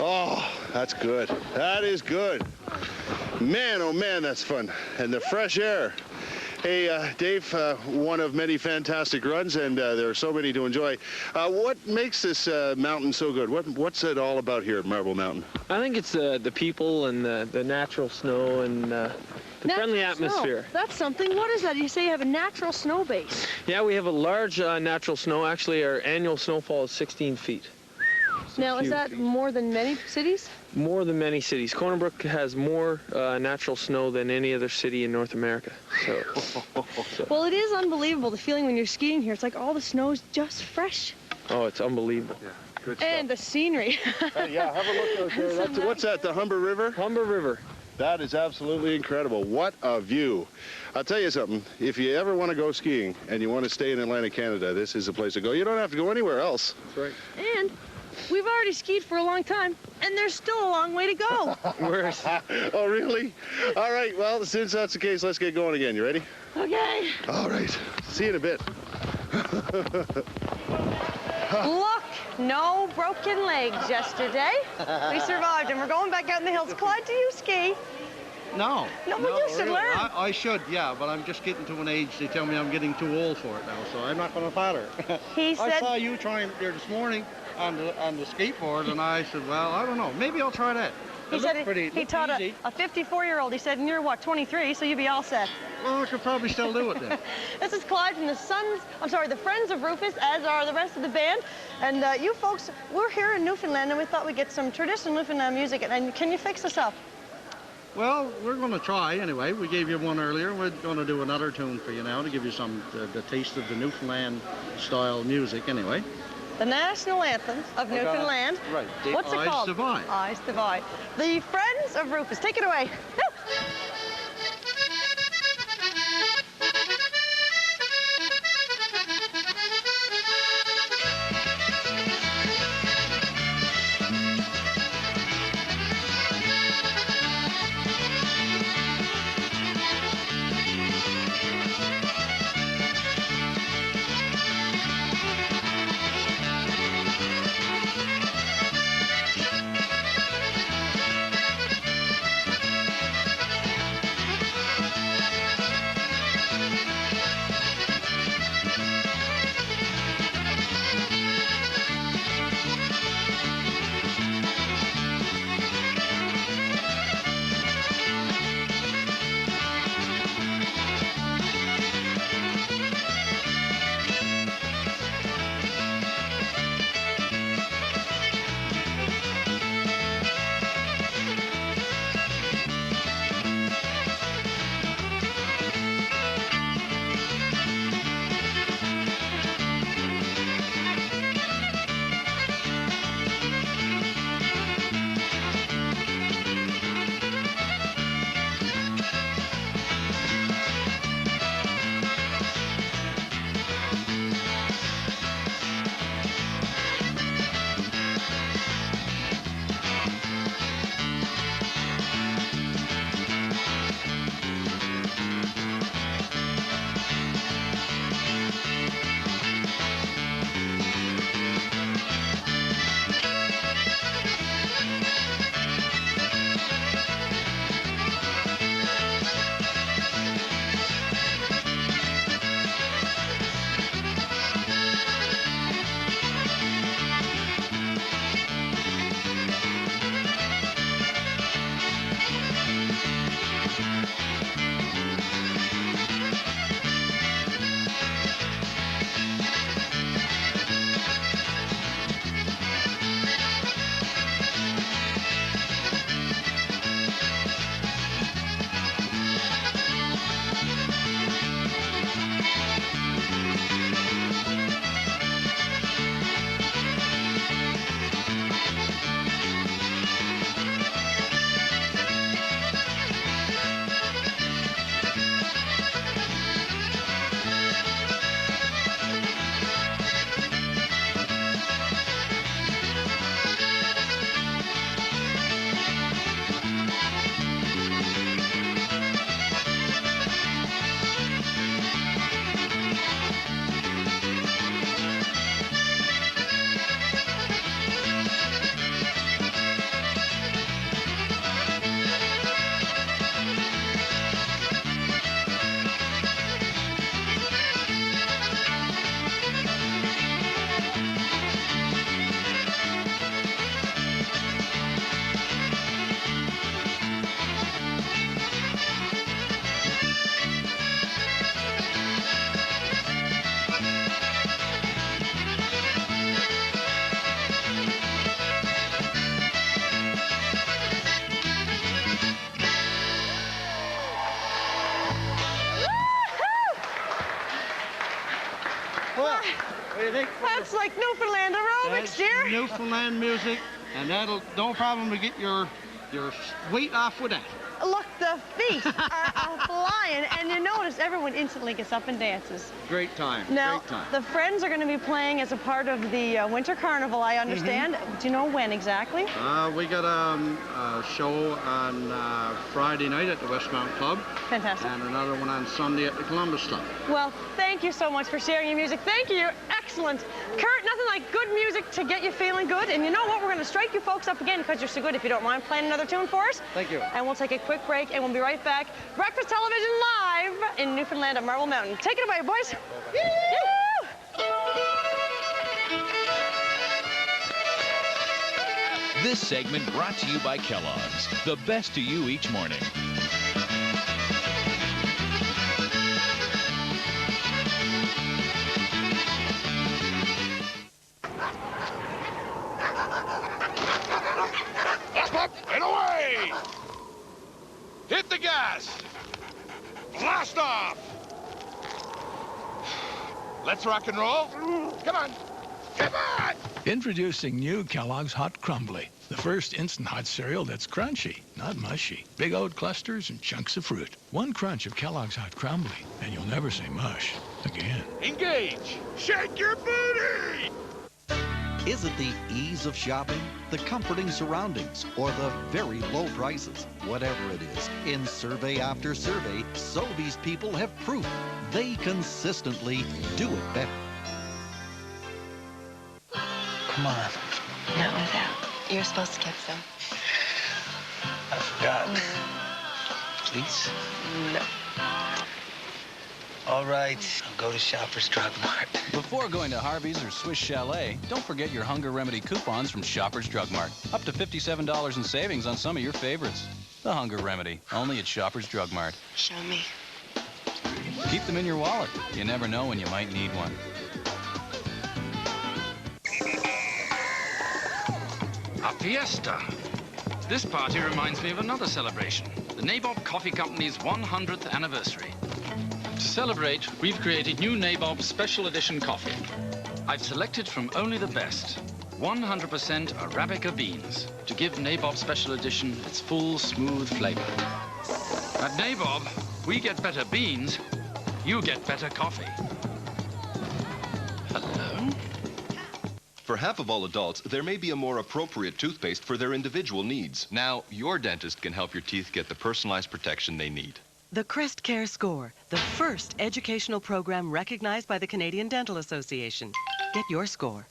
Oh, that's good. That is good. Man, oh man, that's fun. And the fresh air. Hey, Dave, one of many fantastic runs, and there are so many to enjoy. What makes this mountain so good? What's it all about here at Marble Mountain? I think it's the people and the natural snow and the friendly atmosphere. Snow. That's something. What is that? You say you have a natural snow base. Yeah, we have a large natural snow. Actually, our annual snowfall is 16 feet. Now, is that more than many cities? More than many cities. Corner Brook has more natural snow than any other city in North America. So. Well, it is unbelievable, the feeling when you're skiing here. It's like all the snow is just fresh. Oh, it's unbelievable. Yeah, good stuff. And the scenery. Yeah, have a look out there. What's that, the Humber River? Humber River. That is absolutely incredible. What a view. I'll tell you something. If you ever want to go skiing and you want to stay in Atlantic Canada, this is the place to go. You don't have to go anywhere else. That's right. And we've already skied for a long time, and there's still a long way to go. Where's? Oh, really? All right, well, since that's the case, let's get going again. You ready? Okay. All right. See you in a bit. Look, no broken legs yesterday. We survived, and we're going back out in the hills. Clyde, do you ski? No. No, but you should really. learn. I should, yeah, but I'm just getting to an age, they tell me I'm getting too old for it now, so I'm not going to bother. He I said... saw you trying there this morning on the skateboard, and I said, well, I don't know, maybe I'll try that. He said he taught a 54-year-old. He said, and you're, what, 23, so you'll be all set. Well, I could probably still do it then. This is Clyde from the Friends of Rufus, as are the rest of the band. And you folks, we're here in Newfoundland, and we thought we'd get some traditional Newfoundland music. And can you fix us up? Well, we're going to try anyway. We gave you one earlier. We're going to do another tune for you now to give you some the taste of the Newfoundland-style music anyway. The national anthem of Newfoundland. Right. What's it called? Eyes Divide. The Friends of Rufus. Take it away. What do you think? That's like Newfoundland aerobics, dear. Newfoundland music, and that'll no problem to get your weight off with that. Look, the feet are flying, and you notice everyone instantly gets up and dances. Great time. Now, great time. the Friends are going to be playing as a part of the Winter Carnival, I understand. Do you know when exactly? We got a show on Friday night at the Westmount Club. Fantastic. And another one on Sunday at the Columbus Club. Well, thank you so much for sharing your music. Thank you. You're excellent. Kurt, nothing like good music to get you feeling good. And you know what? We're going to strike you folks up again because you're so good. If you don't mind playing another tune for us. Thank you. And we'll take a quick break, and we'll be right back. Breakfast Television live in Newfoundland at Marble Mountain. Take it away, boys. This segment brought to you by Kellogg's, the best to you each morning. Up and away! Hit the gas! Blast off! Let's rock and roll. Come on! Come on! Introducing new Kellogg's Hot Crumbly, the first instant hot cereal that's crunchy, not mushy. Big oat clusters and chunks of fruit. One crunch of Kellogg's Hot Crumbly, and you'll never say mush again. Engage! Shake your booty! Is it the ease of shopping, the comforting surroundings, or the very low prices? Whatever it is, in survey after survey, Sobeys people have proof they consistently do it better. Come on. Not without. You're supposed to get some. I forgot. Please? No. All right, I'll go to Shoppers Drug Mart. Before going to Harvey's or Swiss Chalet, don't forget your Hunger Remedy coupons from Shoppers Drug Mart. Up to $57 in savings on some of your favorites. The Hunger Remedy, only at Shoppers Drug Mart. Show me. Keep them in your wallet. You never know when you might need one. A fiesta. This party reminds me of another celebration, the Nabob Coffee Company's 100th anniversary. To celebrate, we've created new Nabob Special Edition coffee. I've selected from only the best, 100% Arabica beans, to give Nabob Special Edition its full, smooth flavor. At Nabob, we get better beans, you get better coffee. Hello? For half of all adults, there may be a more appropriate toothpaste for their individual needs. Now, your dentist can help your teeth get the personalized protection they need. The Crest Care Score, the first educational program recognized by the Canadian Dental Association. Get your score.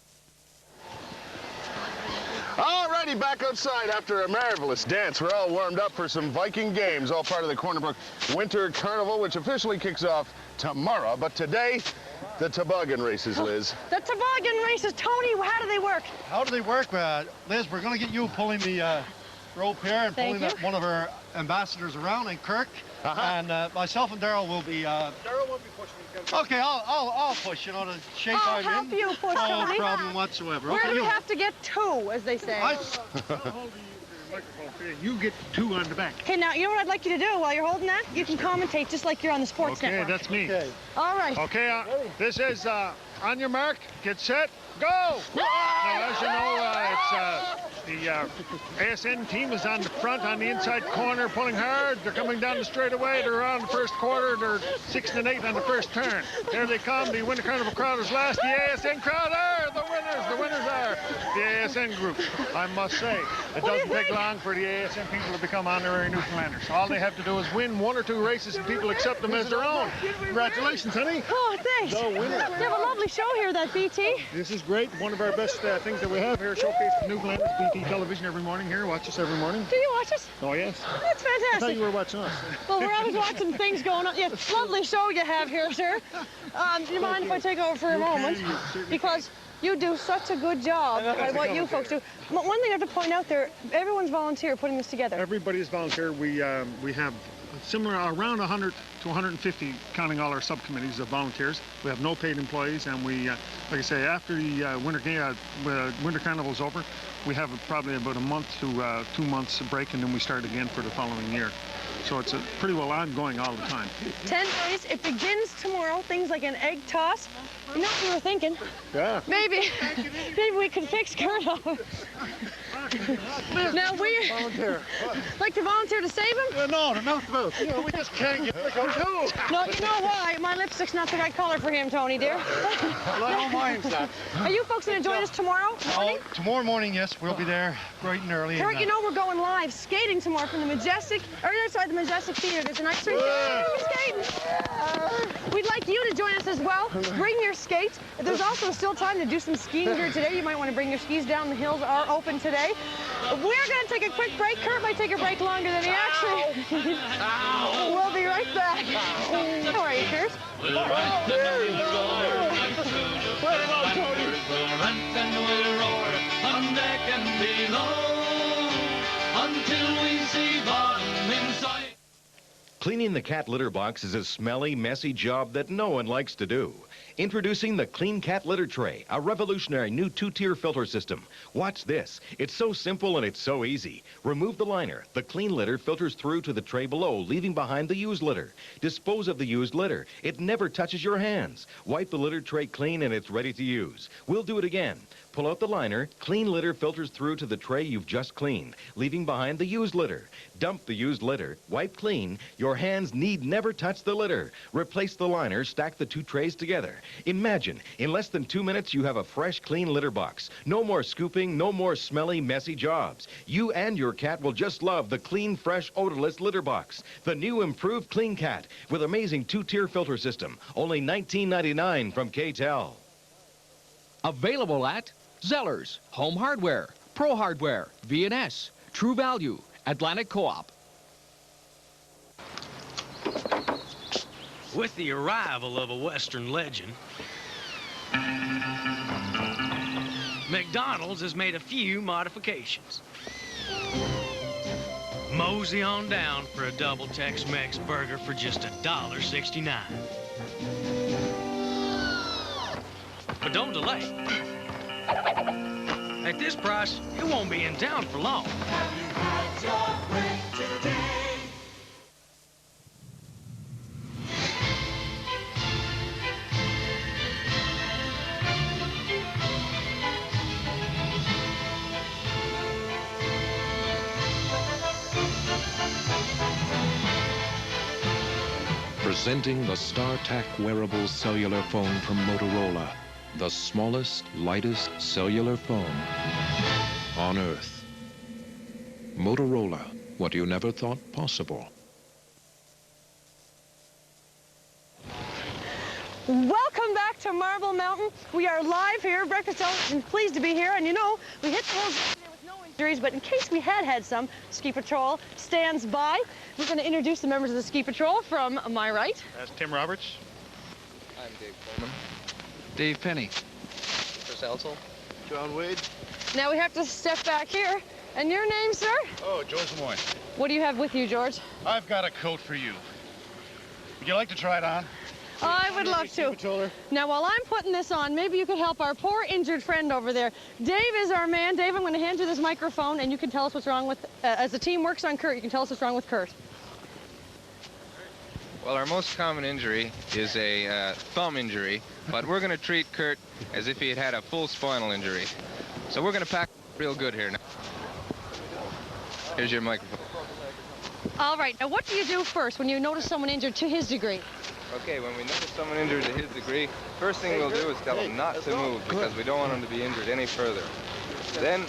Alrighty, back outside after a marvelous dance. We're all warmed up for some Viking games, all part of the Corner Brook Winter Carnival, which officially kicks off tomorrow. But today, the toboggan races, Liz. The toboggan races. Tony, how do they work? How do they work? Liz, we're going to get you pulling the rope here and pulling one of our ambassadors around, and Kirk. And myself and Darryl will be... Darryl won't be pushing. Okay, I'll push, you know, to shake I'll help you push, No Tony. problem whatsoever. Where Okay, do we you. have to get two, as they say? Hold the microphone here. You get two on the back. Okay, now, you know what I'd like you to do while you're holding that? You can commentate just like you're on the sports network. Okay, that's me. Okay. All right. Okay, this is on your mark, get set, go! Now, as you know, it's the ASN team is on the front, on the inside corner, pulling hard. They're coming down the straightaway. They're around the first quarter. They're 6 and 8 on the first turn. There they come. The Winter Carnival crowd is last. The ASN crowd are the winners. The winners are the ASN group. I must say, it doesn't take long for the ASN people to become honorary Newfoundlanders. All they have to do is win 1 or 2 races, and people accept them as their own. Congratulations, honey. Oh, thanks. The winner. You have a lovely show here, that BT. This is great. One of our best things that we have here. Showcase for Newfoundlanders. BT television every morning here. Watch us every morning. Do you watch us? Oh, yes. That's fantastic. I thought you were watching us. Well, we're always watching things going on. Yeah, lovely show you have here, sir. Do you mind if I take over for a moment? Because you do such a good job at what you folks do. One thing I have to point out there, everyone's volunteer putting this together. Everybody is volunteer. We have similar around 100 to 150, counting all our subcommittees of volunteers. We have no paid employees, and we, like I say, after the Winter Carnival is over, we have probably about a month to 2 months break, and then we start again for the following year. So it's pretty well ongoing all the time. 10 days. It begins tomorrow. Things like an egg toss. You know what we were thinking? Yeah. Maybe we could fix Kurt up. Now we like to volunteer to save him? No, we just can't get the too. No, you know why? My lipstick's not the right color for him, Tony, dear. Well, I don't mind that. Are you folks going to join us tomorrow morning? Oh, tomorrow morning, yes, we'll be there bright and early. Kurt, you know we're going live skating tomorrow from the Majestic, the Majestic Theater. There's an ice rink. Skating. We'd like you to join us as well. Bring your skates. There's also still time to do some skiing here today. You might want to bring your skis down. The hills are open today. We're going to take a quick break. Kurt might take a break longer than he actually. We'll be right back. How are you, Kurt? Cleaning the cat litter box is a smelly, messy job that no one likes to do. Introducing the Clean Cat Litter Tray, a revolutionary new two-tier filter system. Watch this. It's so simple and it's so easy. Remove the liner. The clean litter filters through to the tray below, leaving behind the used litter. Dispose of the used litter. It never touches your hands. Wipe the litter tray clean and it's ready to use. We'll do it again. Pull out the liner. Clean litter filters through to the tray you've just cleaned, leaving behind the used litter. Dump the used litter. Wipe clean. Your hands need never touch the litter. Replace the liner. Stack the two trays together. Imagine, in less than 2 minutes, you have a fresh, clean litter box. No more scooping, no more smelly, messy jobs. You and your cat will just love the clean, fresh, odorless litter box. The new improved Clean Cat with amazing two-tier filter system. Only $19.99 from K-Tel. Available at Zellers, Home Hardware, Pro Hardware, V&S, True Value, Atlantic Co-op. With the arrival of a Western legend, McDonald's has made a few modifications. Mosey on down for a double Tex-Mex burger for just $1.69. But don't delay. At this price, you won't be in town for long. Have you had your break today? Presenting the StarTAC wearable cellular phone from Motorola. The smallest, lightest cellular phone on Earth. Motorola, what you never thought possible. Welcome back to Marble Mountain. We are live here, Breakfast Hour, and pleased to be here. And you know, we hit the hills yesterday with no injuries, but in case we had some, Ski Patrol stands by. We're going to introduce the members of the Ski Patrol from my right. That's Tim Roberts. I'm Dave Coleman. Dave Penny. Chris Elsel. John Wade. Now we have to step back here. And your name, sir? Oh, George Lemoyne. What do you have with you, George? I've got a coat for you. Would you like to try it on? I would love to. Now, while I'm putting this on, maybe you could help our poor injured friend over there. Dave is our man. Dave, I'm going to hand you this microphone, and you can tell us what's wrong with, as the team works on Kurt, you can tell us what's wrong with Kurt. Well, our most common injury is a thumb injury, but we're going to treat Kurt as if he had had a full spinal injury. So we're going to pack real good here now. Here's your microphone. All right. Now, what do you do first when you notice someone injured to his degree? Okay, when we notice someone injured to his degree, first thing we'll do is tell him not to move because we don't want him to be injured any further. Then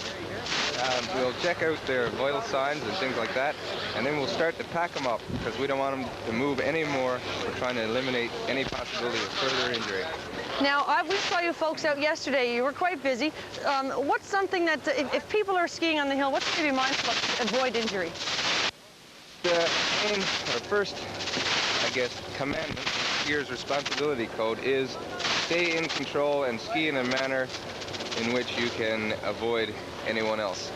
we'll check out their vital signs and things like that, and then we'll start to pack them up because we don't want them to move anymore. We're trying to eliminate any possibility of further injury. Now, we saw you folks out yesterday. You were quite busy. What's something that, if people are skiing on the hill, what's to be mindful of to avoid injury? The main, or first, I guess, commandment, skier's responsibility code is stay in control and ski in a manner in which you can avoid anyone else.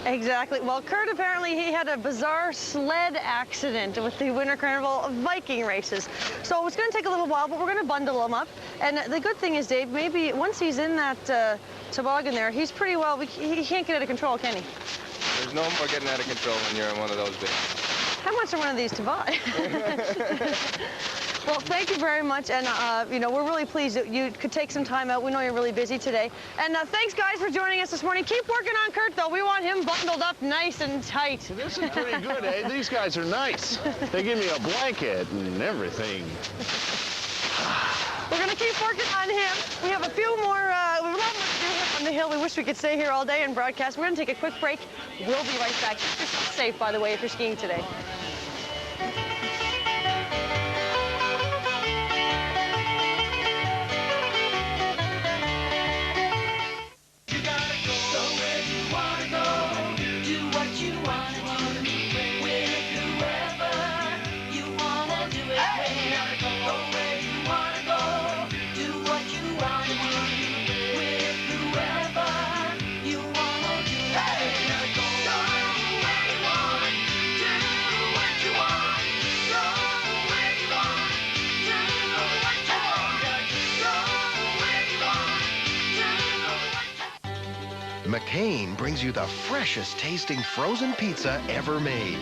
Exactly. Well, Kurt, apparently he had a bizarre sled accident with the Winter Carnival Viking races. So it's going to take a little while, but we're going to bundle him up. And the good thing is, Dave, maybe once he's in that toboggan there, he's pretty well, he can't get out of control, can he? There's no more getting out of control when you're in one of those bits. How much are one of these to buy? Well, thank you very much, and you know, we're really pleased that you could take some time out. We know you're really busy today, and thanks, guys, for joining us this morning. Keep working on Kurt, though. We want him bundled up nice and tight. Well, this is pretty good, eh? These guys are nice. They give me a blanket and everything. We're going to keep working on him. We have a few more, we have a lot more to do here on the hill. We wish we could stay here all day and broadcast. We're going to take a quick break. We'll be right back. Keep yourself safe, by the way, if you're skiing today. McCain brings you the freshest tasting frozen pizza ever made.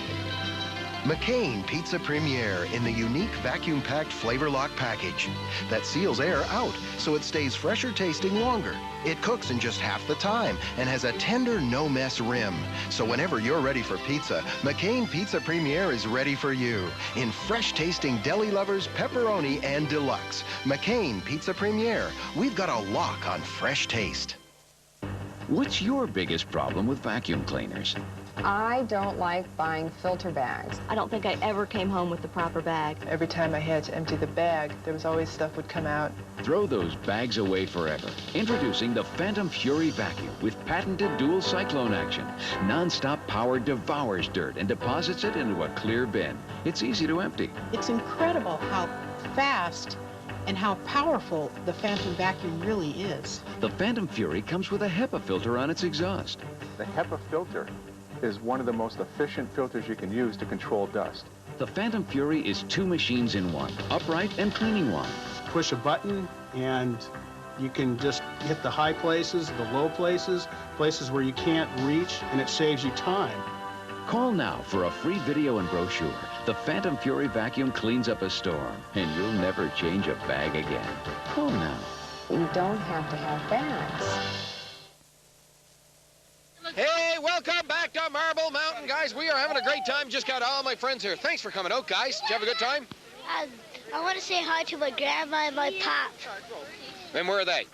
McCain Pizza Premiere in the unique vacuum-packed flavor lock package that seals air out so it stays fresher tasting longer. It cooks in just half the time and has a tender, no-mess rim. So whenever you're ready for pizza, McCain Pizza Premiere is ready for you in fresh tasting deli lovers, pepperoni, and deluxe. McCain Pizza Premiere. We've got a lock on fresh taste. What's your biggest problem with vacuum cleaners? I don't like buying filter bags. I don't think I ever came home with the proper bag. Every time I had to empty the bag, there was always stuff would come out. Throw those bags away forever. Introducing the Phantom Fury Vacuum with patented dual cyclone action. Non-stop power devours dirt and deposits it into a clear bin. It's easy to empty. It's incredible how fast and how powerful the Phantom vacuum really is. The Phantom Fury comes with a HEPA filter on its exhaust. The HEPA filter is one of the most efficient filters you can use to control dust. The Phantom Fury is two machines in one, upright and cleaning one. Push a button and you can just hit the high places, the low places, places where you can't reach, and it saves you time. Call now for a free video and brochure. The Phantom Fury vacuum cleans up a storm, and you'll never change a bag again. Call now. You don't have to have bags. Hey, welcome back to Marble Mountain, guys. We are having a great time. Just got all my friends here. Thanks for coming out, guys. Did you have a good time? I want to say hi to my grandma and my pop. And where are they?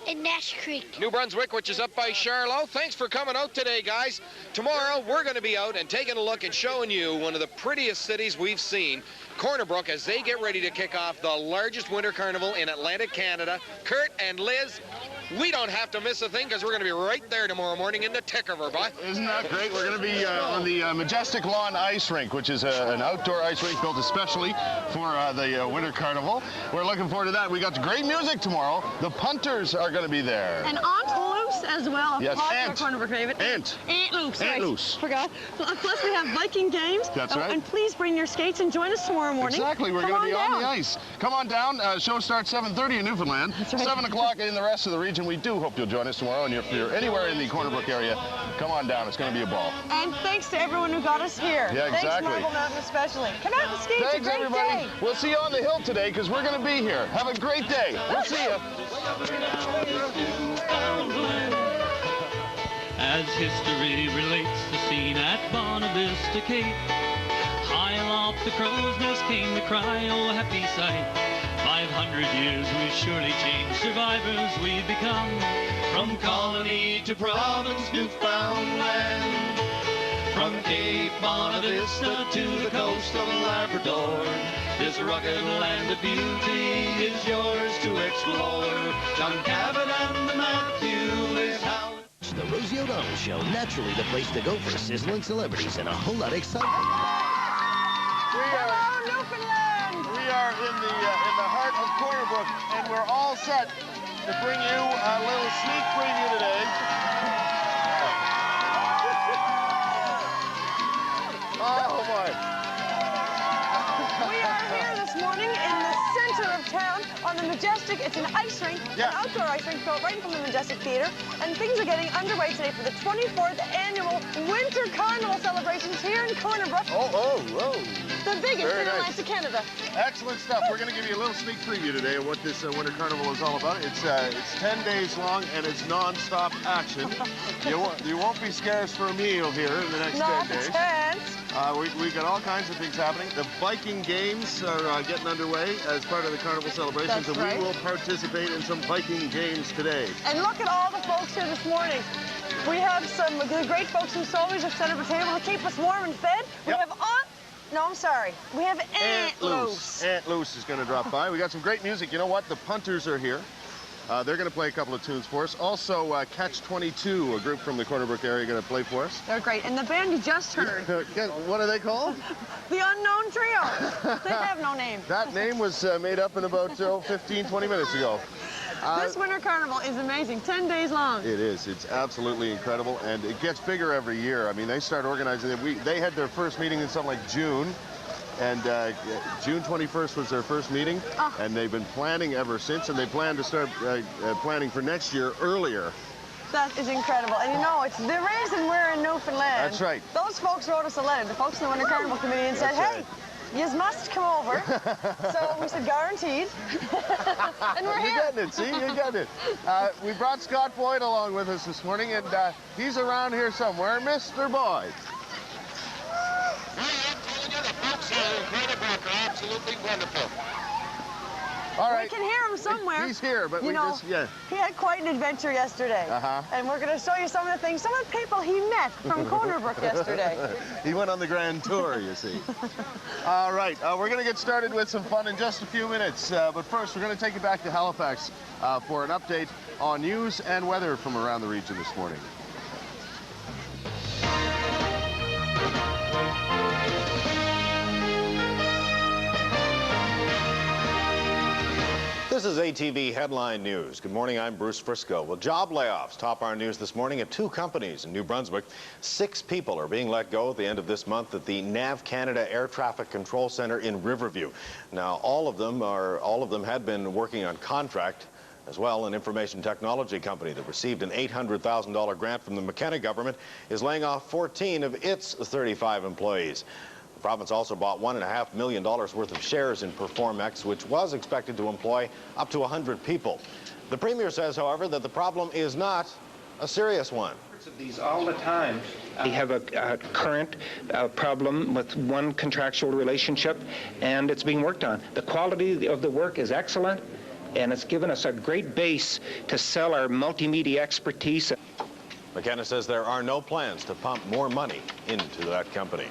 In Nash Creek. New Brunswick, which is up by Charlotte. Thanks for coming out today, guys. Tomorrow, we're going to be out and taking a look and showing you one of the prettiest cities we've seen, Corner Brook, as they get ready to kick off the largest winter carnival in Atlantic Canada. Kurt and Liz, we don't have to miss a thing because we're going to be right there tomorrow morning in the tick of her, boy. Isn't that great? We're going to be on the Majestic Lawn ice rink, which is an outdoor ice rink built especially for the Winter Carnival. We're looking forward to that. We got great music tomorrow. The punters are going to be there. And Aunt Loose as well. Yes, Aunt. Corner Brook favorite. Aunt. Aunt Loose. Aunt right. Loose. Forgot. Plus we have Viking games. That's right. And please bring your skates and join us tomorrow morning. Exactly. We're going to be on the ice. Come on down. Show starts 7:30 in Newfoundland. That's right. 7 o'clock in the rest of the region. We do hope you'll join us tomorrow. And if you're anywhere in the Corner Brook area, come on down. It's going to be a ball. And thanks to everyone who got us here. Yeah, exactly. Thanks, Marble Mountain especially. Come out and skate. Thanks, it's a great everybody. day. We'll see you on the hill today because we're going to be here. Have a great day. We'll see you. As history relates the scene at Bonavista Cape, high aloft the crow's nest came the cry, oh happy sight. 500 years we've surely changed, survivors we've become. From colony to province, Newfoundland. From Cape Bonavista to the coast of Labrador, this rugged land of beauty is yours to explore. John Cabot and the Matthew is how... The Rosie O'Donnell Show, naturally the place to go for sizzling celebrities and a whole lot of excitement. Hello, Newfoundland! We are in the heart of Corner Brook, and we're all set to bring you a little sneak preview today. Oh, boy. We are here this morning in the center of town on the Majestic, it's an ice rink, an outdoor ice rink built right from the Majestic Theater, and things are getting underway today for the 24th annual Winter Carnival celebrations here in Corner Brook. The biggest in Atlantic Canada. Excellent stuff. We're going to give you a little sneak preview today of what this Winter Carnival is all about. It's 10 days long and it's non-stop action. You won't be scarce for a meal here in the next 10 days. We've got all kinds of things happening. The Viking games are getting underway as part of the Carnival celebrations, and we will participate in some Viking games today. And look at all the folks here this morning. We have some of the great folks in Soldiers have set up a table to keep us warm and fed. We have no, I'm sorry. We have Aunt Luce. Aunt Luce is going to drop by. We got some great music. You know what? The Punters are here. They're going to play a couple of tunes for us. Also, Catch-22, a group from the Corner Brook area, going to play for us. They're great. And the band you just heard. What are they called? The Unknown Trio. They have no name. That name was made up in about 15, 20 minutes ago. This Winter Carnival is amazing. 10 days long. It is. It's absolutely incredible, and it gets bigger every year. I mean, they start organizing it. They had their first meeting in something like June, and June 21st was their first meeting, and they've been planning ever since, and they plan to start planning for next year earlier. That is incredible. And you know, it's the reason we're in Newfoundland. That's right. Those folks wrote us a letter, the folks in the Winter Carnival Committee, and said, hey, you must come over. So we said, guaranteed. And we're here. You're getting it, see? You're getting it. We brought Scott Boyd along with us this morning, and he's around here somewhere. Mr. Boyd. The folks here in Corner Brook are absolutely wonderful. All right. We can hear him somewhere. He's here, but he had quite an adventure yesterday. And we're going to show you some of the things, some of the people he met from Corner Brook yesterday. He went on the grand tour, you see. All right, we're going to get started with some fun in just a few minutes. But first, we're going to take you back to Halifax for an update on news and weather from around the region this morning. This is ATV Headline News. Good morning, I'm Bruce Frisco. Well, job layoffs top our news this morning at 2 companies in New Brunswick. 6 people are being let go at the end of this month at the NAV Canada Air Traffic Control Center in Riverview. Now, all of them had been working on contract. As well, an information technology company that received an $800,000 grant from the McKenna government is laying off 14 of its 35 employees. The province also bought $1.5 million worth of shares in Performex, which was expected to employ up to 100 people. The Premier says, however, that the problem is not a serious one. These all the time. We have a current problem with one contractual relationship, and it's being worked on. The quality of the work is excellent, and it's given us a great base to sell our multimedia expertise. McKenna says there are no plans to pump more money into that company.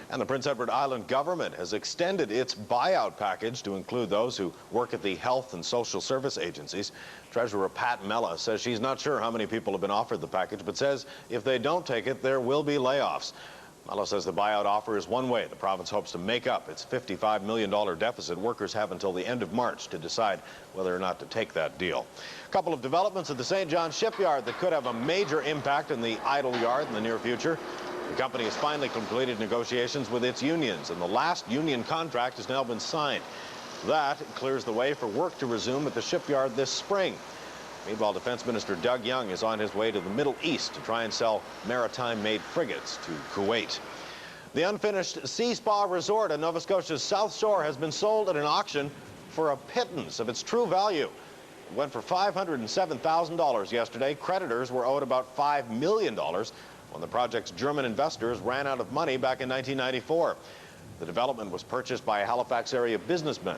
And the Prince Edward Island government has extended its buyout package to include those who work at the health and social service agencies. Treasurer Pat Mella says she's not sure how many people have been offered the package, but says if they don't take it, there will be layoffs. Mella says the buyout offer is one way the province hopes to make up its $55 million deficit. Workers have until the end of March to decide whether or not to take that deal. A couple of developments at the St. John shipyard that could have a major impact in the idle yard in the near future. The company has finally completed negotiations with its unions, and the last union contract has now been signed. That clears the way for work to resume at the shipyard this spring. Meanwhile, Defense Minister Doug Young is on his way to the Middle East to try and sell maritime-made frigates to Kuwait. The unfinished Sea Spa Resort on Nova Scotia's South Shore has been sold at an auction for a pittance of its true value. It went for $507,000 yesterday. Creditors were owed about $5 million when the project's German investors ran out of money back in 1994. The development was purchased by a Halifax area businessman.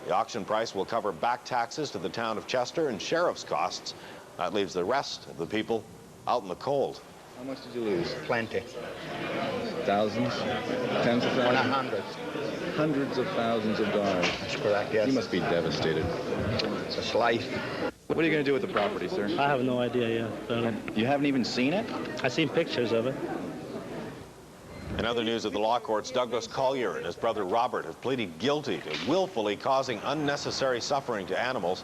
The auction price will cover back taxes to the town of Chester and sheriff's costs. That leaves the rest of the people out in the cold. How much did you lose? Plenty. Thousands? Tens of thousands? Hundreds. Hundreds of thousands of dollars. That's correct, yes. You must be devastated. It's just life. What are you going to do with the property, sir? I have no idea yet. You haven't even seen it? I've seen pictures of it. In other news at the law courts, Douglas Collier and his brother Robert have pleaded guilty to willfully causing unnecessary suffering to animals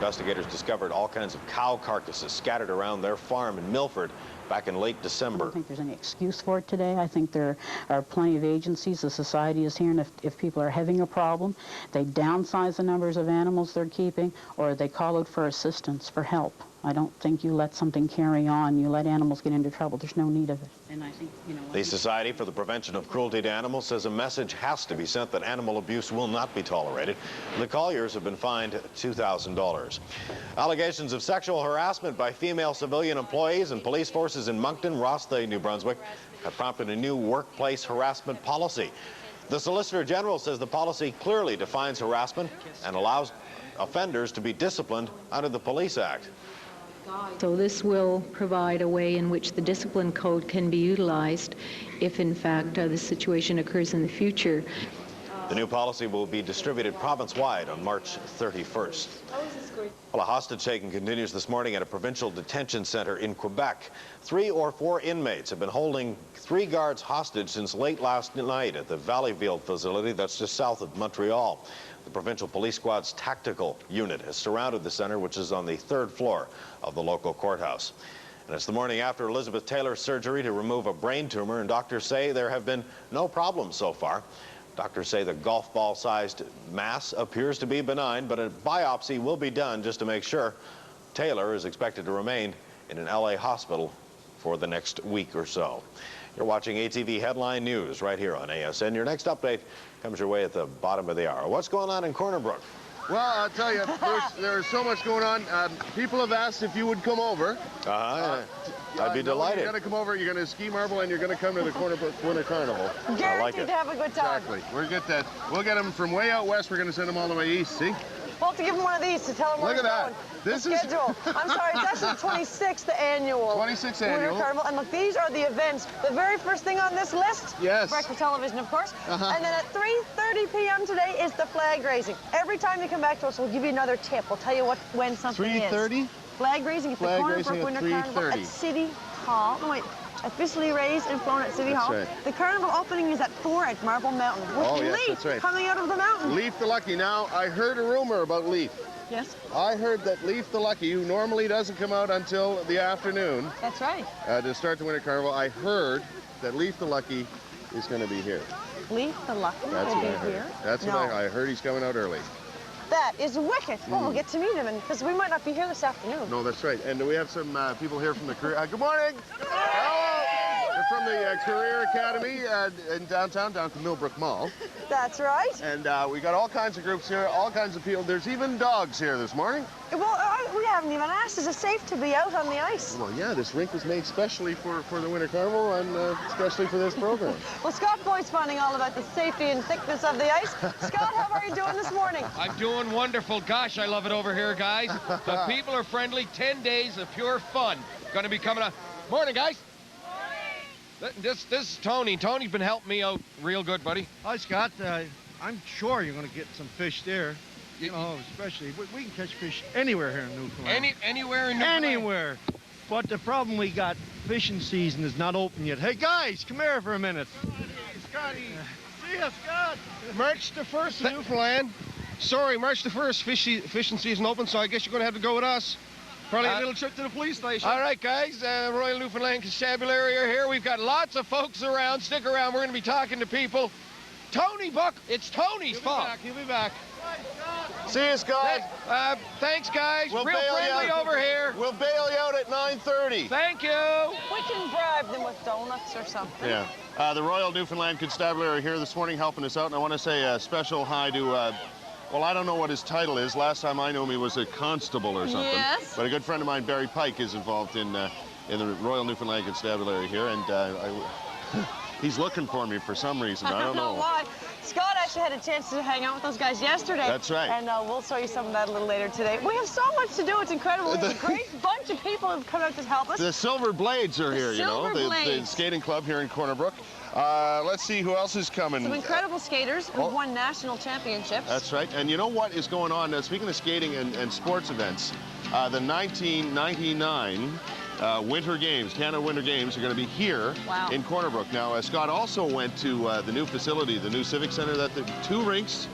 Investigators discovered all kinds of cow carcasses scattered around their farm in Milford back in late December. I don't think there's any excuse for it today. I think there are plenty of agencies. The society is here, and if people are having a problem, they downsize the numbers of animals they're keeping, or they call out for assistance, for help. I don't think you let something carry on. You let animals get into trouble. There's no need of it. And I think, you know... The Society for the Prevention of Cruelty to Animals says a message has to be sent that animal abuse will not be tolerated. The Colliers have been fined $2,000. Allegations of sexual harassment by female civilian employees and police forces in Moncton, Rothesay, New Brunswick, have prompted a new workplace harassment policy. The Solicitor General says the policy clearly defines harassment and allows offenders to be disciplined under the Police Act. So this will provide a way in which the discipline code can be utilized if, in fact, this situation occurs in the future. The new policy will be distributed province-wide on March 31st. Well, a hostage taking continues this morning at a provincial detention center in Quebec. 3 or 4 inmates have been holding 3 guards hostage since late last night at the Valleyfield facility that's just south of Montreal. The Provincial Police Squad's tactical unit has surrounded the center, which is on the 3rd floor of the local courthouse. And it's the morning after Elizabeth Taylor's surgery to remove a brain tumor, and doctors say there have been no problems so far. Doctors say the golf ball-sized mass appears to be benign, but a biopsy will be done just to make sure. Taylor is expected to remain in an LA hospital for the next week or so. You're watching ATV Headline News right here on ASN. Your next update comes your way at the bottom of the hour. What's going on in Corner Brook? Well, I'll tell you, there's so much going on. People have asked if you would come over. I'd be delighted. You're going to come over, you're going to ski marble, and you're going to come to the Corner Brook Winter Carnival. Guaranteed to have a good time. Exactly. We'll get them from way out west. We're going to send them all the way east, see? We'll have to give them one of these to tell them where it's going. This is schedule. I'm sorry, it's actually the 26th annual. 26th annual. Winter Carnival. And look, these are the events. The very first thing on this list. Yes. Breakfast television, of course. And then at 3:30 p.m. today is the flag raising. Every time you come back to us, we'll give you another tip. We'll tell you when something is. 3:30? Flag raising at the Corner Brook Winter Carnival at City Hall. No, wait. Officially raised and flown at City Hall. Right. The carnival opening is at 4 at Marble Mountain. With Leaf coming out of the mountain. Leaf the Lucky. Now, I heard a rumor about Leaf. Yes? I heard that Leaf the Lucky, who normally doesn't come out until the afternoon. That's right. To start the Winter Carnival, I heard that Leaf the Lucky is going to be here. Leaf the Lucky That's will what be I heard. here? That's what I heard. He's coming out early. That is wicked. Well, we'll get to meet him, because we might not be here this afternoon. No, that's right. And we have some people here from the career. Good morning. Hello. They're from the Career Academy in downtown, down to Millbrook Mall. That's right. And we got all kinds of groups here, all kinds of people. There's even dogs here this morning. Well, we haven't even asked, is it safe to be out on the ice? Well, yeah, this rink was made specially for the Winter Carnival and especially for this program. Well, Scott Boyd's finding all about the safety and thickness of the ice. Scott, how are you doing this morning? I'm doing wonderful. Gosh, I love it over here, guys. The people are friendly. 10 days of pure fun. Going to be coming up. Morning, guys. This is Tony. Tony's been helping me out real good, buddy. Hi, Scott. I'm sure you're going to get some fish there. You know, especially, we can catch fish anywhere here in Newfoundland. Anywhere in Newfoundland? Anywhere. But the problem we got, fishing season is not open yet. Hey, guys, come here for a minute. Scotty. See ya, Scott. March the 1st in Newfoundland. Sorry, March the 1st, fishing season open, so I guess you're going to have to go with us. Probably a little trip to the police station. All right, guys, Royal Newfoundland Constabulary are here. We've got lots of folks around. Stick around. We're going to be talking to people. Tony Buck, it's Tony's fault. He'll be back. See you, Scott. Thanks, guys. We'll real friendly over here. We'll bail you out at 9:30. Thank you. We can bribe them with donuts or something. Yeah. The Royal Newfoundland Constabulary are here this morning helping us out, and I want to say a special hi to, well, I don't know what his title is. Last time I knew him, he was a constable or something. Yes. But a good friend of mine, Barry Pike, is involved in the Royal Newfoundland Constabulary here, and he's looking for me for some reason. I don't know why. Scott actually had a chance to hang out with those guys yesterday. That's right. And we'll show you some of that a little later today. We have so much to do. It's incredible. We have a great bunch of people who've come out to help us. The Silver Blades are here, you know, the skating club here in Corner Brook. Let's see who else is coming. Some incredible skaters who've won national championships. That's right. And you know what is going on? Speaking of skating and sports events, the 1999 Winter Games, Canada Winter Games, are going to be here in Corner Brook. Now, Scott also went to the new facility, the new Civic Center, that the 2 rinks,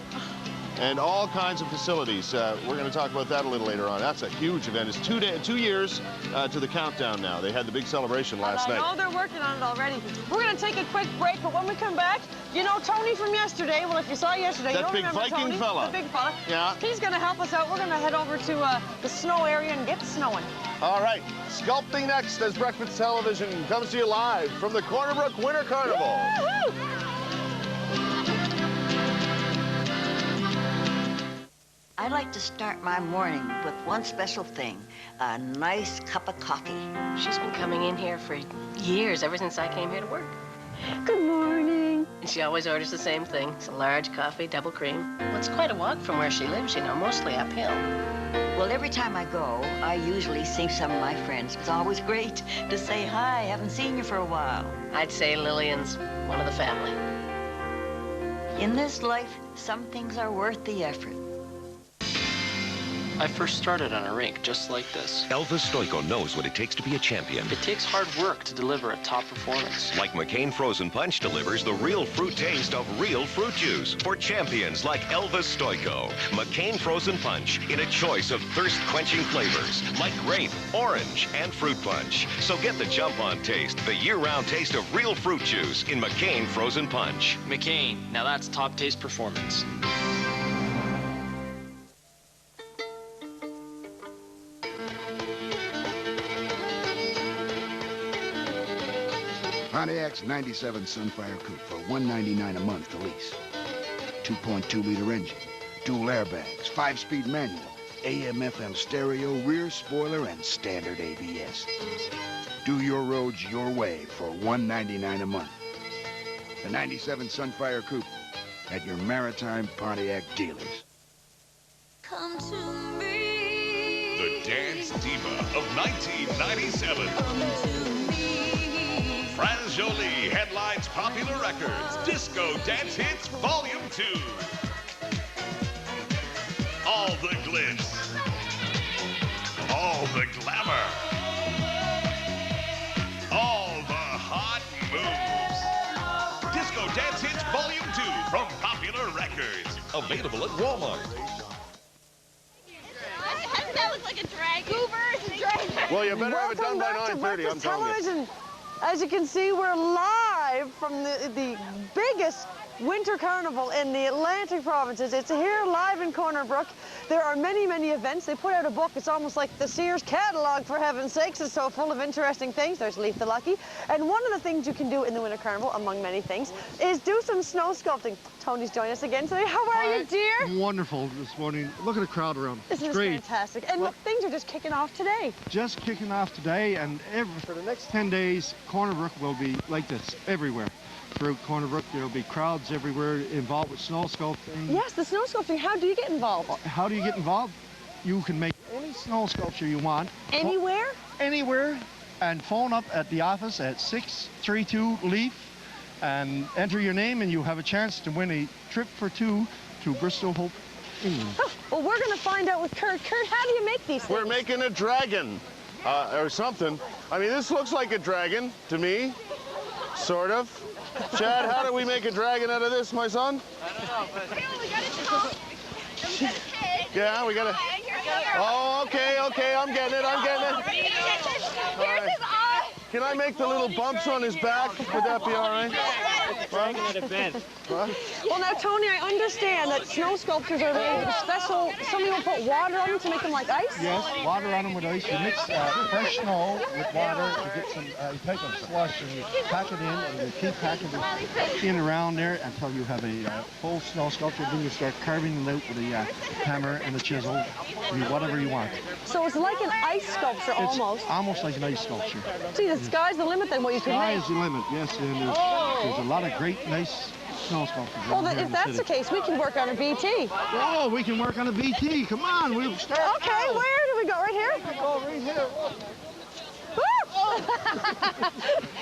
and all kinds of facilities. We're going to talk about that a little later on. That's a huge event. It's 2 years to the countdown now. They had the big celebration last night. I know they're working on it already. We're going to take a quick break, but when we come back, you know Tony from yesterday. Well, if you saw yesterday, that you'll big remember Viking Tony, fella. the big fella. Yeah. He's going to help us out. We're going to head over to the snow area and get snowing. All right, sculpting next as Breakfast Television comes to you live from the Corner Brook Winter Carnival. I like to start my morning with one special thing, a nice cup of coffee. She's been coming in here for years, ever since I came here to work. Good morning. And she always orders the same thing. It's a large coffee, double cream. Well, it's quite a walk from where she lives, you know, mostly uphill. Well, every time I go, I usually see some of my friends. It's always great to say hi. Haven't seen you for a while. I'd say Lillian's one of the family. In this life, some things are worth the effort. I first started on a rink just like this. Elvis Stoico knows what it takes to be a champion. It takes hard work to deliver a top performance. Like McCain Frozen Punch delivers the real fruit taste of real fruit juice for champions like Elvis Stoico. McCain Frozen Punch in a choice of thirst-quenching flavors like grape, orange, and fruit punch. So get the jump-on taste, the year-round taste of real fruit juice in McCain Frozen Punch. McCain, now that's top taste performance. Pontiac's 97 Sunfire Coupe for $199 a month to lease. 2.2-liter engine, dual airbags, 5-speed manual, AM/FM stereo, rear spoiler, and standard ABS. Do your roads your way for $199 a month. The 97 Sunfire Coupe at your Maritime Pontiac dealers. Come to me. The dance diva of 1997. Come to me. Franz Jolie headlines popular records, Disco Dance Hits Volume 2. All the glitz. All the glamour. All the hot moves. Disco Dance Hits Volume 2 from Popular Records. Available at Walmart. Doesn't that look like a dragon? Goober is a dragon. Well, you better have it done by 9:30, I'm telling you. As you can see, we're live from the biggest winter carnival in the Atlantic provinces. It's here live in Corner Brook. There are many, many events. They put out a book. It's almost like the Sears catalog, for heaven's sakes. It's so full of interesting things. There's Leaf the Lucky. And one of the things you can do in the winter carnival, among many things, is do some snow sculpting. Tony's joined us again today. How are you, dear? Wonderful this morning. Look at the crowd around. This is great. Fantastic. And look, things are just kicking off today. Just kicking off today, and for the next 10 days, Corner Brook will be like this everywhere. Throughout Corner Brook, there will be crowds everywhere involved with snow sculpting. Yes, the snow sculpting. How do you get involved? How do you get involved? You can make any snow sculpture you want. Anywhere? Anywhere. And phone up at the office at 632-LEAF and enter your name, and you have a chance to win a trip for 2 to Bristol Hope, England. Oh, well, we're going to find out with Kurt. Kurt, how do you make these things? We're making a dragon or something. I mean, this looks like a dragon to me, sort of. Chad, how do we make a dragon out of this, my son? I don't know, but... we got it. Yeah, we got to... Oh, okay, I'm getting it. All right. Can I make the little bumps on his back? Would that be all right? Dragon at a bend. What? Well, now, Tony, I understand that snow sculptures are made with special... Some people put water on them to make them like ice? Yes, water on them with ice. You mix fresh snow with water to get some... you take a slush and you pack it in, and you keep packing it in around there until you have a full snow sculpture. Then you start carving them out with a hammer and a chisel, whatever you want. So it's like an ice sculpture, almost. It's almost like an ice sculpture. See, the sky's the limit then, what you can make. Sky is the limit, yes. And there's a lot of great, nice snow sculptures. Well, if that's the case, we can work on a BT. Oh, we can work on a BT. Come on, we'll start. Okay, now. Where do we go? Right here? We go right here.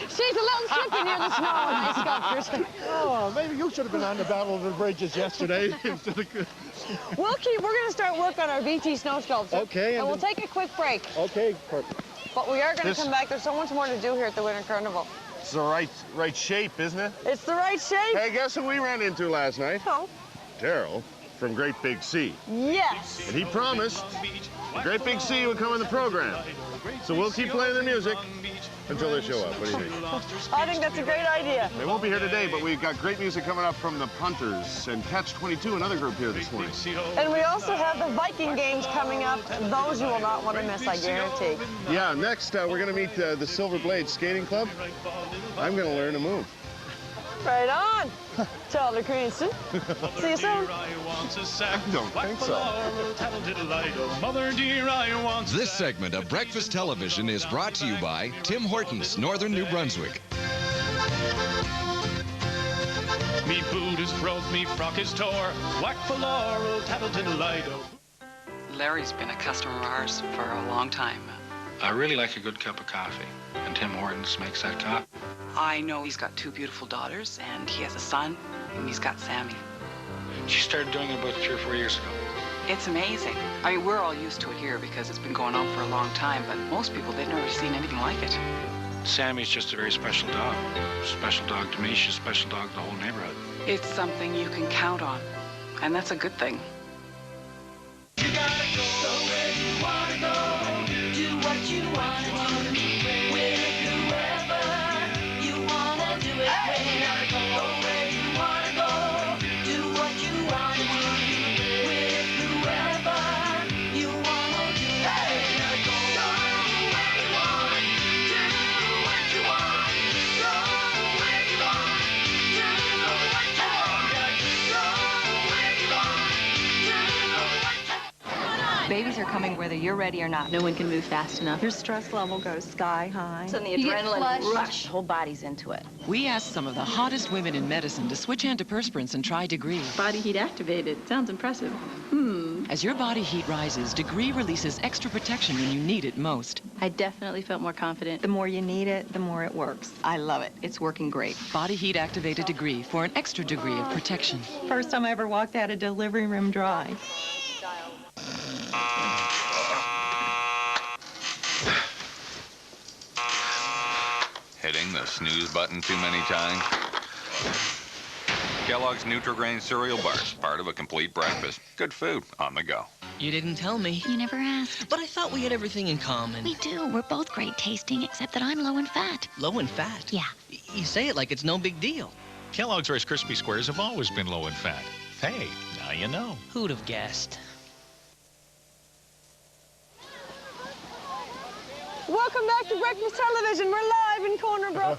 She's a little slippery near the snow on ice sculptures. Oh, maybe you should have been on the Battle of the Bridges yesterday. We're going to start work on our BT snow sculpture. Okay. And we'll take a quick break. Okay, perfect. But we are going to come back. There's so much more to do here at the Winter Carnival. It's the right shape, isn't it? It's the right shape. Hey, guess who we ran into last night? Oh. Darryl. from Great Big Sea. Yes. And he promised the Great Big Sea would come on the program. So we'll keep playing their music until they show up. What do you think? I think that's a great idea. They won't be here today, but we've got great music coming up from the Punters and Catch 22, another group here this morning. And we also have the Viking games coming up. Those you will not want to miss, I guarantee. Yeah, next we're going to meet the Silver Blade Skating Club. I'm going to learn to move. Right on. Charlie Cranston. See you soon. I don't think so. This segment of Breakfast Television is brought to you by Tim Hortons, Northern New Brunswick. Me boot is broke, me frock is tore. Whack for Laurel, tattle tittle lido. Larry's been a customer of ours for a long time. I really like a good cup of coffee, and Tim Hortons makes that coffee. I know he's got 2 beautiful daughters, and he has a son, and he's got Sammy. She started doing it about 3 or 4 years ago. It's amazing. I mean, we're all used to it here because it's been going on for a long time, but most people, they've never seen anything like it. Sammy's just a very special dog. Special dog to me, she's a special dog to the whole neighborhood. It's something you can count on, and that's a good thing. You gotta go where you wanna go. Do what you wanna do. With whoever you wanna do it. Hey, you gotta go where you wanna go. Do what you wanna do. With whoever you wanna do it. Hey, you gotta go where you want. Do what you want. Go where you want. Do what you want. Go where you want. Do what you want. Babies are coming whether you're ready or not. No one can move fast enough. Your stress level goes sky high. So the You get adrenaline flushed. rush. Whole body's into it. We asked some of the hottest women in medicine to switch antiperspirants and try Degree. Body heat activated. Sounds impressive. As your body heat rises, Degree releases extra protection when you need it most. I definitely felt more confident. The more you need it, the more it works. I love it. It's working great. Body heat activated Degree for an extra degree of protection. First time I ever walked out of delivery room dry. Hitting the snooze button too many times. Kellogg's Nutri-Grain cereal bars, part of a complete breakfast. Good food on the go. You didn't tell me. You never asked. But I thought we had everything in common. We do. We're both great tasting, except that I'm low in fat. Low in fat? Yeah. You say it like it's no big deal. Kellogg's Rice Krispie Squares have always been low in fat. Hey, now you know. Who'd have guessed? Welcome back to Breakfast Television. We're live in Corner Brook.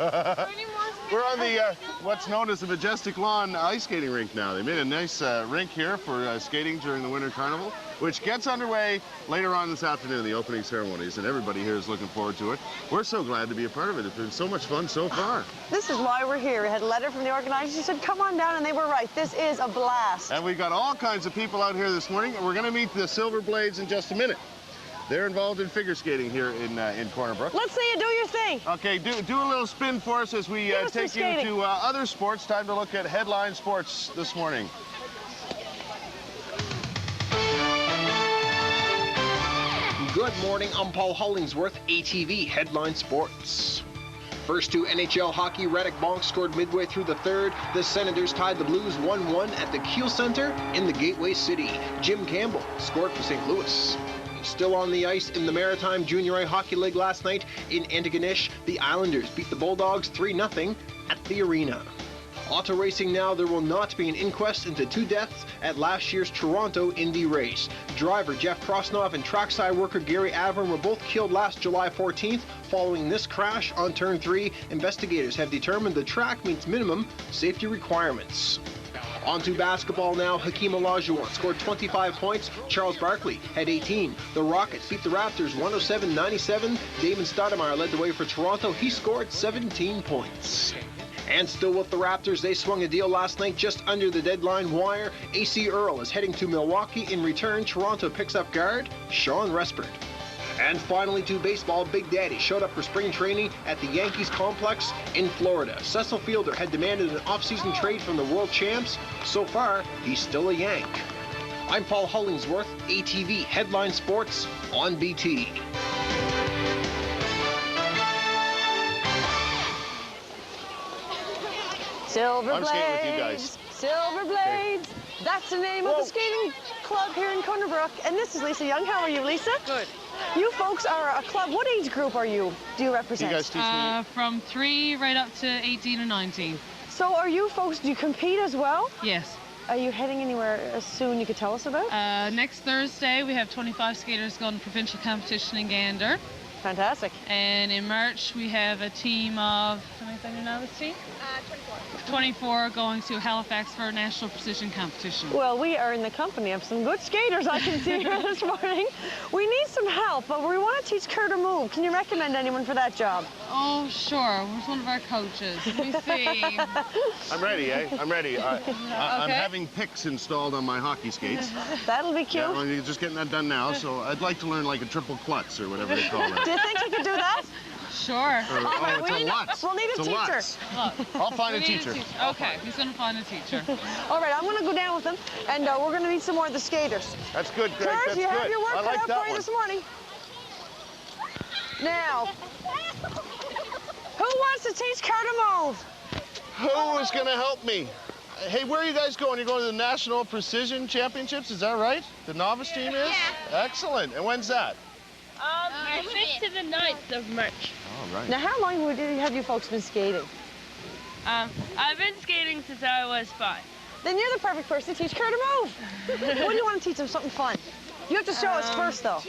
We're on the what's known as the Majestic Lawn ice skating rink now. They made a nice rink here for skating during the Winter Carnival, which gets underway later on this afternoon, the opening ceremonies, and everybody here is looking forward to it. We're so glad to be a part of it. It's been so much fun so far. This is why we're here. We had a letter from the organizers who said, come on down, and they were right. This is a blast. And we've got all kinds of people out here this morning. We're going to meet the Silver Blades in just a minute. They're involved in figure skating here in Corner Brook. Let's see you do your thing. Okay, do a little spin for us as we take you to other sports. Time to look at headline sports this morning. Good morning, I'm Paul Hollingsworth, ATV Headline Sports. First to NHL hockey, Radek Bonk scored midway through the third. The Senators tied the Blues 1-1 at the Kiel Center in the Gateway City. Jim Campbell scored for St. Louis. Still on the ice in the Maritime Junior A Hockey League last night in Antigonish, the Islanders beat the Bulldogs 3-0 at the arena. Auto racing now, there will not be an inquest into 2 deaths at last year's Toronto Indy race. Driver Jeff Krosnoff and trackside worker Gary Avram were both killed last July 14th. Following this crash on turn 3, investigators have determined the track meets minimum safety requirements. On to basketball now. Hakeem Olajuwon scored 25 points. Charles Barkley had 18. The Rockets beat the Raptors 107-97. Damon Stoudemire led the way for Toronto. He scored 17 points. And still with the Raptors, they swung a deal last night just under the deadline wire. AC Earl is heading to Milwaukee. In return, Toronto picks up guard Sean Respert. And finally to baseball, Big Daddy showed up for spring training at the Yankees complex in Florida. Cecil Fielder had demanded an off-season trade from the world champs. So far, he's still a Yank. I'm Paul Hollingsworth, ATV Headline Sports on BT. Silver I'm skating with you Blades, guys. Silver Blades. That's the name of the skating club here in Corner Brook. And this is Lisa Young. How are you, Lisa? Good. You folks are a club. What age group do you represent? You guys teach me? From 3 right up to 18 or 19. So are you folks, do you compete as well? Yes. Are you heading anywhere soon you could tell us about? Next Thursday, we have 25 skaters going to provincial competition in Gander. Fantastic. And in March, we have a team of, how many are now this team? 24 going to Halifax for a national precision competition. Well, we are in the company of some good skaters, I can see here this morning. We need some help, but we want to teach Kurt to move. Can you recommend anyone for that job? Oh, sure. Where's one of our coaches? Let me see. I'm ready, eh? I'm ready. I'm having picks installed on my hockey skates. That'll be cute. Yeah, well, you're just getting that done now, so I'd like to learn like a triple klutz or whatever they call it. Do you think you could do that? Sure. All right, it's a lutz. We'll need a teacher. I'll find a teacher. Okay, he's going to find a teacher. All right, I'm going to go down with him, and we're going to meet some more of the skaters. That's good, Greg. Kurt, That's you have good. your work I cut like out that for you one. this morning. Now, who wants to teach Kurt to move? Who is going to help me? Hey, where are you guys going? You're going to the National Precision Championships, is that right? The novice team is? Yeah. Excellent. And when's that? The 5th to the 9th of March. All right. Now, how long have you folks been skating? I've been skating since I was 5. Then you're the perfect person to teach Kurt to move. What do you want to teach him? Something fun. You have to show us first, though.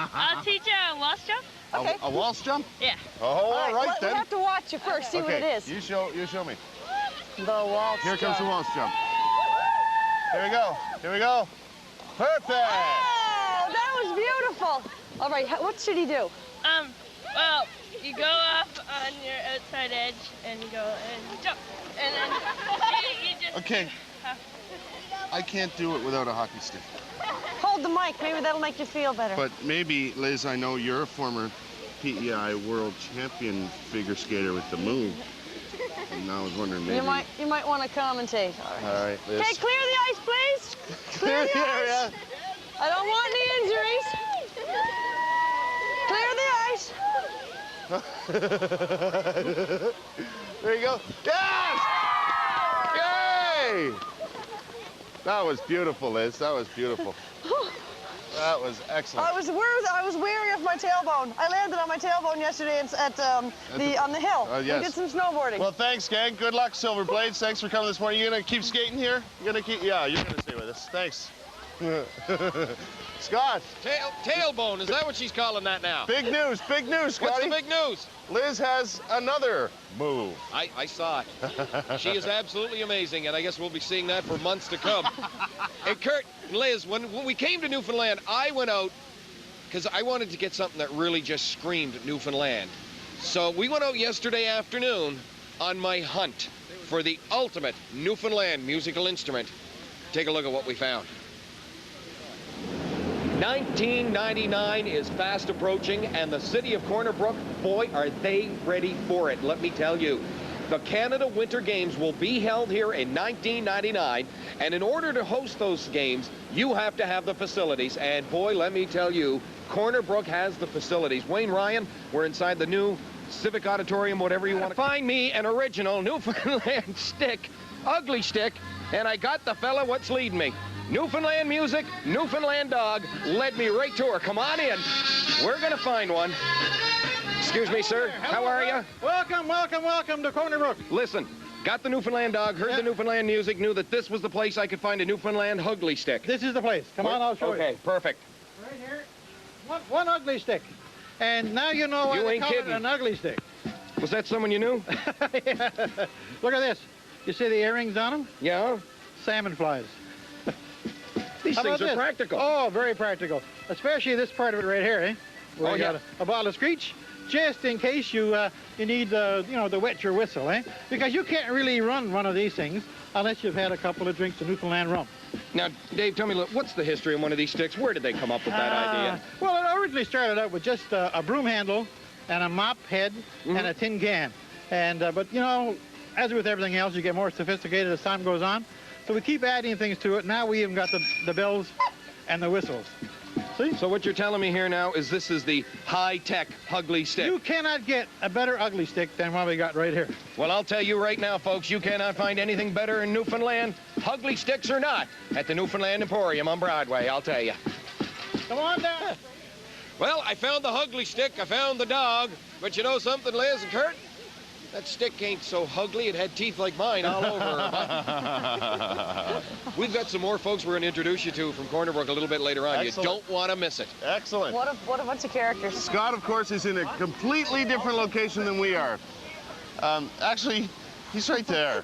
I'll teach a waltz jump. Okay. A waltz jump? Yeah. Oh, all right then. We have to watch you first, see what it is. You show me. The waltz Here comes the jump. waltz jump. Here we go. Here we go. Perfect. Oh, that was beautiful. All right, what should he do? Well, you go up on your outside edge and you go and jump. And then you just... Okay. I can't do it without a hockey stick. Hold the mic. Maybe that'll make you feel better. But maybe, Liz, I know you're a former PEI world champion figure skater with the move. And I was wondering maybe... You might want to commentate. All right, Liz. Okay, clear the ice, please. Clear the ice. I don't want any injuries. Clear the ice. There you go. Yes! Yay! That was beautiful, Liz. That was beautiful. That was excellent. I was weary of my tailbone. I landed on my tailbone yesterday on the hill. Yes. We did some snowboarding. Well, thanks, gang. Good luck, Silver Blades. Thanks for coming this morning. You gonna keep skating here? You gonna keep? Yeah, you're gonna stay with us. Thanks. Scott. Tailbone, is that what she's calling that now? Big news, Scotty. What's the big news? Liz has another move. I saw it. She is absolutely amazing, and I guess we'll be seeing that for months to come. Hey, Kurt, Liz, when we came to Newfoundland, I went out because I wanted to get something that really just screamed Newfoundland. So we went out yesterday afternoon on my hunt for the ultimate Newfoundland musical instrument. Take a look at what we found. 1999 is fast approaching, and the city of Corner Brook, boy, are they ready for it, let me tell you. The Canada Winter Games will be held here in 1999, and in order to host those games, you have to have the facilities, and boy, let me tell you, Corner Brook has the facilities. Wayne Ryan, we're inside the new Civic Auditorium, whatever you want to find me an original Newfoundland stick, ugly stick, and I got the fella what's leading me. Newfoundland music, Newfoundland dog, led me right to her. Come on in. We're going to find one. Excuse me, sir. How are you? Welcome, welcome, welcome to Corner Brook. Listen, got the Newfoundland dog, heard the Newfoundland music, knew that this was the place I could find a Newfoundland ugly stick. This is the place. Come on, I'll show you. Okay, perfect. Right here. One ugly stick. And now you know why You they ain't call it kidding. an ugly stick. Was that someone you knew? Yeah. Look at this. You see the earrings on them? Yeah. Salmon flies. These How things about are this? practical. Oh, very practical. Especially this part of it right here, eh? Where Oh, you yeah. got a bottle of Screech, just in case you need to wet your whistle, eh? Because you can't really run one of these things unless you've had a couple of drinks of Newfoundland rum. Now, Dave, tell me, look, what's the history of one of these sticks? Where did they come up with that idea? Well, it originally started out with just a broom handle and a mop head and a tin can. And but you know, as with everything else, you get more sophisticated as time goes on. So we keep adding things to it. Now we even got the bells and the whistles. See? So what you're telling me here now is this is the high-tech Ugly Stick. You cannot get a better ugly stick than what we got right here. Well, I'll tell you right now, folks, you cannot find anything better in Newfoundland, Ugly Sticks or not, at the Newfoundland Emporium on Broadway, I'll tell you. Come on down. Well, I found the Ugly Stick, I found the dog, but you know something, Liz and Kurt? That stick ain't so ugly, it had teeth like mine all over her. We've got some more folks we're going to introduce you to from Corner Brook a little bit later on. Excellent. You don't want to miss it. Excellent. What a bunch of characters. Scott, of course, is in a completely different location than we are. Actually, he's right there.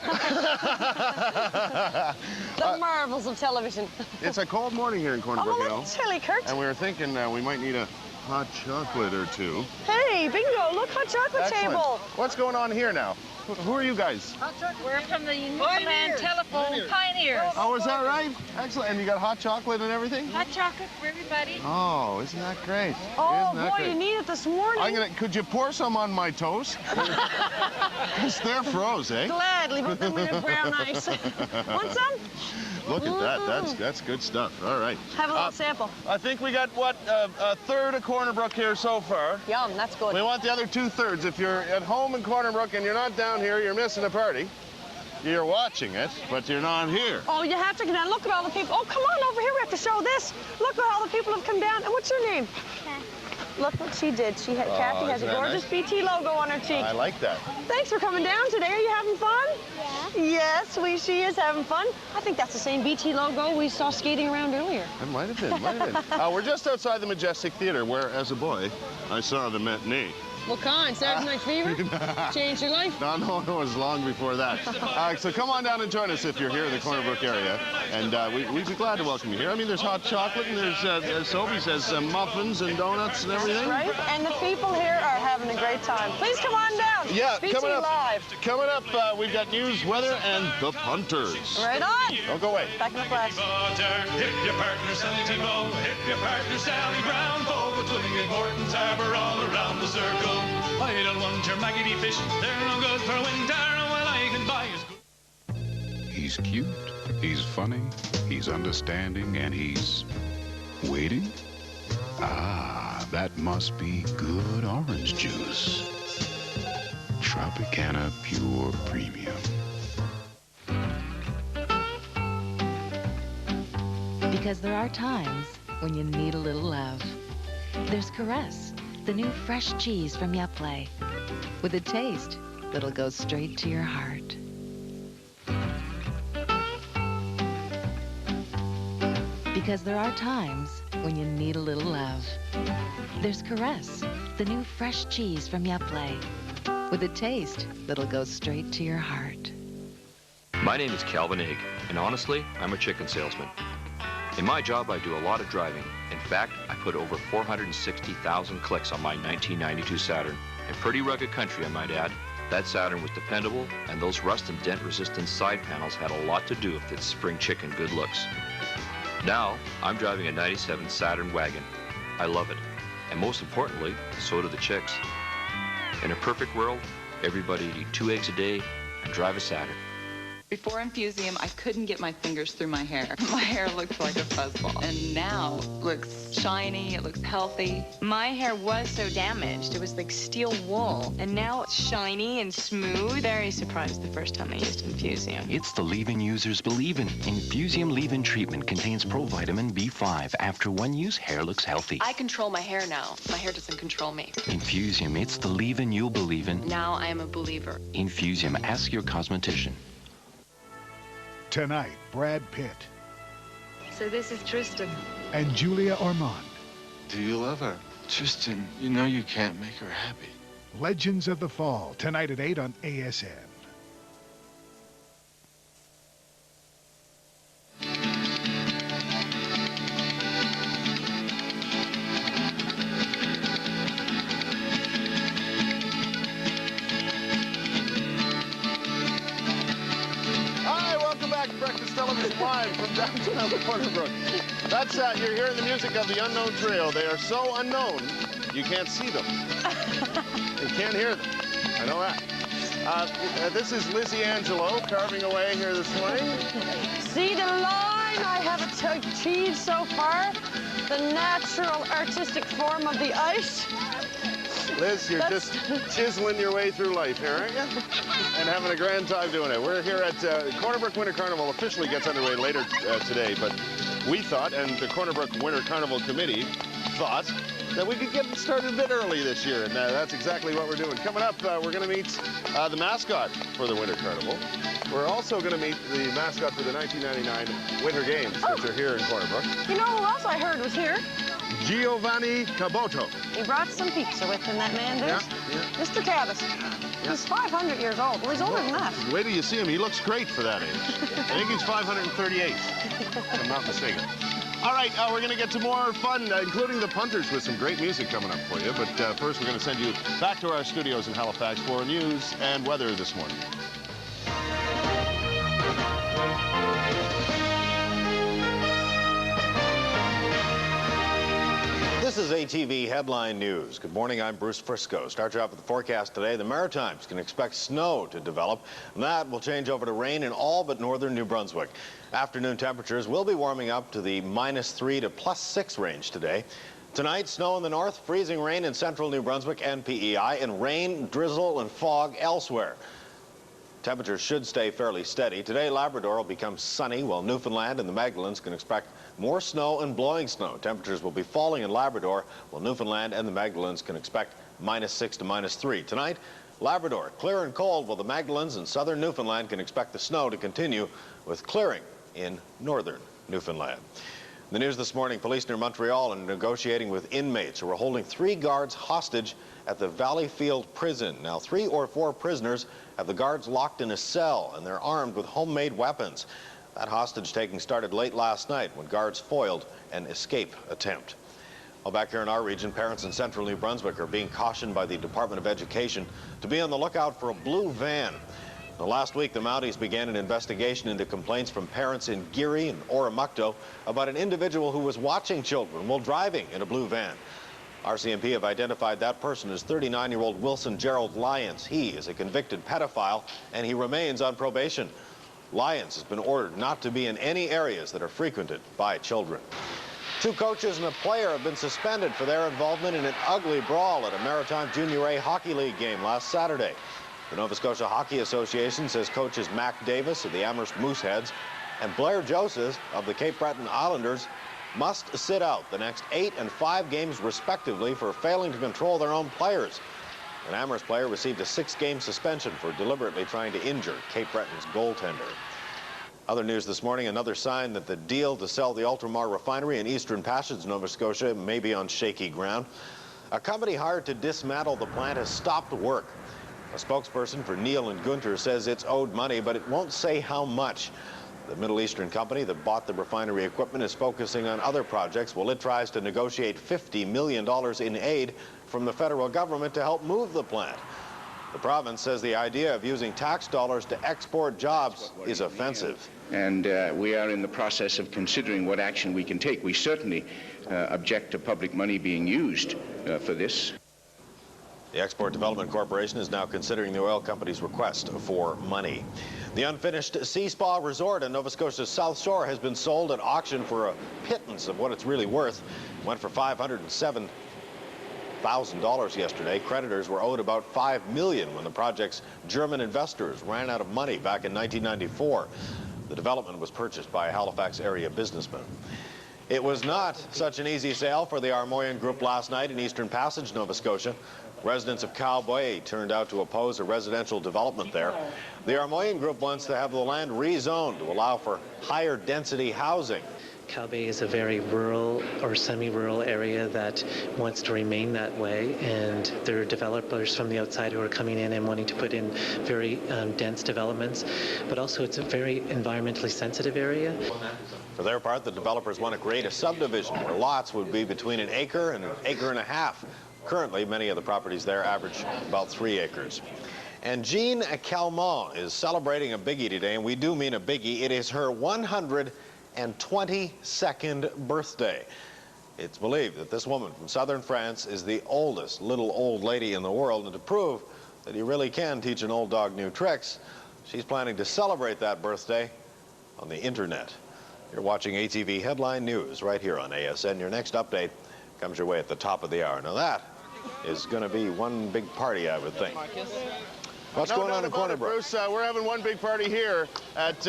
The marvels of television. It's a cold morning here in Corner Brook, Oh, that's chilly, Kurt. and we were thinking we might need a hot chocolate or two. Hey, bingo, look, hot chocolate Excellent. table. What's going on here now? Who are you guys? We're from the Newfoundland Telephone Pioneers. Oh, is that right? Excellent. And you got hot chocolate and everything? Hot chocolate for everybody. Oh, isn't that great? Oh, Isn't that boy, great? you need it this morning. Could you pour some on my toast? Because they're froze, eh? Gladly, put them in brown ice. Want some? Look at that. That's good stuff. All right. Have a little sample. I think we got, what, a third of Corner Brook here so far. Yum, that's good. We want the other 2/3. If you're at home in Corner Brook and you're not down here, you're missing a party. You're watching it, but you're not here. Oh, you have to come down. Look at all the people. Oh, come on over here. We have to show this. Look at all the people who've come down. And what's your name? Look what she did. Kathy has a gorgeous BT logo on her cheek. I like that. Thanks for coming down today. Are you having fun? Yeah. Yes, she is having fun. I think that's the same BT logo we saw skating around earlier. It might have been, We're just outside the Majestic Theater, where, as a boy, I saw the matinee. What kind? Saturday Night Fever? Changed your life? No, it was long before that. So come on down and join us if you're here in the Corner Brook area. And we'd be glad to welcome you here. I mean, there's hot chocolate, and there's, as Sophie says, muffins and donuts and everything. Right? And the people here are having a great time. Please come on down. Yeah, BT coming up. Live. Coming up, we've got news, weather, and the punters. Right on. Don't go away. Back in the flash. Hip your partner, Sonny Thibault. Hip your partner, Sally Brown. Forwards, Willie McMorton's Harbor all around the circle. I don't want your maggoty fish. They're no good for winter. Well, I can buy you. He's cute, he's funny, he's understanding, and he's waiting. Ah, that must be good orange juice. Tropicana Pure Premium. Because there are times when you need a little love. There's Caress, the new fresh cheese from Yoplait, with a taste that'll go straight to your heart. Because there are times when you need a little love. There's Caress, the new fresh cheese from Yoplait, with a taste that'll go straight to your heart. My name is Calvin Egg, and honestly, I'm a chicken salesman. In my job, I do a lot of driving. In fact, I put over 460,000 clicks on my 1992 Saturn. In pretty rugged country, I might add. That Saturn was dependable, and those rust and dent-resistant side panels had a lot to do with its spring chicken good looks. Now, I'm driving a 97 Saturn wagon. I love it. And most importantly, so do the chicks. In a perfect world, everybody would eat 2 eggs a day and drive a Saturn. Before Infusium, I couldn't get my fingers through my hair. My hair looked like a fuzzball. And now it looks shiny, it looks healthy. My hair was so damaged, it was like steel wool. And now it's shiny and smooth. Very surprised the first time I used Infusium. It's the leave-in users believe in. Infusium leave-in treatment contains provitamin B5. After one use, hair looks healthy. I control my hair now. My hair doesn't control me. Infusium, it's the leave-in you'll believe in. Now I am a believer. Infusium, ask your cosmetician. Tonight, Brad Pitt So this is Tristan. and Julia Ormond. Do you love her? Tristan, you know you can't make her happy. Legends of the Fall, tonight at 8 on ASN. Hi, welcome back to Breakfast Television Live from downtown Corner Brook. That's, you're hearing the music of the Unknown Trio. They are so unknown, you can't see them. You can't hear them. I know that. This is Lizzie Angelo carving away here this morning. See the line I have achieved so far? the natural artistic form of the ice. Liz, you're just chiseling your way through life here, aren't you? And having a grand time doing it. We're here at Corner Brook Winter Carnival. Officially gets underway later today, but we thought, and the Corner Brook Winter Carnival Committee thought, that we could get started a bit early this year, and that's exactly what we're doing. Coming up, we're going to meet the mascot for the Winter Carnival. We're also going to meet the mascot for the 1999 Winter Games, which are here in Corner Brook. You know who else I heard was here? Giovanni Caboto. He brought some pizza with him, that man did. Yeah. Mr. Cabot. He's 500 years old. Well, he's older than that. Wait till you see him. He looks great for that age. I think he's 538, if I'm not mistaken. All right, we're going to get to more fun, including the punters, with some great music coming up for you. But first, we're going to send you back to our studios in Halifax for news and weather this morning. This is ATV Headline News. Good morning, I'm Bruce Frisco. Start you off with the forecast today. The Maritimes can expect snow to develop, and that will change over to rain in all but northern New Brunswick. Afternoon temperatures will be warming up to the -3 to +6 range today. Tonight, snow in the north, freezing rain in central New Brunswick and PEI, and rain, drizzle, and fog elsewhere. Temperatures should stay fairly steady. Today, Labrador will become sunny, while Newfoundland and the Magdalens can expect more snow and blowing snow. Temperatures will be falling in Labrador, while Newfoundland and the Magdalens can expect -6 to -3. Tonight, Labrador, clear and cold, while the Magdalens and southern Newfoundland can expect the snow to continue with clearing in northern Newfoundland. The news this morning, police near Montreal are negotiating with inmates who are holding 3 guards hostage at the Valleyfield prison. Now, 3 or 4 prisoners have the guards locked in a cell, and they're armed with homemade weapons. That hostage taking started late last night when guards foiled an escape attempt. Well, back here in our region, parents in central New Brunswick are being cautioned by the Department of Education to be on the lookout for a blue van. Now, last week, the Mounties began an investigation into complaints from parents in Geary and Oromocto about an individual who was watching children while driving in a blue van. RCMP have identified that person as 39-year-old Wilson Gerald Lyons. He is a convicted pedophile, and he remains on probation. Lyons has been ordered not to be in any areas that are frequented by children. 2 coaches and a player have been suspended for their involvement in an ugly brawl at a Maritime Junior A Hockey League game last Saturday. The Nova Scotia Hockey Association says coaches Mac Davis of the Amherst Mooseheads and Blair Joseph of the Cape Breton Islanders must sit out the next 8 and 5 games respectively for failing to control their own players. An Amherst player received a 6-game suspension for deliberately trying to injure Cape Breton's goaltender. Other news this morning, another sign that the deal to sell the Ultramar refinery in Eastern Passage, Nova Scotia, may be on shaky ground. A company hired to dismantle the plant has stopped work. A spokesperson for Neil and Gunter says it's owed money, but it won't say how much. The Middle Eastern company that bought the refinery equipment is focusing on other projects while it tries to negotiate $50 million in aid from the federal government to help move the plant. The province says the idea of using tax dollars to export jobs is offensive. And we are in the process of considering what action we can take. We certainly object to public money being used for this. The Export Development Corporation is now considering the oil company's request for money. The unfinished Sea Spa Resort in Nova Scotia's South Shore has been sold at auction for a pittance of what it's really worth. It went for $507,000 yesterday. Creditors were owed about $5 million when the project's German investors ran out of money back in 1994. The development was purchased by a Halifax area businessman. It was not such an easy sale for the Armoyan Group last night in Eastern Passage, Nova Scotia. Residents of Cowboy turned out to oppose a residential development there. The Armoyan Group wants to have the land rezoned to allow for higher density housing. Cowbay is a very rural or semi-rural area that wants to remain that way, and there are developers from the outside who are coming in and wanting to put in very dense developments, but also it's a very environmentally sensitive area. For their part, the developers want to create a subdivision where lots would be between an acre and an acre and a half. Currently, many of the properties there average about 3 acres. And Jean Calment is celebrating a biggie today, and we do mean a biggie. It is her 122nd birthday. It's believed that this woman from southern France is the oldest little old lady in the world, and to prove that you really can teach an old dog new tricks, she's planning to celebrate that birthday on the internet. You're watching ATV Headline News right here on ASN. Your next update comes your way at the top of the hour. Now that is going to be one big party, I would think. What's going on in Corner Brook? Bruce, we're having one big party here at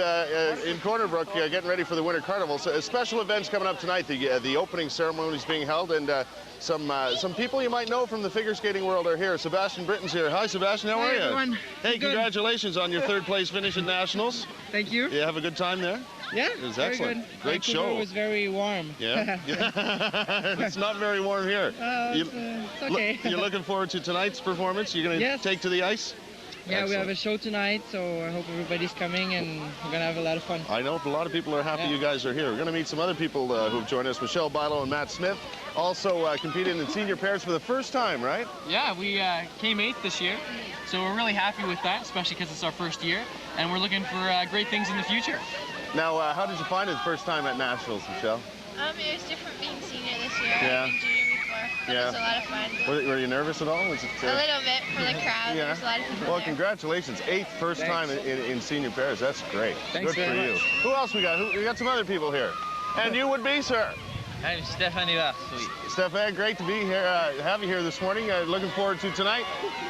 in Corner Brook, getting ready for the Winter Carnival. So, special events coming up tonight. The opening ceremony is being held, and some people you might know from the figure skating world are here. Sebastian Britton's here. Hi, Sebastian. How are you? Everyone. Hey, Good. Congratulations on your third place finish at Nationals. Thank you. You have a good time there? Yeah, it was very excellent. good. Great Vancouver show. was very warm. Yeah. It's not very warm here. It's okay. You're looking forward to tonight's performance? You're going to take to the ice? Yeah, Excellent. we have a show tonight, so I hope everybody's coming and we're going to have a lot of fun. I know a lot of people are happy you guys are here. We're going to meet some other people who've joined us. Michelle Bilo and Matt Smith also competed in senior pairs for the first time, right? Yeah, we came 8th this year, so we're really happy with that, especially because it's our first year, and we're looking for great things in the future. Now, how did you find it the first time at Nationals, Michelle? It was different being senior this year. Yeah. I've been junior before, but it was a lot of fun. Were you nervous at all? Was it, A little bit for the crowd. Yeah. There's a lot of people Well, there. congratulations. 8th first time in senior pairs. That's great. Thanks Good for very you. much. Who else we got? We got some other people here. And you would be, sir? I'm Stephanie Vass. Stefan, great to be here, have you here this morning. Looking forward to tonight.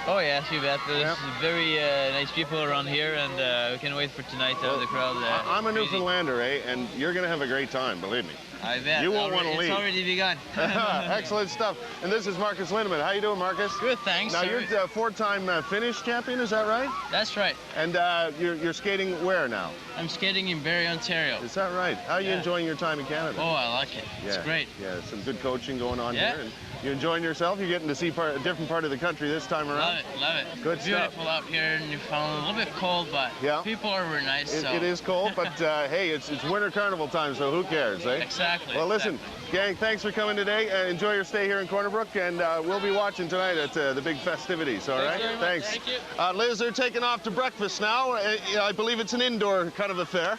Oh yes, you bet. There's very nice people around here, and we can wait for tonight to have the crowd. I'm a Newfoundlander, and you're going to have a great time, believe me. I bet. You won't want to leave. It's already begun. Excellent stuff. And this is Marcus Lindemann. How you doing, Marcus? Good, thanks. Now, you're a four-time Finnish champion, is that right? That's right. And you're skating where now? I'm skating in Barrie, Ontario. Is that right? How are you enjoying your time in Canada? Oh, I like it. It's great. Yeah, some good coaching going on Yeah. here. And you enjoying yourself? You're getting to see a different part of the country this time around? Love it, love it. Good It's beautiful stuff. out here in Newfoundland. A little bit cold, but people are really nice. So. It is cold, but hey, it's Winter Carnival time, so who cares, eh? Exactly. Well, listen, gang, thanks for coming today. Enjoy your stay here in Corner Brook, and we'll be watching tonight at the big festivities, all right? Very much. Thanks. Thank you. Liz, they're taking off to breakfast now. I believe it's an indoor kind of affair.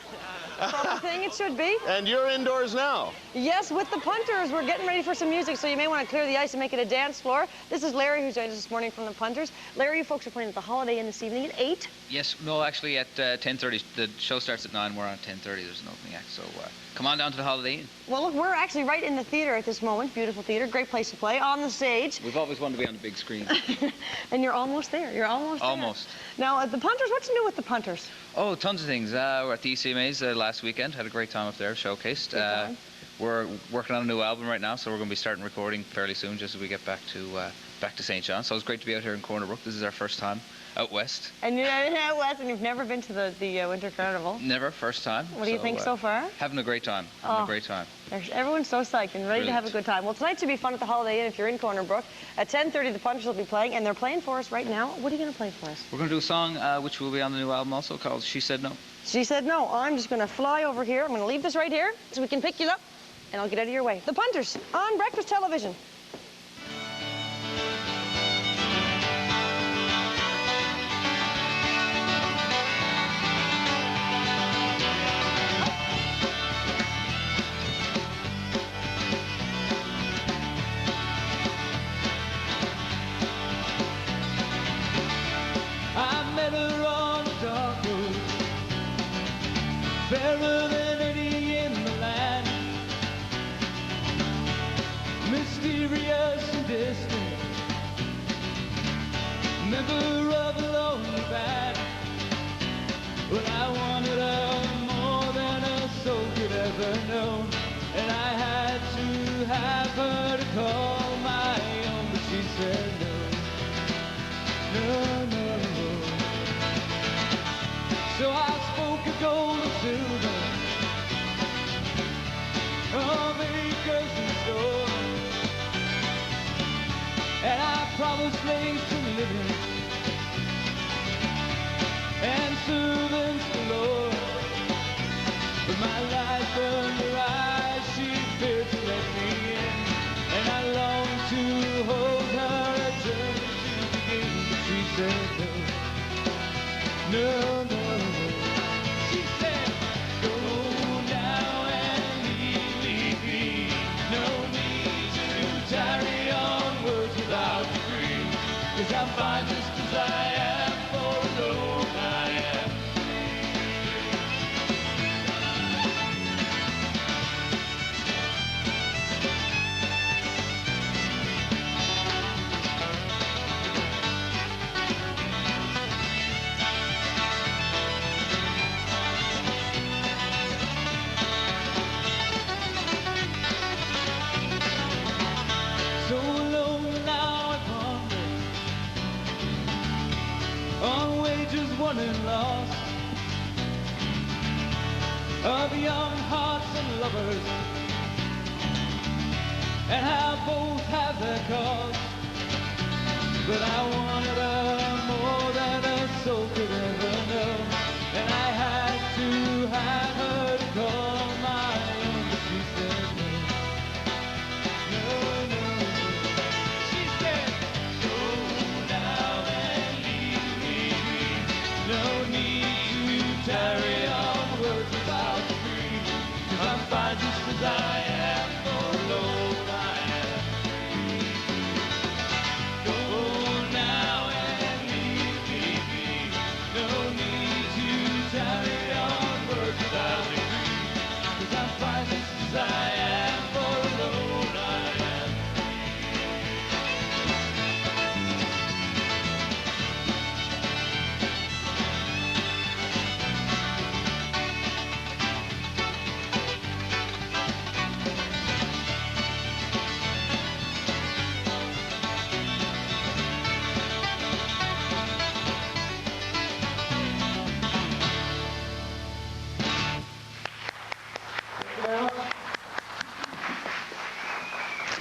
Proper thing it should be. And you're indoors now. Yes, with the punters. We're getting ready for some music, so you may want to clear the ice and make it a dance floor. This is Larry, who joined us this morning from the punters. Larry, you folks are playing at the Holiday Inn this evening at 8. Yes, no, actually at 10:30. The show starts at 9. We're on 10:30. There's an opening act, so come on down to the Holiday Inn. Well, look, we're actually right in the theater at this moment. Beautiful theater, great place to play, on the stage. We've always wanted to be on the big screen. And you're almost there. You're almost there. Almost. Now, the punters, what's new with the punters? Oh, tons of things. We're at the ECMAs last weekend. Had a great time up there, showcased. We're working on a new album right now, so we're going to be starting recording fairly soon, just as we get back to St. John. So it's great to be out here in Corner Brook. This is our first time out west. And you're out west, and you've never been to the Winter Carnival. Never, first time. What do you think so far? Having a great time. Having a great time. Everyone's so psyched and ready to have a good time. Well, tonight should be fun at the Holiday Inn if you're in Corner Brook. At 10:30, the punters will be playing, and they're playing for us right now. What are you going to play for us? We're going to do a song which will be on the new album also, called She Said No. She said no. I'm just going to fly over here. I'm going to leave this right here so we can pick you up, and I'll get out of your way. The punters on breakfast television. I met her on a dark road, fairer than any in the land, mysterious and distant, member of a lonely band. But I wanted her more than a soul could ever know, and I had to have her to call my own, but she said no. No, no, no. So I spoke of gold and silver, of acres and store, and I promised slaves to living and servants galore. But my life burned her eyes, she feared to let me in, and I longed to hold her eternity. She said no, no, no, no. She said, go now and leave me be. No need to tarry onwards without degree. 'Cause I'm fine just as I am, for alone I am. lost of young hearts and lovers, and how both have their cause. But I wanted her more than a soul could ever know, and I had to have her to call my own, but she said no, no, no. She said, go now and leave me, no need to tarry on words without free, 'cause I'm fine just as I am, forlorn I am. Go now and leave me be, no need to tarry on words without free, 'cause I'm fine just as I am, forlorn I am.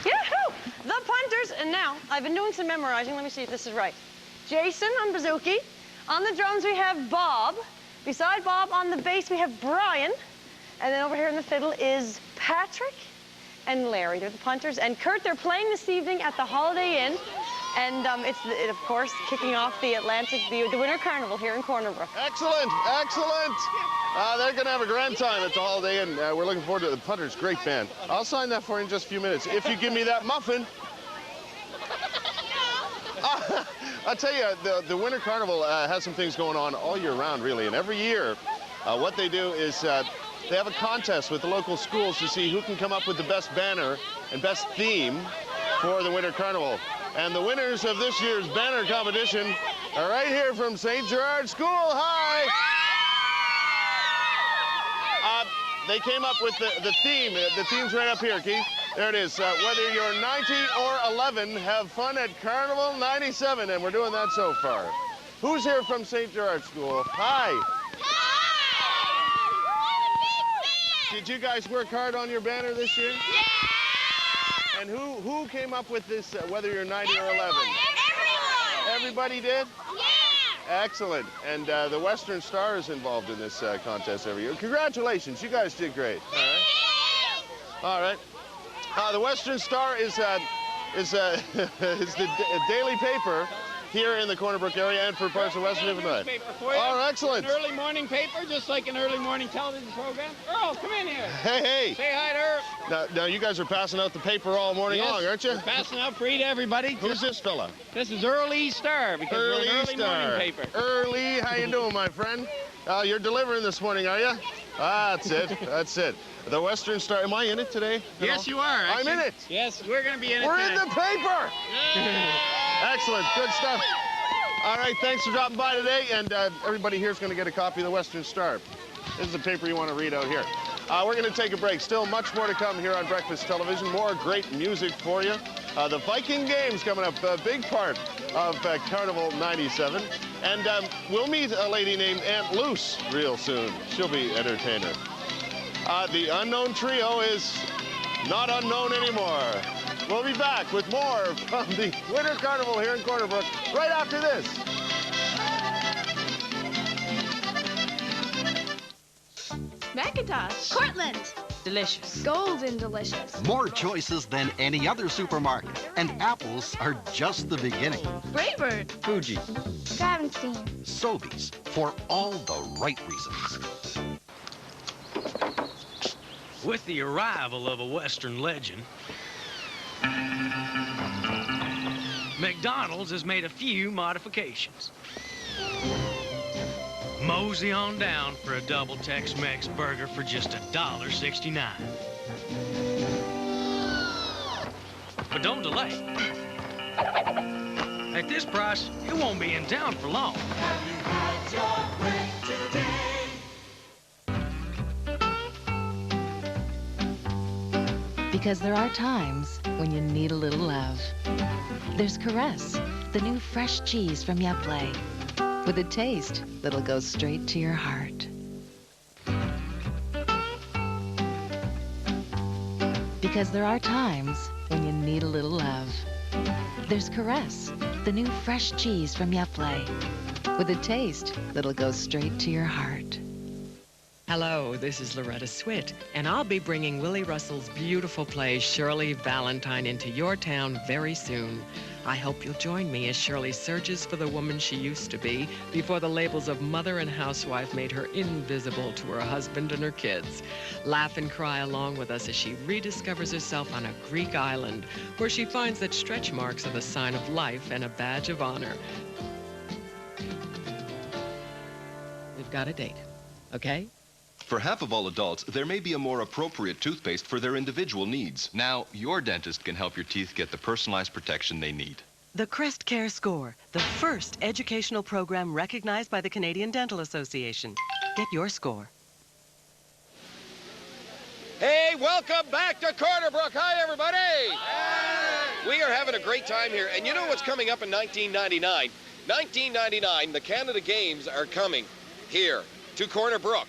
Yahoo! The punters, and now I've been doing some memorizing. Let me see if this is right. Jason on bouzouki. On the drums we have Bob. Beside Bob on the bass we have Brian. And then over here in the fiddle is Patrick and Larry. They're the punters. And Kurt, they're playing this evening at the Holiday Inn. And it's, of course, kicking off the Winter Carnival here in Corner Brook. Excellent, excellent. They're going to have a grand time at the Holiday Inn. We're looking forward to it. The Punters, great band. I'll sign that for you in just a few minutes. If you give me that muffin. I'll tell you, the Winter Carnival has some things going on all year round, really. And every year, what they do is they have a contest with the local schools to see who can come up with the best banner and best theme for the Winter Carnival. And the winners of this year's banner competition are right here from St. Gerard School. Hi! They came up with the theme. The theme's right up here, Keith. There it is. Whether you're 90 or 11, have fun at Carnival 97, and we're doing that so far. Who's here from St. Gerard School? Hi. Did you guys work hard on your banner this year? Yeah! And who came up with this, whether you're 90 or 11? Everyone! Everybody did? Yeah! Excellent. And the Western Star is involved in this contest every year. Congratulations, you guys did great. All right. The Western Star is the daily paper here in the Corner Brook area and for parts of Western Illinois. Oh, excellent. An early morning paper, just like an early morning television program. Earl, come in here. Hey, hey. Say hi to Earl. Now you guys are passing out the paper all morning long, aren't you? We're passing out free to everybody. Who's this fella? This is Early Star, because we're an early morning paper. Early, how you doing, my friend? You're delivering this morning, are you? That's it. That's it. The Western Star. Am I in it today? Yes, you are. Actually. I'm in it. Yes, we're going to be in it We're today. in the paper. Excellent. Good stuff. All right, thanks for dropping by today. And everybody here is going to get a copy of the Western Star. This is the paper you want to read out here. We're going to take a break. Still much more to come here on Breakfast Television. More great music for you. The Viking games coming up. A big part of Carnival 97. And we'll meet a lady named Aunt Luce real soon. She'll be entertainer. The unknown trio is not unknown anymore. We'll be back with more from the Winter Carnival here in Corner Brook right after this. Macintosh. Cortland. Delicious. Golden delicious. More choices than any other supermarket, and apples are just the beginning. Braybird. Fuji. Gravenstein. Sobeys, for all the right reasons. With the arrival of a Western legend, McDonald's has made a few modifications. Mosey on down for a double Tex-Mex burger for just $1.69. But don't delay. At this price, it won't be in town for long. Have you had your break today? Because there are times when you need a little love. There's Caress, the new fresh cheese from Yoplait. with a taste that'll go straight to your heart. Because there are times when you need a little love. There's Caress, the new fresh cheese from Yoplait, with a taste that'll go straight to your heart. Hello, this is Loretta Swit, and I'll be bringing Willie Russell's beautiful play Shirley Valentine into your town very soon. I hope you'll join me as Shirley searches for the woman she used to be before the labels of mother and housewife made her invisible to her husband and her kids. Laugh and cry along with us as she rediscovers herself on a Greek island, where she finds that stretch marks are the sign of life and a badge of honor. We've got a date, okay? For half of all adults, there may be a more appropriate toothpaste for their individual needs. Now, your dentist can help your teeth get the personalized protection they need. The Crest Care Score, the first educational program recognized by the Canadian Dental Association. Get your score. Hey, welcome back to Corner Brook. Hi, everybody. We are having a great time here. And you know what's coming up in 1999? 1999, the Canada Games are coming here to Corner Brook.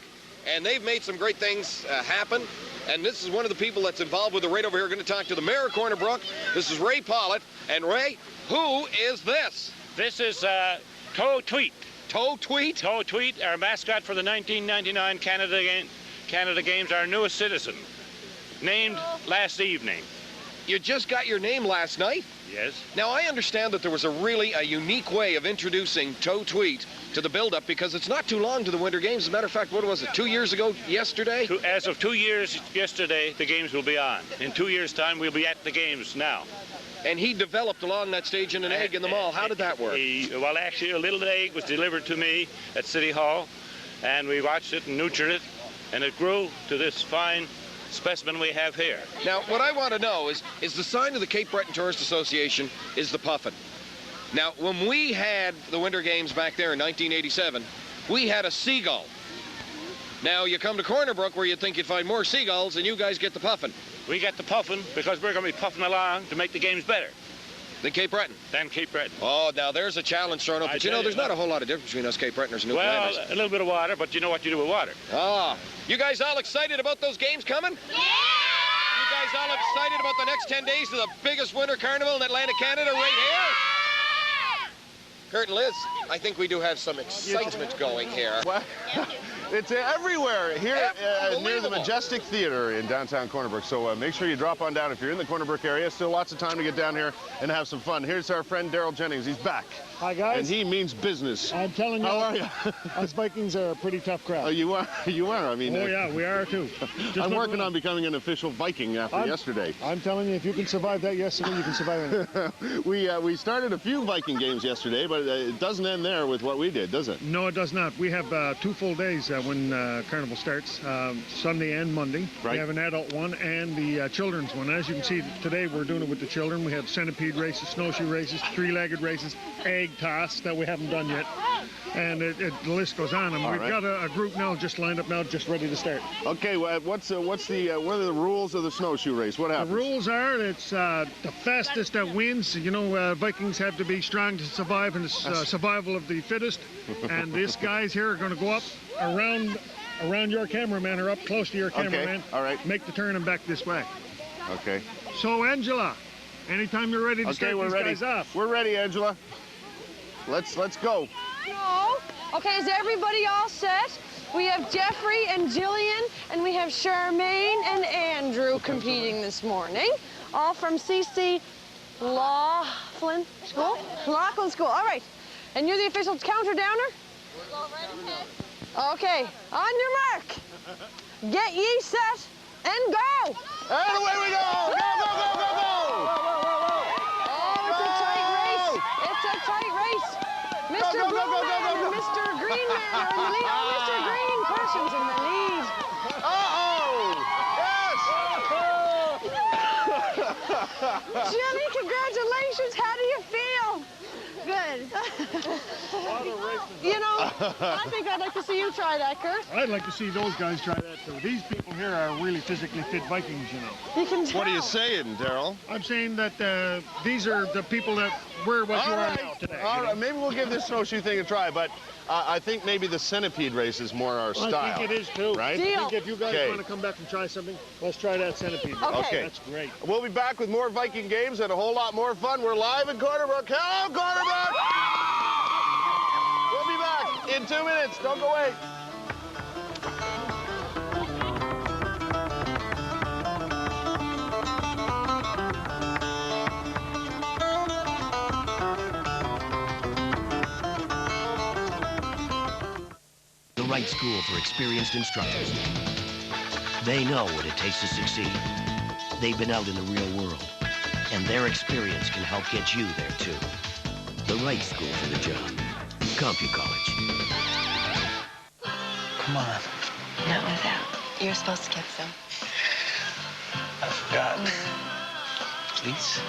And they've made some great things happen. And this is one of the people that's involved with it right over here. We're going to talk to the mayor of Corner Brook. This is Ray Pollitt. And Ray, who is this? This is Toe Tweet. Toe Tweet? Toe Tweet, our mascot for the 1999 Canada Games, our newest citizen, named last evening. You just got your name last night? Yes. Now, I understand that there was a unique way of introducing Toe Tweet to the build-up, because it's not too long to the Winter Games. As a matter of fact, what was it, 2 years ago yesterday? As of 2 years yesterday, the Games will be on. In 2 years' time, we'll be at the Games now. And he developed along that stage in an egg in the mall. How did that work? Well, actually, a little egg was delivered to me at City Hall, and we watched it and nurtured it, and it grew to this fine specimen we have here. Now, what I want to know is the sign of the Cape Breton Tourist Association is the puffin. Now, when we had the Winter Games back there in 1987, we had a seagull. Now, you come to Corner Brook where you'd think you'd find more seagulls, and you guys get the puffin. We get the puffin because we're going to be puffing along to make the Games better. Than Cape Breton? Than Cape Breton. Oh, now there's a challenge thrown up. But you know, there's not a whole lot of difference between us Cape Bretoners and Newfoundlanders. Well, a little bit of water, but you know what you do with water. Ah. You guys all excited about those games coming? Yeah! You guys all excited about the next 10 days of the biggest winter carnival in Atlantic Canada right here? Kurt and Liz, I think we do have some excitement going here. What? It's everywhere here near the Majestic Theater in downtown Corner Brook. So make sure you drop on down if you're in the Corner Brook area. Still lots of time to get down here and have some fun. Here's our friend Darryl Jenkins. He's back. Hi, guys. And he means business. I'm telling you. How are you? Us Vikings are a pretty tough crowd. Oh, you are? You are? I mean... Oh, yeah, we are, too. I'm working on becoming an official Viking after yesterday. I'm telling you, if you can survive that yesterday, you can survive anything. We started a few Viking games yesterday, but it doesn't end there with what we did, does it? No, it does not. We have 2 full days when Carnival starts, Sunday and Monday. Right. We have an adult one and the children's one. As you can see, today we're doing it with the children. We have centipede races, snowshoe races, 3-legged races, egg toss that we haven't done yet. And the list goes on. And we've got a group now just lined up now, just ready to start. Okay, well, what are the rules of the snowshoe race? What happens? The rules are it's the fastest that wins. You know, Vikings have to be strong to survive, and it's survival of the fittest. And these guys here are going to go up around your cameraman, or up close to your cameraman. Okay, all right. Make the turn and back this way. Okay. So, Angela, anytime you're ready to start these guys off. We're ready, Angela. Let's go. No. Okay, is everybody all set? We have Jeffrey and Jillian, and we have Charmaine and Andrew competing this morning, all from CC Laughlin School? Laughlin School, all right. And you're the official counter downer? Okay, on your mark. Get ye set and go. And away we go. Go, go, go, go, go. Oh, it's a tight race. It's a tight race. Mr. Blue Man and Mr. Green Man are in the lead. Oh, Mr. Green person's in the lead. Yes. Jimmy, congratulations. How do you feel? Good. good. You know, I think I'd like to see you try that, Kurt. I'd like to see those guys try that too. These people here are really physically fit Vikings, you know. You can tell. What are you saying, Darryl? I'm saying that these are the people that were what you are now today. All right, maybe we'll give this snowshoe thing a try, but I think maybe the centipede race is more our style. I think it is too. Right? I think if you guys want to come back and try something, let's try that centipede. Okay. That's great. We'll be back with more Viking games and a whole lot more fun. We're live in Corner Brook. Hello, Corner Brook! We'll be back in 2 minutes. Don't go away. The right school for experienced instructors. They know what it takes to succeed. They've been out in the real world, and their experience can help get you there too. The right school for the job. Compu College. Come on. Not without. You're supposed to get some. I forgot. Please?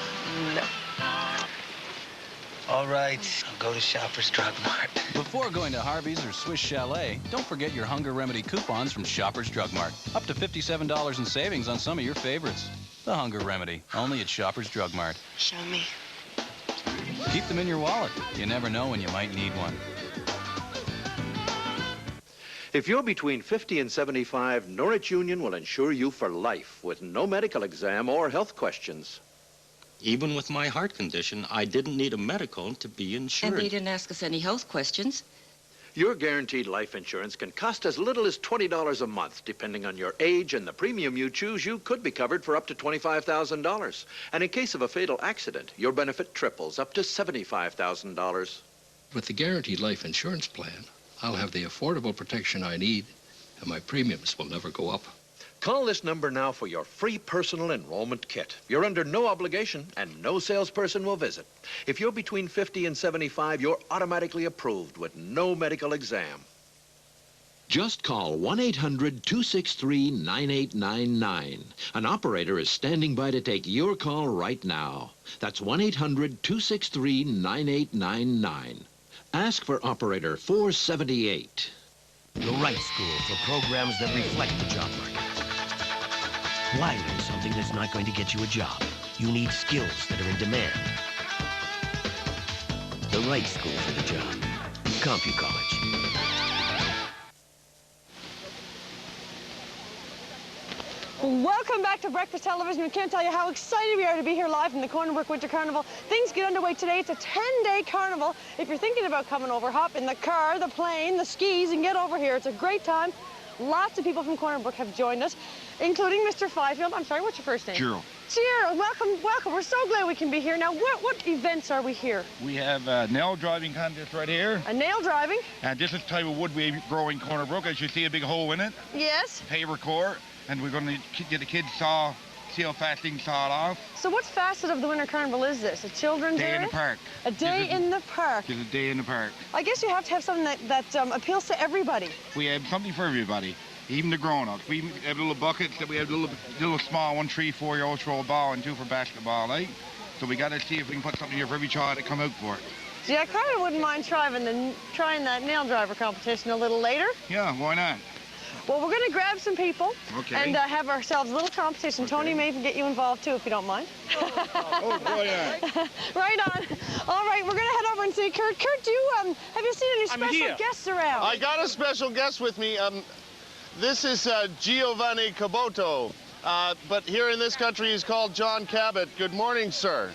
No. All right, I'll go to Shoppers Drug Mart. Before going to Harvey's or Swiss Chalet, don't forget your Hunger Remedy coupons from Shoppers Drug Mart. Up to $57 in savings on some of your favorites. The Hunger Remedy, only at Shoppers Drug Mart. Show me. Keep them in your wallet. You never know when you might need one. If you're between 50 and 75, Norwich Union will insure you for life with no medical exam or health questions. Even with my heart condition, I didn't need a medical to be insured. And they didn't ask us any health questions. Your guaranteed life insurance can cost as little as $20 a month. Depending on your age and the premium you choose, you could be covered for up to $25,000. And in case of a fatal accident, your benefit triples up to $75,000. With the guaranteed life insurance plan, I'll have the affordable protection I need, and my premiums will never go up. Call this number now for your free personal enrollment kit. You're under no obligation, and no salesperson will visit. If you're between 50 and 75, you're automatically approved with no medical exam. Just call 1-800-263-9899. An operator is standing by to take your call right now. That's 1-800-263-9899. Ask for operator 478. The right school for programs that reflect the job market. Why learn something that's not going to get you a job? You need skills that are in demand. The right school for the job. Compu College. Welcome back to Breakfast Television. We can't tell you how excited we are to be here live from the Corner Brook Winter Carnival. Things get underway today. It's a 10-day carnival. If you're thinking about coming over, hop in the car, the plane, the skis, and get over here. It's a great time. Lots of people from Corner Brook have joined us, including Mr. Fifield. I'm sorry, what's your first name? Darryl. Darryl, welcome, welcome. We're so glad we can be here. Now, what events are we here? We have a nail driving contest right here. A nail driving? And this is the type of wood we grow in Corner Brook. As you see, a big hole in it. Yes. Paver core. And we're going to get the kids see how fast they can saw it off. So what facet of the Winter Carnival is this? A children's day area? in the park. A day in the park. It's a day in the park. I guess you have to have something that appeals to everybody. We have something for everybody, even the grown-ups. We have little buckets that we have little small 1, 3, 4-year-olds throw a ball and 2 for basketball, right? So we got to see if we can put something here for every child that come out for it. See, I kind of wouldn't mind trying that nail driver competition a little later. Yeah, why not? Well, we're going to grab some people and have ourselves a little competition. Okay. Tony may even get you involved, too, if you don't mind. Oh, boy, yeah. Right on. All right, we're going to head over and see Kurt. Kurt, have you seen any special guests around? I got a special guest with me. This is Giovanni Caboto, but here in this country he's called John Cabot. Good morning, sir.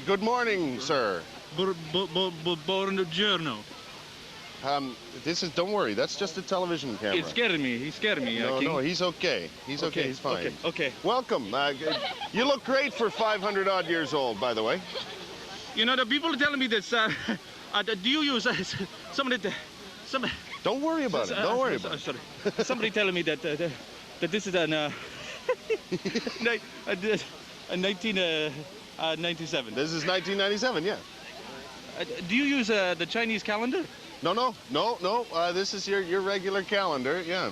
Good morning, sir. Buongiorno. Don't worry, that's just a television camera. He's scaring me. He's scaring me. No, he's okay. He's okay. He's fine. Okay. Welcome. You look great for 500-odd years old, by the way. You know, the people are telling me this. Do you use somebody? Don't worry about it. Don't worry about it. Sorry. Somebody telling me that this is an 1997. This is 1997, yeah. Do you use the Chinese calendar? No. This is your regular calendar, yeah.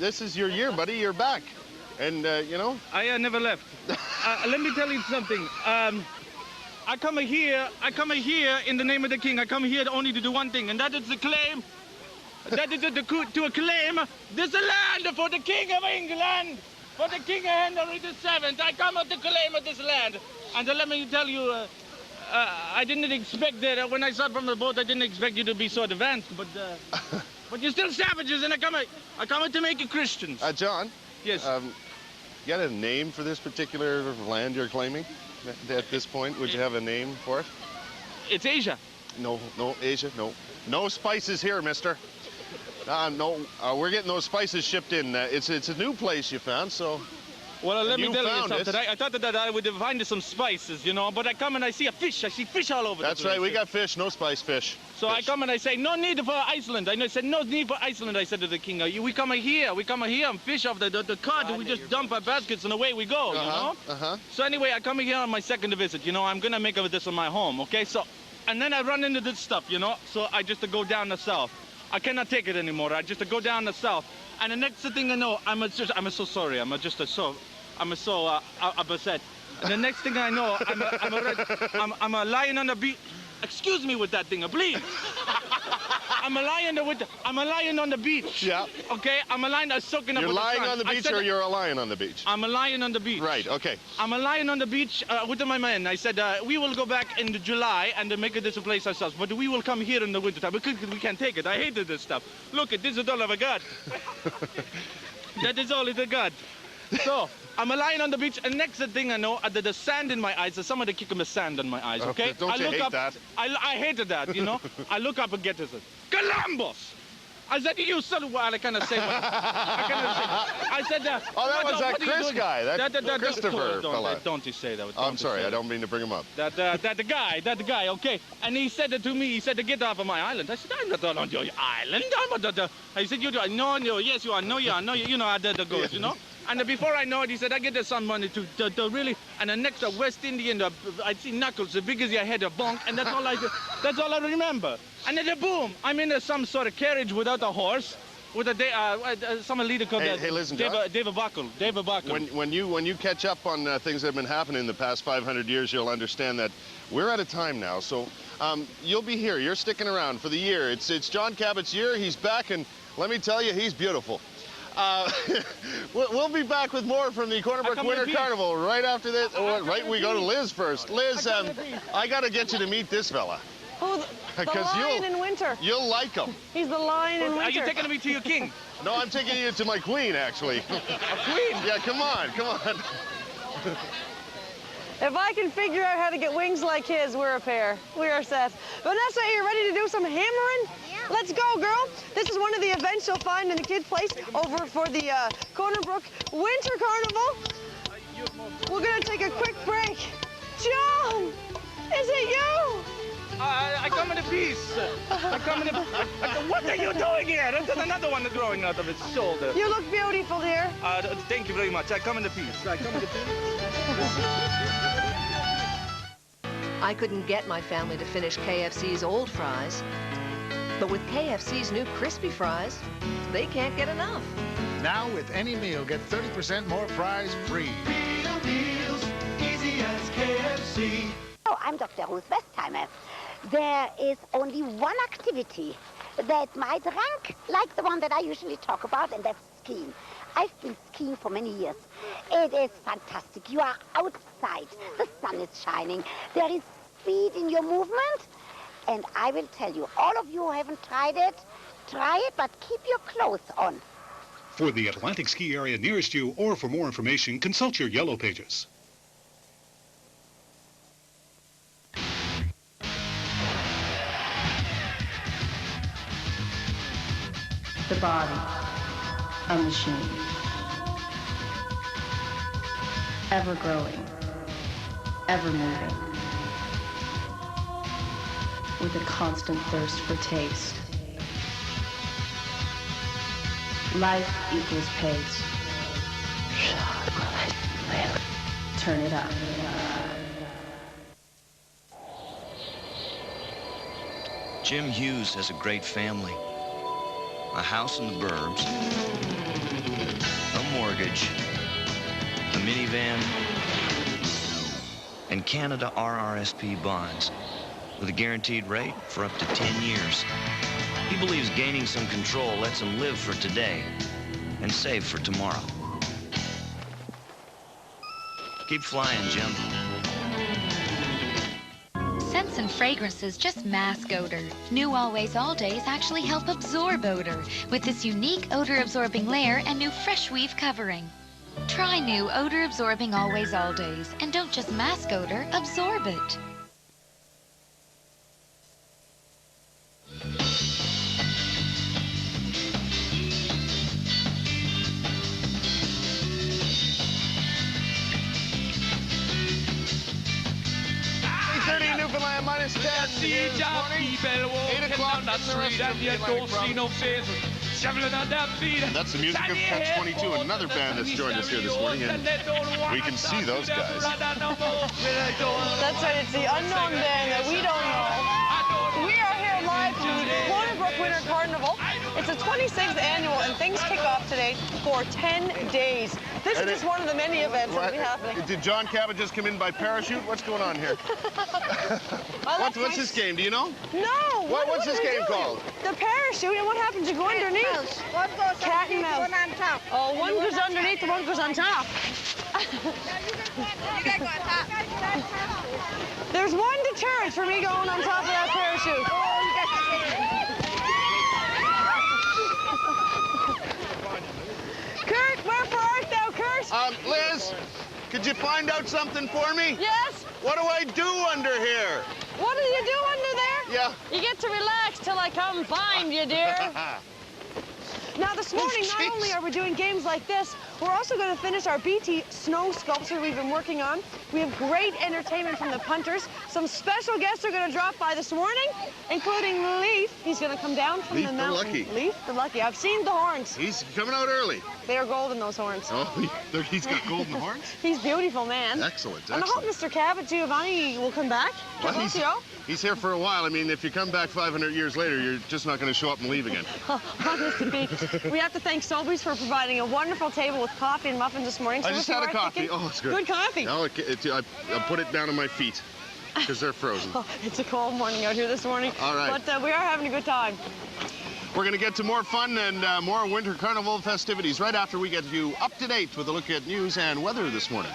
This is your year, buddy. You're back. And, you know? I never left. Let me tell you something. I come here in the name of the king. I come here only to do one thing, and that is to claim, to acclaim this land for the King of England, for the King Henry VII. I come out to claim this land. And let me tell you, I didn't expect that when I saw from the boat, I didn't expect you to be so advanced, but you're still savages, and I come to make you Christians. John? Yes? You got a name for this particular land you're claiming? At this point, would you have a name for it? It's Asia. No, Asia, no. No spices here, mister. No, we're getting those spices shipped in. It's a new place you found, so... Well, let me tell you something. I thought that I would find some spices, you know, but I come and I see a fish. I see fish all over the place. That's right, we got fish, no spice fish. So I come and I say, no need for Iceland. I said, no need for Iceland, I said to the king. We come here and fish off the cod, and we just dump our baskets and away we go, you know? So anyway, I come here on my second visit, you know, I'm gonna make of this on my home, okay? So, and then I run into this stuff, you know, so I just go down the south. I cannot take it anymore. I just go down the south. And the next thing I know, I'm so sorry. I'm so upset. And the next thing I know, I'm a lion on the beach. Excuse me with that thing, please. I'm a lion on the beach. Yeah. Okay, I'm a lion soaking up with the sun. You're lying on the beach, or you're a lion on the beach? I'm a lion on the beach. Right. Okay. I'm a lion on the beach with my men. I said we will go back in July and make this a place ourselves, but we will come here in the winter time because we can't take it. I hated this stuff. Look, this is all I've got. That is all it got. So, I'm a lion on the beach, and next thing I know, the sand in my eyes, somebody kicking the sand in my eyes, okay? Don't you hate that? I hated that, you know? I look up and get this. Columbus! I said, you son, well, I cannot say what. I said, oh, that was that Chris guy, that Christopher fella. Don't you say that. I'm sorry, I don't mean to bring him up. That guy, okay? And he said it to me, he said to get off of my island. I said, I'm not on your island. I said, no, yes, you are, no, you are, no, you know how that goes, you know? And before I know it, he said, I get some money to really, and the next West Indian, I see knuckles as big as your head, a bonk, and that's all I remember. And then boom, I'm in some sort of carriage without a horse, with some leader called listen, John. David Buckle. When you catch up on things that have been happening in the past 500 years, you'll understand that we're out of time now. So you'll be here. You're sticking around for the year. It's John Cabot's year. He's back, and let me tell you, he's beautiful. We'll be back with more from the Corner Brook Winter Carnival right after this. We go to Liz first. Liz, I got to get you to meet this fella. Who? The lion in winter. You'll like him. He's the lion in winter. Are you taking me to your king? No, I'm taking you to my queen, actually. A queen? Yeah, come on. If I can figure out how to get wings like his, we're a pair. We are set. Vanessa, are you ready to do some hammering? Yeah. Let's go, girl. This is one of the events you'll find in the kids' place over for the Corner Brook Winter Carnival. We're going to take a quick break. John, is it you? I come in a piece. What are you doing here? There's another one growing out of its shoulder. You look beautiful, dear. Thank you very much. I come in a piece. I couldn't get my family to finish KFC's old fries. But with KFC's new crispy fries, they can't get enough. Now with any meal, get 30% more fries free. Real meals, easy as KFC. Oh, I'm Dr. Ruth Westheimer. There is only one activity that might rank like the one that I usually talk about, and that's skiing. I've been skiing for many years. It is fantastic. You are outside. The sun is shining. There is speed in your movement. And I will tell you, all of you who haven't tried it, try it, but keep your clothes on. For the Atlantic ski area nearest you, or for more information, consult your Yellow Pages. The body, a machine. Ever growing, ever moving. With a constant thirst for taste. Life equals pace. Turn it up. Jim Hughes has a great family. A house in the burbs, a mortgage, a minivan, and Canada RRSP bonds with a guaranteed rate for up to 10 years. He believes gaining some control lets him live for today and save for tomorrow. Keep flying, Jim. Scents and fragrances just mask odor. New Always All Days actually help absorb odor with this unique odor-absorbing layer and new Fresh Weave covering. Try new odor-absorbing Always All Days and don't just mask odor, absorb it. Newfoundland minus 10 here this morning. 8 o'clock in the rest of the Atlantic That's the music of Catch-22, another band that's joined us here this morning, and we can see those guys. That's right, it's the unknown band that we don't know. We are here live from the Corner Brook Winter Carnival. It's the 26th annual, and things kick off today for 10 days. This is just one of the many events that will be happening. Did John Cabot just come in by parachute? What's going on here? What's this game? Do you know? No. What's this game called? The parachute, and what happens? You go underneath. One goes Cat and mouse. One on top. Oh, one goes underneath, and one goes on top. There's one deterrent for me going on top of that parachute. Kurt, wherefore art thou, Kurt? Liz, could you find out something for me? Yes? What do I do under here? What do you do under there? Yeah. You get to relax till I come find you, dear. Now, this morning, not only are we doing games like this, we're also going to finish our BT snow sculpture we've been working on. We have great entertainment from the punters. Some special guests are going to drop by this morning, including Leaf. He's going to come down from the mountain. Leaf the Lucky. Leaf the Lucky. I've seen the horns. He's coming out early. They are golden, those horns. Oh, he's got golden horns? He's a beautiful man. Excellent, And I hope Mr. Cabot Giovanni will come back. Well, he's here for a while. I mean, if you come back 500 years later, you're just not going to show up and leave again. Mr. B, we have to thank Sobeys for providing a wonderful table with coffee and muffins this morning. I just had a coffee. Oh, it's good. Good coffee. No, I put it down on my feet because they're frozen. It's a cold morning out here this morning. All right. But we are having a good time. We're going to get to more fun and more Winter Carnival festivities right after we get you up to date with a look at news and weather this morning.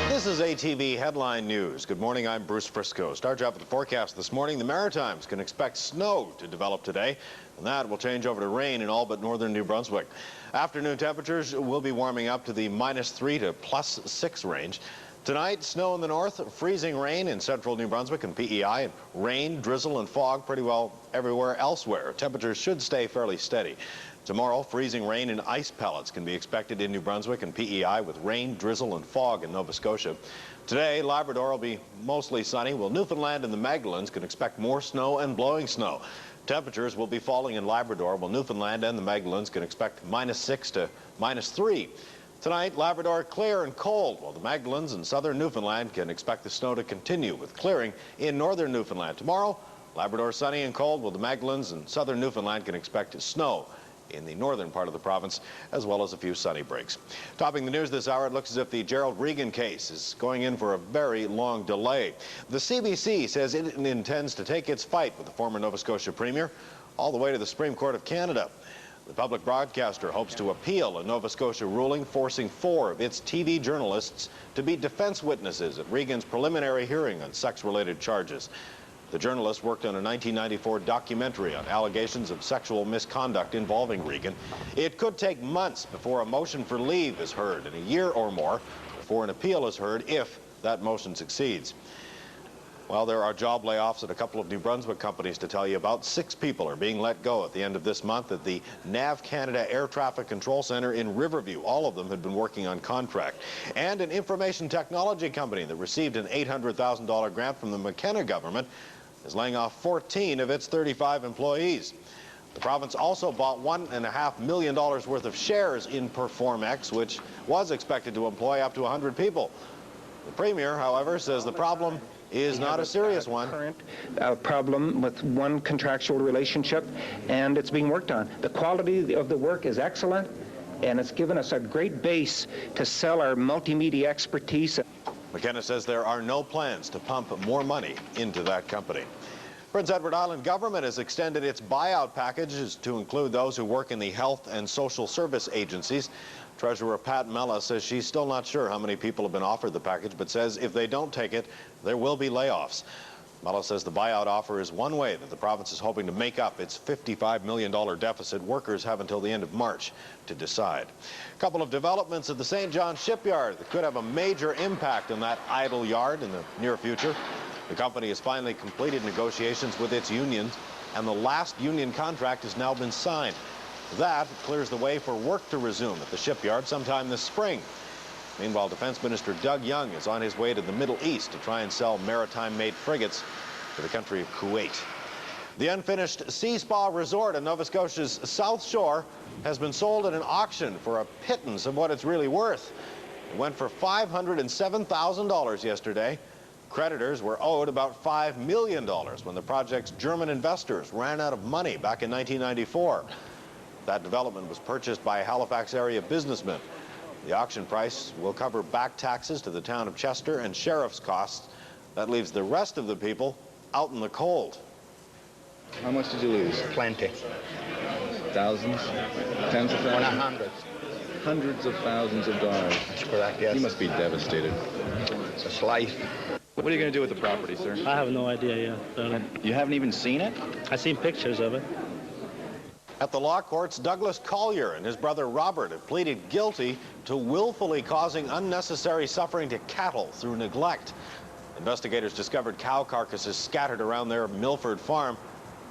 This is ATV Headline News. Good morning, I'm Bruce Frisco. Start you off with the forecast this morning. The Maritimes can expect snow to develop today, and that will change over to rain in all but northern New Brunswick. Afternoon temperatures will be warming up to the -3 to +6 range. Tonight, snow in the north, freezing rain in central New Brunswick and PEI, and rain, drizzle, and fog pretty well everywhere elsewhere. Temperatures should stay fairly steady. Tomorrow, freezing rain and ice pellets can be expected in New Brunswick and PEI with rain, drizzle, and fog in Nova Scotia. Today, Labrador will be mostly sunny, while Newfoundland and the Magdalens can expect more snow and blowing snow. Temperatures will be falling in Labrador, while Newfoundland and the Magdalens can expect -6 to -3. Tonight, Labrador clear and cold, while the Magdalens and southern Newfoundland can expect the snow to continue with clearing in northern Newfoundland. Tomorrow, Labrador sunny and cold, while the Magdalens and southern Newfoundland can expect snow in the northern part of the province, as well as a few sunny breaks. Topping the news this hour, it looks as if the Gerald Regan case is going in for a very long delay. The CBC says it intends to take its fight with the former Nova Scotia Premier all the way to the Supreme Court of Canada. The public broadcaster hopes to appeal a Nova Scotia ruling forcing 4 of its TV journalists to be defense witnesses at Regan's preliminary hearing on sex-related charges. The journalists worked on a 1994 documentary on allegations of sexual misconduct involving Regan. It could take months before a motion for leave is heard, and a year or more before an appeal is heard if that motion succeeds. Well, there are job layoffs at a couple of New Brunswick companies to tell you about. 6 people are being let go at the end of this month at the NAV Canada Air Traffic Control Center in Riverview. All of them had been working on contract. And an information technology company that received an $800,000 grant from the McKenna government is laying off 14 of its 35 employees. The province also bought $1.5 million worth of shares in Performex, which was expected to employ up to 100 people. The Premier, however, says the problem is not a serious one. Current problem with one contractual relationship, and it's being worked on. The quality of the work is excellent, and it's given us a great base to sell our multimedia expertise. McKenna says there are no plans to pump more money into that company. Prince Edward Island government has extended its buyout packages to include those who work in the health and social service agencies. Treasurer Pat Mella says she's still not sure how many people have been offered the package, but says if they don't take it, there will be layoffs. Mella says the buyout offer is one way that the province is hoping to make up its $55 million deficit. Workers have until the end of March to decide. A couple of developments at the St. John shipyard that could have a major impact on that idle yard in the near future. The company has finally completed negotiations with its unions, and the last union contract has now been signed. That clears the way for work to resume at the shipyard sometime this spring. Meanwhile, Defense Minister Doug Young is on his way to the Middle East to try and sell maritime-made frigates to the country of Kuwait. The unfinished Sea Spa Resort on Nova Scotia's South Shore has been sold at an auction for a pittance of what it's really worth. It went for $507,000 yesterday. Creditors were owed about $5 million when the project's German investors ran out of money back in 1994. That development was purchased by a Halifax area businessman. The auction price will cover back taxes to the town of Chester and sheriff's costs. That leaves the rest of the people out in the cold. How much did you lose? Plenty. Thousands? Tens of thousands? Hundreds. Hundreds of thousands of dollars. That's correct, yes. You must be devastated. It's life. What are you going to do with the property, sir? I have no idea yet. You haven't even seen it? I've seen pictures of it. At the law courts, Douglas Collier and his brother Robert have pleaded guilty to willfully causing unnecessary suffering to cattle through neglect. Investigators discovered cow carcasses scattered around their Milford farm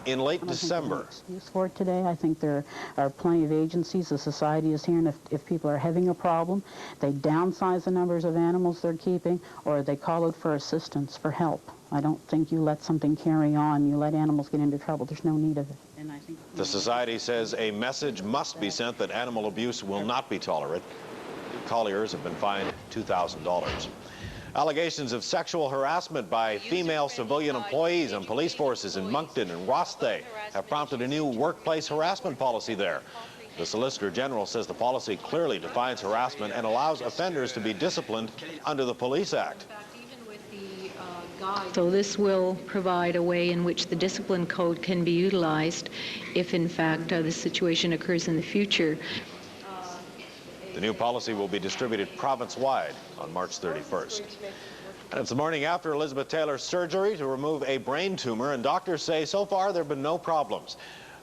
in late December. Excuse for it today. I think there are plenty of agencies. The society is here, and if people are having a problem, they downsize the numbers of animals they're keeping, or they call out for assistance, for help. I don't think you let something carry on. You let animals get into trouble. There's no need of it. And I think the society says a message must be sent that animal abuse will not be tolerated. Colliers have been fined $2,000. Allegations of sexual harassment by female civilian employees on police forces in Moncton and Rosthay have prompted a new workplace harassment policy there. The Solicitor General says the policy clearly defines harassment and allows offenders to be disciplined under the Police Act. So this will provide a way in which the discipline code can be utilized if, in fact, this situation occurs in the future. The new policy will be distributed province-wide on March 31st. And it's the morning after Elizabeth Taylor's surgery to remove a brain tumor, and doctors say so far there have been no problems.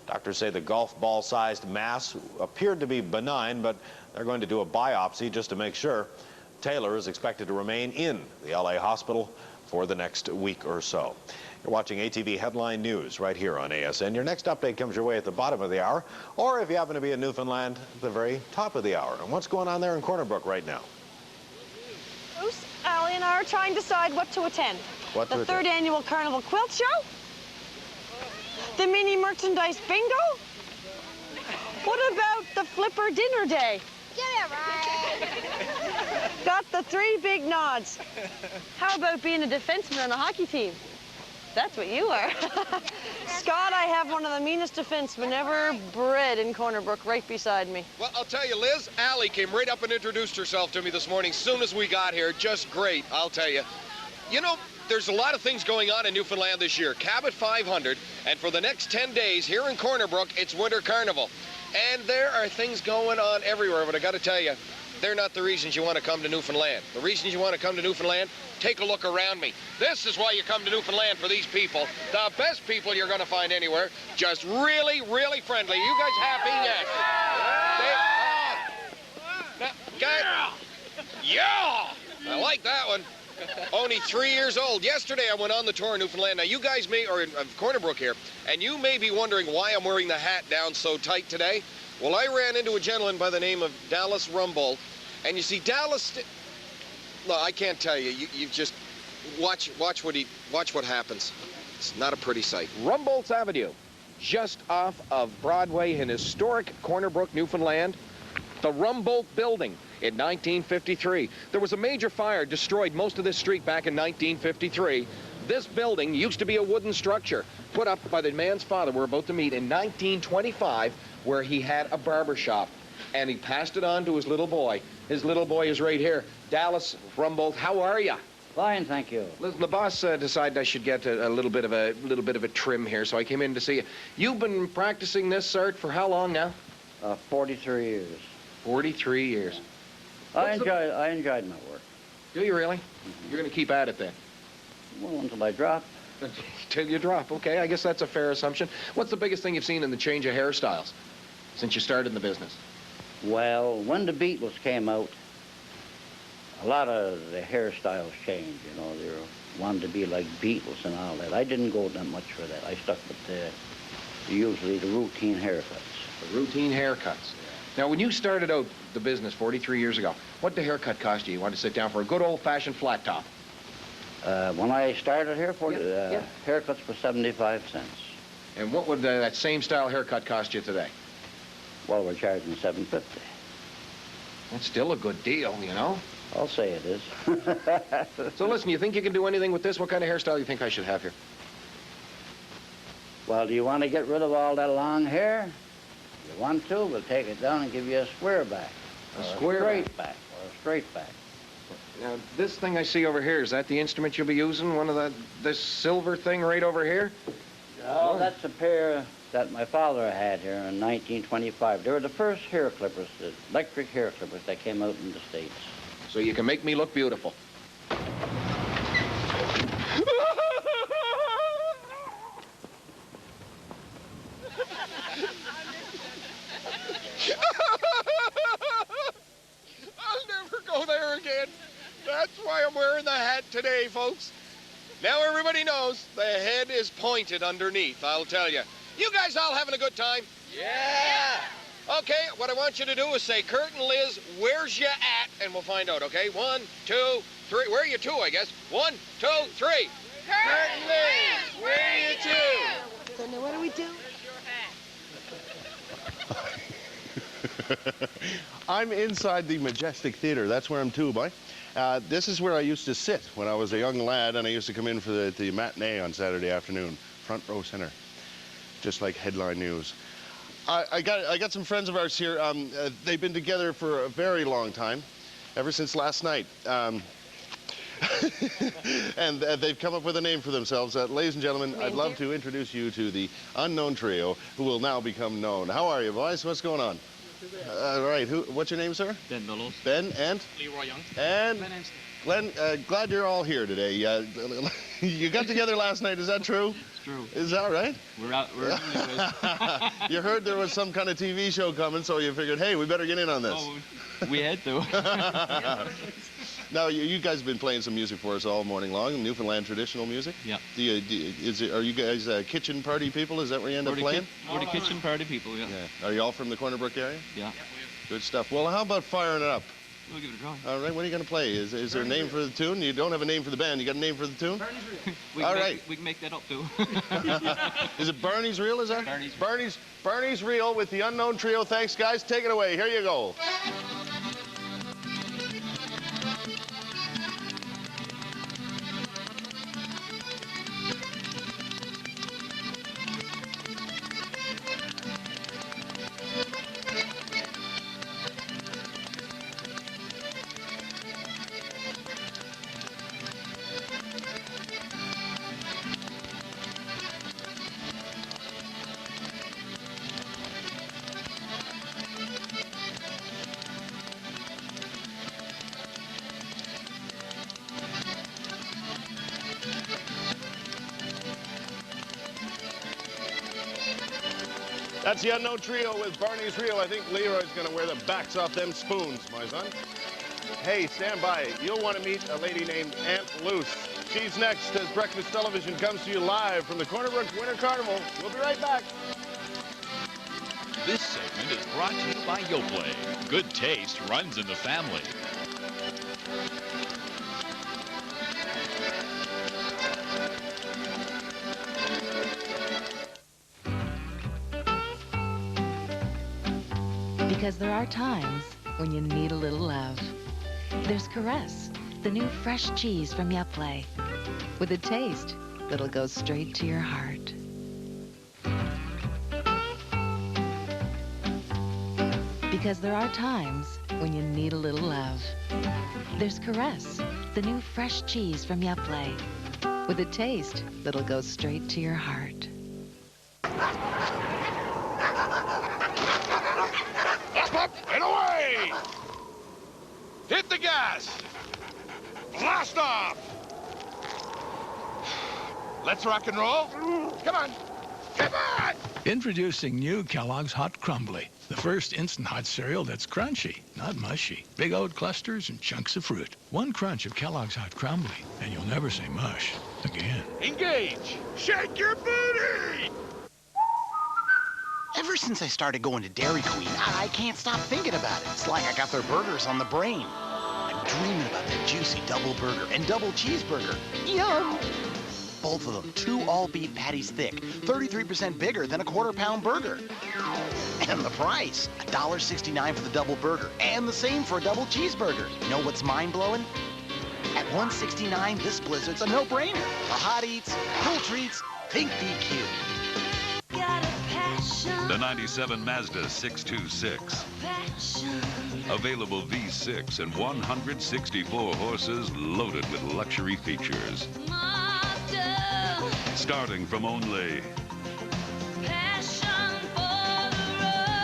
Doctors say the golf ball-sized mass appeared to be benign, but they're going to do a biopsy just to make sure. Taylor is expected to remain in the LA hospital for the next week or so. You're watching ATV Headline News right here on ASN. Your next update comes your way at the bottom of the hour, or if you happen to be in Newfoundland, at the very top of the hour. And what's going on there in Corner Brook right now? Bruce, Allie, and I are trying to decide what to attend. The third annual Carnival Quilt Show? The mini merchandise bingo? What about the flipper dinner day? Get it right. Got the 3 big nods. How about being a defenseman on a hockey team? That's what you are. Scott, I have one of the meanest defensemen ever bred in Corner Brook right beside me. Well, I'll tell you, Liz, Allie came right up and introduced herself to me this morning as soon as we got here. Just great, I'll tell you. You know, there's a lot of things going on in Newfoundland this year. Cabot 500, and for the next 10 days here in Corner Brook, it's Winter Carnival. And there are things going on everywhere, but I got to tell you, they're not the reasons you want to come to Newfoundland. The reasons you want to come to Newfoundland, take a look around me. This is why you come to Newfoundland, for these people. The best people you're going to find anywhere. Just really, really friendly. You guys happy? Yes. Yeah! I like that one. Only 3 years old. Yesterday I went on the tour in Newfoundland. Now you guys may, or in Corner Brook here, and you may be wondering why I'm wearing the hat down so tight today. Well, I ran into a gentleman by the name of Dallas Rumbold, and you see Dallas, no, I can't tell you. You just watch what happens. It's not a pretty sight. Rumbold's Avenue, just off of Broadway in historic Corner Brook, Newfoundland. The Rumbold Building in 1953. There was a major fire, destroyed most of this street back in 1953. This building used to be a wooden structure put up by the man's father we're about to meet in 1925, where he had a barber shop, and he passed it on to his little boy. His little boy is right here. Dallas Rumbold, how are you? Fine, thank you. Listen, the boss decided I should get a little bit of a trim here, so I came in to see you. You've been practicing this art for how long now? 43 years. 43 years. I enjoyed my work. Do you really? You're going to keep at it then? Well, until I drop. Till you drop. Okay, I guess that's a fair assumption. What's the biggest thing you've seen in the change of hairstyles since you started in the business? Well, when the Beatles came out, a lot of the hairstyles changed, you know. They wanted to be like Beatles and all that. I didn't go that much for that. I stuck with usually the routine haircuts. The routine haircuts. Now, when you started out the business 43 years ago, what did the haircut cost you? You wanted to sit down for a good old-fashioned flat top. When I started here, haircuts were 75 cents. And what would that same style haircut cost you today? Well, we're charging $7.50. That's still a good deal, you know? I'll say it is. So listen, you think you can do anything with this? What kind of hairstyle do you think I should have here? Well, do you want to get rid of all that long hair? If you want to, we'll take it down and give you a square back. A square straight back. Or a straight back. Now, this thing I see over here, is that the instrument you'll be using? One of this silver thing right over here? Oh, that's a pair that my father had here in 1925. They were the first hair clippers, the electric hair clippers that came out in the States. So you can make me look beautiful. I'll never go there again. That's why I'm wearing the hat today, folks. Now everybody knows the head is pointed underneath, I'll tell you. You guys all having a good time? Yeah! Okay, what I want you to do is say, Kurt and Liz, where's you at? And we'll find out, okay? 1, 2, 3. Where are you two, I guess? 1, 2, 3. Kurt and Liz, where are you two? So now what do we do? I'm inside the Majestic Theater. That's where I'm too, boy. This is where I used to sit when I was a young lad, and I used to come in for the matinee on Saturday afternoon, front row center, just like headline news. I got some friends of ours here. They've been together for a very long time, ever since last night. And they've come up with a name for themselves. Ladies and gentlemen, I'd love to introduce you to the unknown trio who will now become known. How are you, boys? What's going on? All right. What's your name, sir? Ben Billows. Ben and? Leroy Young. And? Glenn Glenn, glad you're all here today. You got together last night, is that true? It's true. Is that right? We're You heard there was some kind of TV show coming, so you figured, hey, we better get in on this. Oh, we had to. Now, you guys have been playing some music for us all morning long, Newfoundland traditional music. Yeah. Are you guys kitchen party people? Is that where you end up playing? We're the kitchen party people, yeah. Are you all from the Corner Brook area? Yeah. Good stuff. Well, how about firing it up? We'll give it a try. All right, what are you going to play? Is there a name for the tune? You don't have a name for the band. You got a name for the tune? All right. We can make that up, too. Is it Barney's Reel, is that? Barney's Reel with the Unknown Trio. Thanks, guys. Take it away. Here you go. That's the Unknown Trio with Barney's Reel. I think Leroy's going to wear the backs off them spoons, my son. Hey, stand by. You'll want to meet a lady named Aunt Luce. She's next as Breakfast Television comes to you live from the Corner Brook Winter Carnival. We'll be right back. This segment is brought to you by Yoplait. Good taste runs in the family. Because there are times when you need a little love. There's Caress, the new fresh cheese from Yoplait. with a taste that'll go straight to your heart. Because there are times when you need a little love. There's Caress, the new fresh cheese from Yoplait, with a taste that'll go straight to your heart. Up and away! Hit the gas! Blast off! Let's rock and roll. Come on. Come on! Introducing new Kellogg's Hot Crumbly, the first instant hot cereal that's crunchy, not mushy. Big oat clusters and chunks of fruit. One crunch of Kellogg's Hot Crumbly, and you'll never say mush again. Engage! Shake your booty! Ever since I started going to Dairy Queen, I can't stop thinking about it. It's like I got their burgers on the brain. I'm dreaming about that juicy double burger and double cheeseburger. Yum! Both of them, 2 all-beef patties thick, 33% bigger than a quarter-pound burger. And the price, $1.69 for the double burger, and the same for a double cheeseburger. You know what's mind-blowing? At $1.69, this blizzard's a no-brainer. For hot eats, cool treats, think DQ. The 97 Mazda 626. Available V6 and 164 horses loaded with luxury features. Starting from only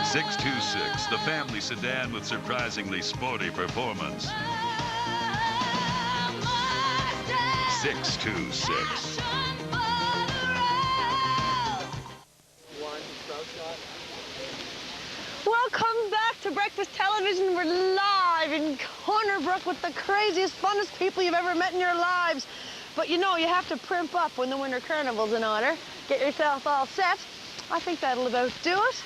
626, the family sedan with surprisingly sporty performance. 626. Welcome back to Breakfast Television. We're live in Corner Brook with the craziest, funnest people you've ever met in your lives. But you know, you have to primp up when the Winter Carnival's in order. Get yourself all set. I think that'll about do it.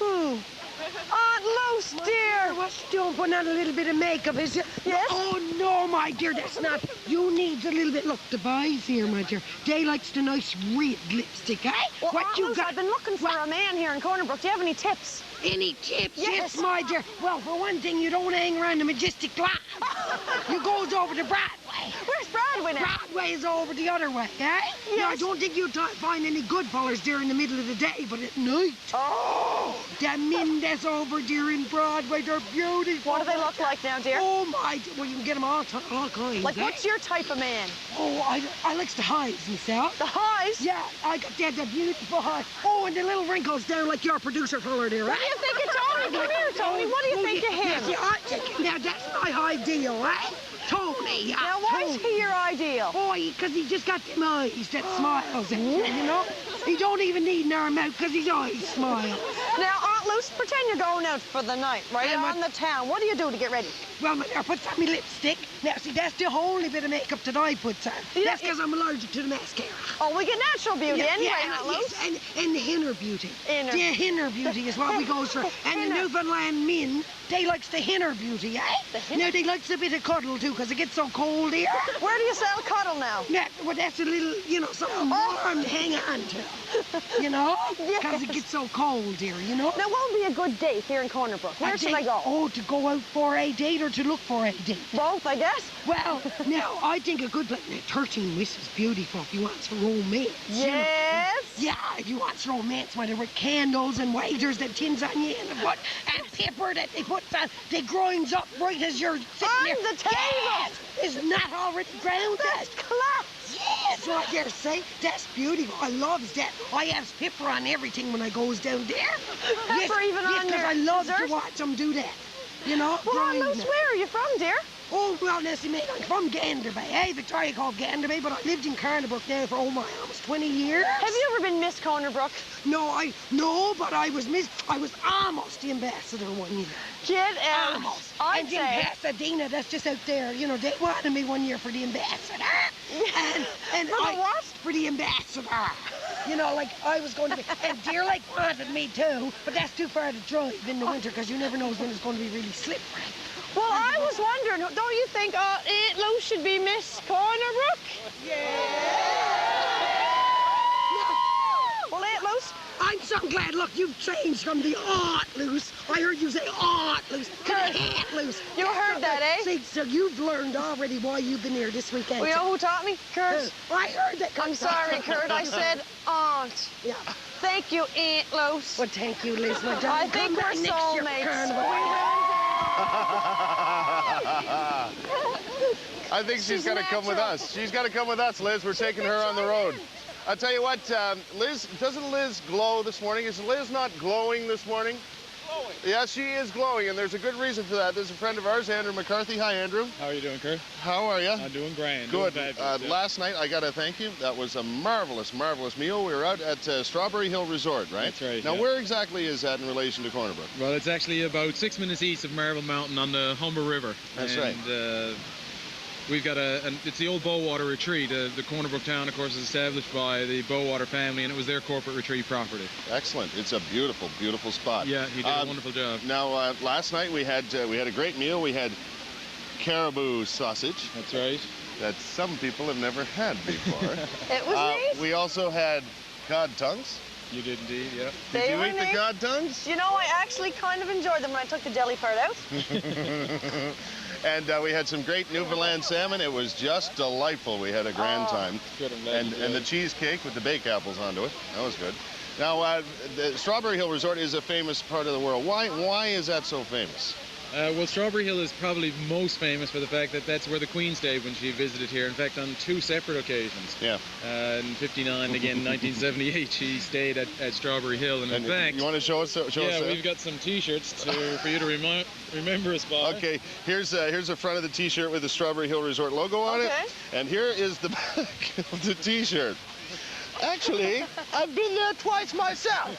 Aunt Luce, dear. What you doing? Putting on a little bit of makeup, is it? Yes. Oh, no, my dear, that's not. You need a little bit. Look, the boys here, my dear. They likes the nice red lipstick, eh? Well, what Aunt you Luce, got? I've been looking for a man here in Corner Brook. Do you have any tips? Any tips? Yes. My dear. Well, for one thing, you don't hang around the Majestic Lawn. You goes over to Broadway. Where's Broadway now? Broadway is over the other way, eh? Yes. Now, I don't think you'll find any good fellers there in the middle of the day, but at night. Oh! The men that's over there in Broadway, they're beautiful. What do they look like now, dear? Oh, my. Well, you can get them all kinds. Like, eh? what's your type of man? Oh, I likes the highs myself. The highs? Yeah, I got the beautiful highs. Oh, and the little wrinkles down like your producer feller there, What right? do you think of Tony? Come here, Tony. What do you think of him? Now, that's my ideal, right? Tony. Now, why is he your ideal? Oh, because he just got them eyes that smiles at you, you know? He don't even need an arm out because his eyes smile. Now, Aunt Luce, pretend you're going out for the night, right? On the town. What do you do to get ready? Well, I put on my lipstick. Now, see, that's the only bit of makeup that I put on. That's because I'm allergic to the mascara. Oh, we get natural beauty anyway, Aunt Luce. Yes, and the inner beauty. Inner. The inner beauty is what we goes for. And the Newfoundland men, they likes the inner beauty, eh? Now, they likes a bit of cuddle, too, because it gets so cold here. Where do you sell cuddle now? Well, that's a little, something warm to hang on to, you know? Because it gets so cold here, you know? Now, what would be a good date here in Corner Brook? Where should I go? Oh, to go out for a date or to look for a date? Both, I guess. Well, now, I think a good place, 13 Mrs. Beautiful if you want some romance. Yes? You know? Yeah, if you want some romance, whether with candles and waiters that tins on you in the butt, and pepper that they put on, they grinds up right as you're sitting there. On the table! Yes! Is not already ground. That's class! Yes, I dare say. That's beautiful. I loves that. I have pepper on everything when I goes down there. Pepper even on because your I love dessert? to watch them do that. You know? Well, Aunt grind Luce, them. where are you from, dear? Oh, well, listen, mate, I'm from Gander Bay. Hey, Victoria called Gander Bay, but I lived in Corner Brook now for, almost 20 years. Have you ever been Miss Corner Brook? No, but I was almost the ambassador one year. Get out. Almost. I'd and say. in Pasadena, that's just out there, they wanted me one year for the ambassador. And For the what? For the ambassador. Like I was going to be, and Deer Lake wanted me too, but that's too far to drive in the winter because you never know when it's going to be really slippery. Well, I was wondering, don't you think Aunt Luce should be Miss Corner Brook? Well, Aunt Luce, I'm so glad. Look, you've changed from the Aunt Luce. I heard you say Aunt Luce to the Aunt loose. You heard that, eh? See, so you've learned already why you've been here this weekend. Well, you know who taught me? Kurt. I heard that. I'm sorry, Kurt. I said aunt. Yeah. Thank you, Aunt Luce. Well, thank you, Liz. My I darling. think Come we're back next year for soulmates. Carnival. I think she's got to come with us. She's got to come with us, Liz. We're taking her on the road. I'll tell you what, Liz, doesn't Liz glow this morning? Is Liz not glowing this morning? Glowing. Yeah, she is glowing, and there's a good reason for that. There's a friend of ours, Andrew McCarthy. Hi, Andrew. How are you doing, Kurt? How are you? I'm doing grand. Good. Doing fabulous, yeah. Last night, I got to thank you. That was a marvelous, marvelous meal. We were out at Strawberry Hill Resort, right? That's right. Now, yeah. where exactly is that in relation to Corner Brook? Well, it's actually about 6 minutes east of Marble Mountain on the Humber River. That's right. We've got it's the old Bowater retreat. The Corner Brook town, of course, is established by the Bowater family, and it was their corporate retreat property. Excellent. It's a beautiful, beautiful spot. Yeah, he did a wonderful job. Now, last night we had a great meal. We had caribou sausage. That's right. That some people have never had before. It was neat. We also had cod tongues. You did indeed, yeah. Did you eat the cod tongues? You know, I actually kind of enjoyed them when I took the jelly part out. And we had some great Newfoundland salmon. It was just delightful. We had a grand time. Good, and the cheesecake with the bake apples onto it. That was good. Now, the Strawberry Hill Resort is a famous part of the world. Why is that so famous? Well, Strawberry Hill is probably most famous for the fact that that's where the Queen stayed when she visited here. In fact, on 2 separate occasions. Yeah. In *59, again, 1978, she stayed at Strawberry Hill. And in fact, you want to show us? Yeah, we've got some T-shirts for you to remember us by. Okay, here's the front of the T-shirt with the Strawberry Hill Resort logo on it, and here is the back of the T-shirt. Actually, I've been there twice myself.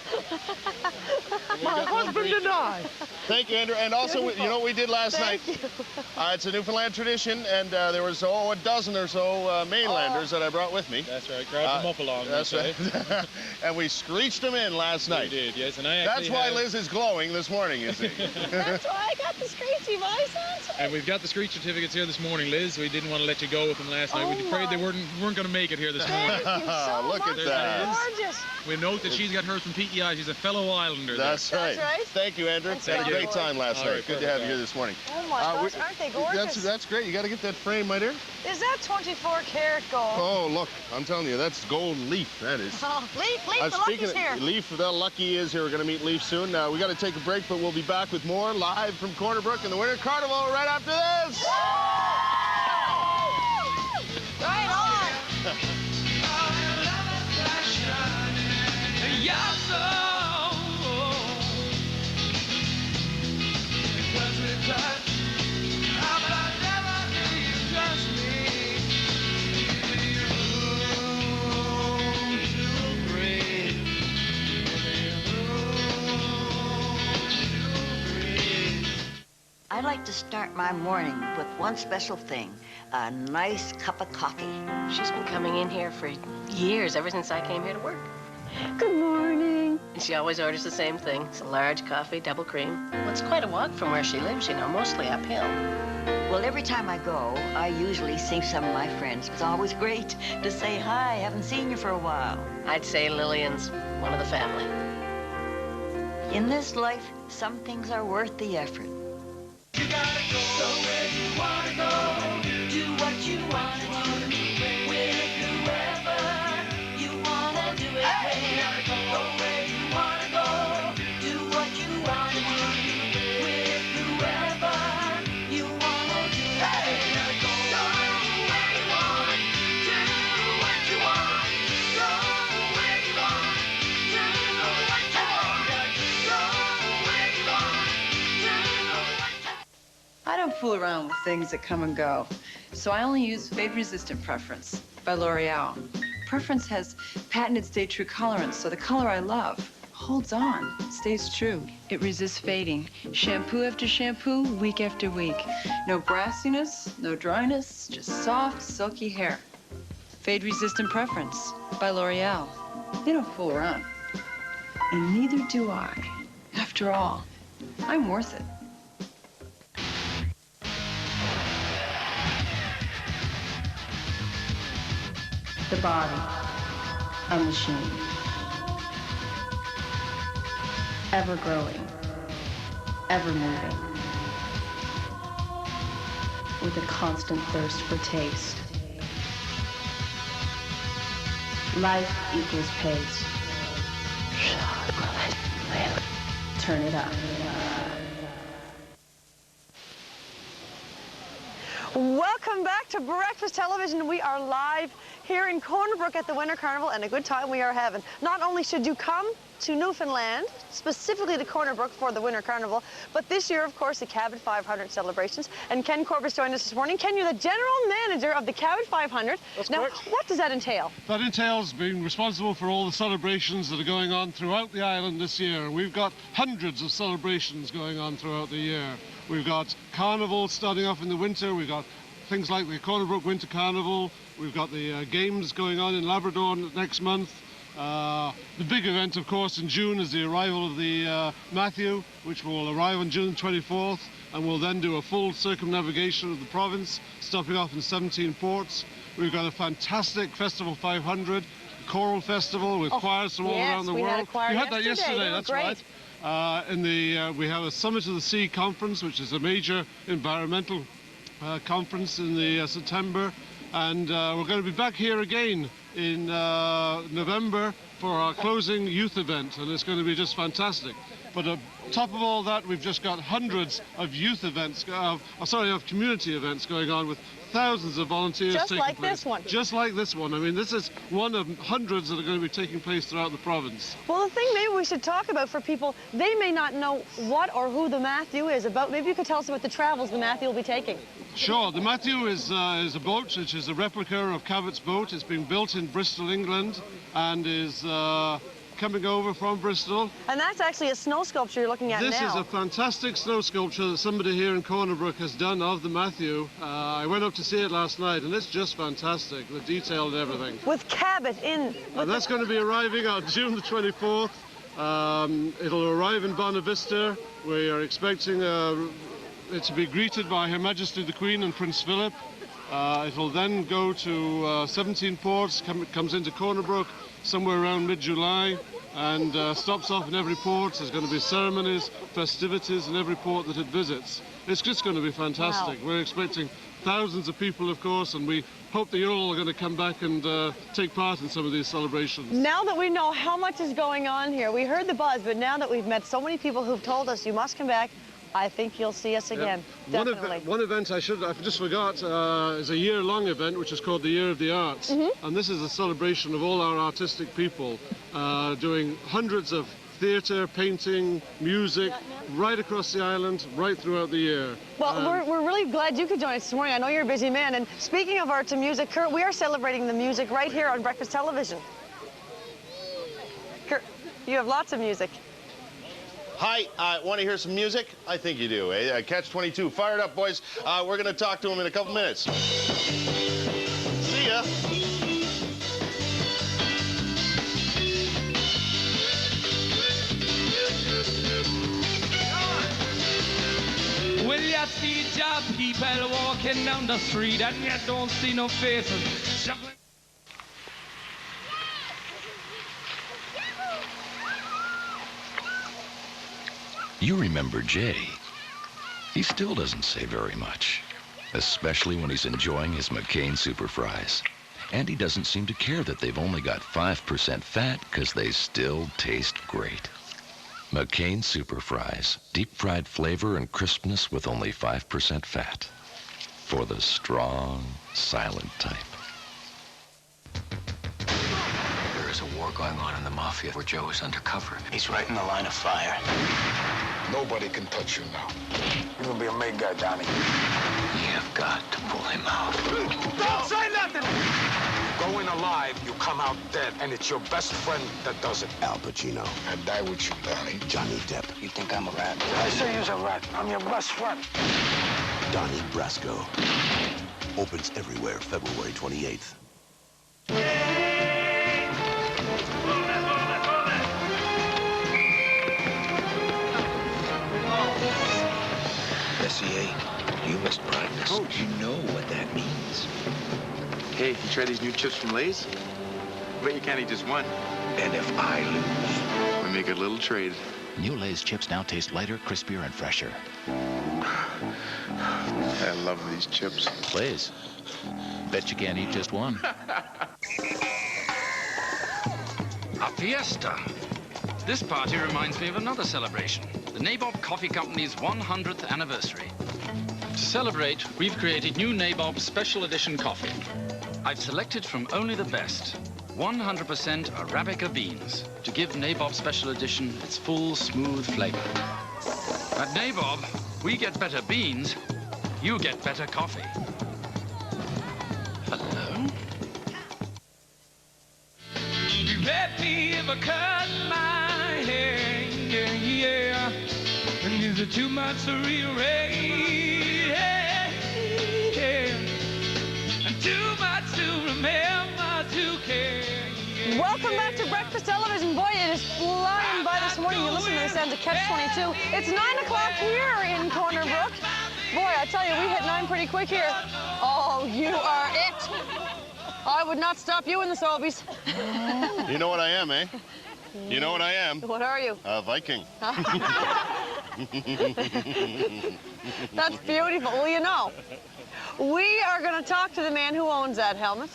My husband and I. Thank you, Andrew. And also, you know what we did last night? It's a Newfoundland tradition, and there was, a dozen or so mainlanders that I brought with me. That's right. Grab them up along. That's right. And we screeched them in last night. We did, yes. And that's why Liz is glowing this morning, you see. That's why I got the screechy voice on. And we've got the screech certificates here this morning, Liz. We didn't want to let you go with them last night. We were afraid they weren't going to make it here this morning. Thank you so Look much. at that. Gorgeous. We note that she's got hers from PEI. She's a fellow Islander. That's right. Thank you, Andrew. Had a great time last night. Good to have you here this morning. Oh my gosh, aren't they gorgeous? That's great. You got to get that frame, my dear. Is that 24 karat gold? Oh, look, I'm telling you, that's gold leaf, that is. Oh, Leaf, the Lucky's here. Leaf, the Lucky is here. We're going to meet Leaf soon. Now, we got to take a break, but we'll be back with more live from Corner Brook and the Winter Carnival right after this. Right on. I like to start my morning with one special thing, a nice cup of coffee. She's been coming in here for years, ever since I came here to work. Good morning. And she always orders the same thing. It's a large coffee, double cream. Well, it's quite a walk from where she lives, mostly uphill. Well, every time I go, I usually see some of my friends. It's always great to say hi. Haven't seen you for a while. I'd say Lillian's one of the family. In this life, some things are worth the effort. You gotta go where you wanna go. Do what you wanna do. With whoever you wanna do it with. Go where you wanna go. Do what you wanna do. With whoever you wanna do it. Go where you want. Do what you want. Go where you want. Do what you want. Go where you want. Do what you want. I don't fool around with things that come and go, so I only use Fade-Resistant Preference by L'Oreal. Preference has patented Stay True colorants, so the color I love holds on, stays true. It resists fading, shampoo after shampoo, week after week. No brassiness, no dryness, just soft, silky hair. Fade-Resistant Preference by L'Oreal. They don't fool around. And neither do I. After all, I'm worth it. The body, a machine. Ever growing, ever moving. with a constant thirst for taste. Life equals pace. Turn it up. Welcome back to Breakfast Television. We are live here in Corner Brook at the Winter Carnival, and a good time we are having. Not only should you come to Newfoundland, specifically to Corner Brook for the Winter Carnival, but this year, of course, the Cabot 500 celebrations. And Ken Corbis joined us this morning. Ken, you're the general manager of the Cabot 500. That's now, correct. what does that entail? That entails being responsible for all the celebrations that are going on throughout the island this year. We've got hundreds of celebrations going on throughout the year. We've got carnivals starting off in the winter. We've got things like the Corner Brook Winter Carnival. We've got the games going on in Labrador next month. The big event, of course, in June is the arrival of the Matthew, which will arrive on June 24th, and we'll then do a full circumnavigation of the province, stopping off in 17 ports. We've got a fantastic Festival 500, choral festival with choirs from all around the world. Had a choir we had that yesterday, that's great. right. We have a Summit of the Sea conference, which is a major environmental conference in the September, and we're going to be back here again in November for our closing youth event, and it's going to be just fantastic. But on top of all that, we've just got hundreds of youth events, of community events going on with thousands of volunteers Just taking like place. this one. Just like this one. I mean, this is one of hundreds that are going to be taking place throughout the province. Well, the thing maybe we should talk about for people, they may not know what or who the Matthew is about. Maybe you could tell us about the travels the Matthew will be taking. Sure. The Matthew is a boat which is a replica of Cabot's boat. It's being built in Bristol, England, and is coming over from Bristol. And that's actually a snow sculpture you're looking at now. This is a fantastic snow sculpture that somebody here in Corner Brook has done of the Matthew. I went up to see it last night, and it's just fantastic, the detail and everything. With Cabot in. And that's going to be arriving on June the 24th. It'll arrive in Bonavista. We are expecting it to be greeted by Her Majesty the Queen and Prince Philip. It'll then go to 17 ports, comes into Corner Brook somewhere around mid-July, and stops off in every port. There's going to be ceremonies, festivities in every port that it visits. It's just going to be fantastic. Wow. We're expecting thousands of people, of course, and we hope that you're all going to come back and take part in some of these celebrations. Now that we know how much is going on here, we heard the buzz, but now that we've met so many people who've told us you must come back, I think you'll see us again. Yeah. Definitely. One event I just forgot is a year-long event which is called the Year of the Arts. And this is a celebration of all our artistic people doing hundreds of theatre, painting, music, right across the island, right throughout the year. Well, we're really glad you could join us this morning. I know you're a busy man. And speaking of arts and music, Kurt, we are celebrating the music right here on Breakfast Television. Kurt, you have lots of music. Hi, want to hear some music? I think you do. Eh? Catch 22. Fire it up, boys. We're going to talk to him in a couple minutes. See ya. Well, you see job people walking down the street and you don't see no faces shuffling. You remember Jay. He still doesn't say very much, especially when he's enjoying his McCain Super Fries. And he doesn't seem to care that they've only got 5% fat because they still taste great. McCain Super Fries, deep-fried flavor and crispness with only 5% fat. For the strong, silent type. There is a war going on in the Mafia where Joe is undercover. He's right in the line of fire. Nobody can touch you now. You're gonna be a main guy, Donnie. You have got to pull him out. Don't say nothing! Go in alive, you come out dead, and it's your best friend that does it. Al Pacino. I die with you, Donnie. Johnny Depp. You think I'm a rat? I say you're a rat. I'm your best friend. Donnie Brasco. Opens everywhere February 28th. SEA, you must ride this. Coach, you know what that means. Hey, you try these new chips from Lay's? Bet you can't eat just one. And if I lose, we make a little trade. New Lay's chips now taste lighter, crispier, and fresher. I love these chips. Please. Bet you can't eat just one. A fiesta. This party reminds me of another celebration, the Nabob Coffee Company's 100th anniversary. To celebrate, we've created new Nabob Special Edition coffee. I've selected from only the best, 100% Arabica beans, to give Nabob Special Edition its full, smooth flavor. At Nabob, we get better beans, you get better coffee. Hello? Let me ever cut my hair, yeah, yeah. And is it too much to rearrange? Yeah. And too much to remember to care. Yeah. Welcome back to Breakfast Television. Boy, it is flying by this morning. You listen to this end of Catch 22. It's 9 o'clock here in Corner Brook. Boy, I tell you, we hit 9 pretty quick here. Oh, you are it. I would not stop you in the Sobies. You know what I am, eh? You know what I am? What are you? A Viking. That's beautiful. Well, you know, we are going to talk to the man who owns that helmet.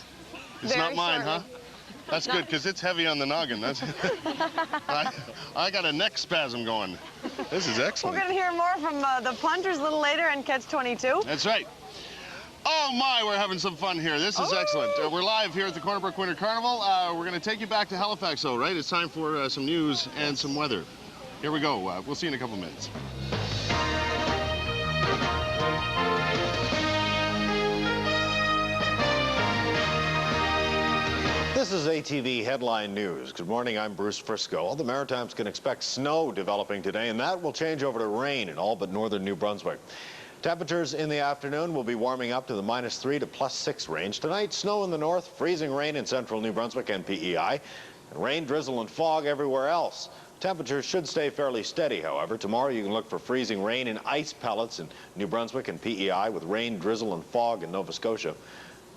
It's not mine, huh? That's good, because it's heavy on the noggin. That's I got a neck spasm going. This is excellent. We're going to hear more from the punters a little later in Catch 22. That's right. Oh my, we're having some fun here. This is excellent. We're live here at the Corner Brook Winter Carnival. We're going to take you back to Halifax, though, right? It's time for some news and some weather. Here we go. We'll see you in a couple minutes. This is ATV Headline News. Good morning, I'm Bruce Frisco. All the Maritimes can expect snow developing today, and that will change over to rain in all but northern New Brunswick. Temperatures in the afternoon will be warming up to the -3 to +6 range. Tonight, snow in the north, freezing rain in central New Brunswick and PEI, and rain, drizzle, and fog everywhere else. Temperatures should stay fairly steady, however. Tomorrow, you can look for freezing rain and ice pellets in New Brunswick and PEI, with rain, drizzle, and fog in Nova Scotia.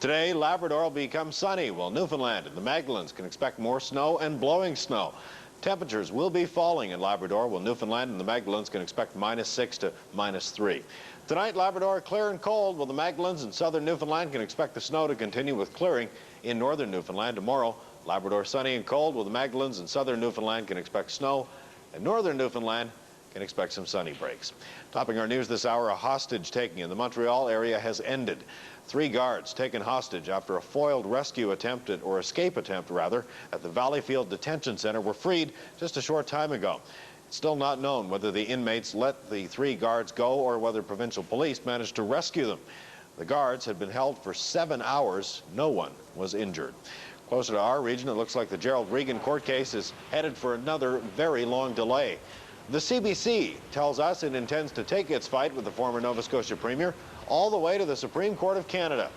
Today, Labrador will become sunny, while Newfoundland and the Magdalens can expect more snow and blowing snow. Temperatures will be falling in Labrador, while Newfoundland and the Magdalens can expect -6 to -3. Tonight, Labrador clear and cold, while the Magdalens and southern Newfoundland can expect the snow to continue with clearing in northern Newfoundland. Tomorrow, Labrador sunny and cold, while the Magdalens and southern Newfoundland can expect snow, and northern Newfoundland can expect some sunny breaks. Topping our news this hour, a hostage taking in the Montreal area has ended. 3 guards taken hostage after a foiled rescue attempt, or escape attempt rather, at the Valleyfield Detention Center were freed just a short time ago. It's still not known whether the inmates let the 3 guards go or whether provincial police managed to rescue them. The guards had been held for 7 hours. No one was injured. Closer to our region, it looks like the Gerald Regan court case is headed for another very long delay. The CBC tells us it intends to take its fight with the former Nova Scotia Premier all the way to the Supreme Court of Canada.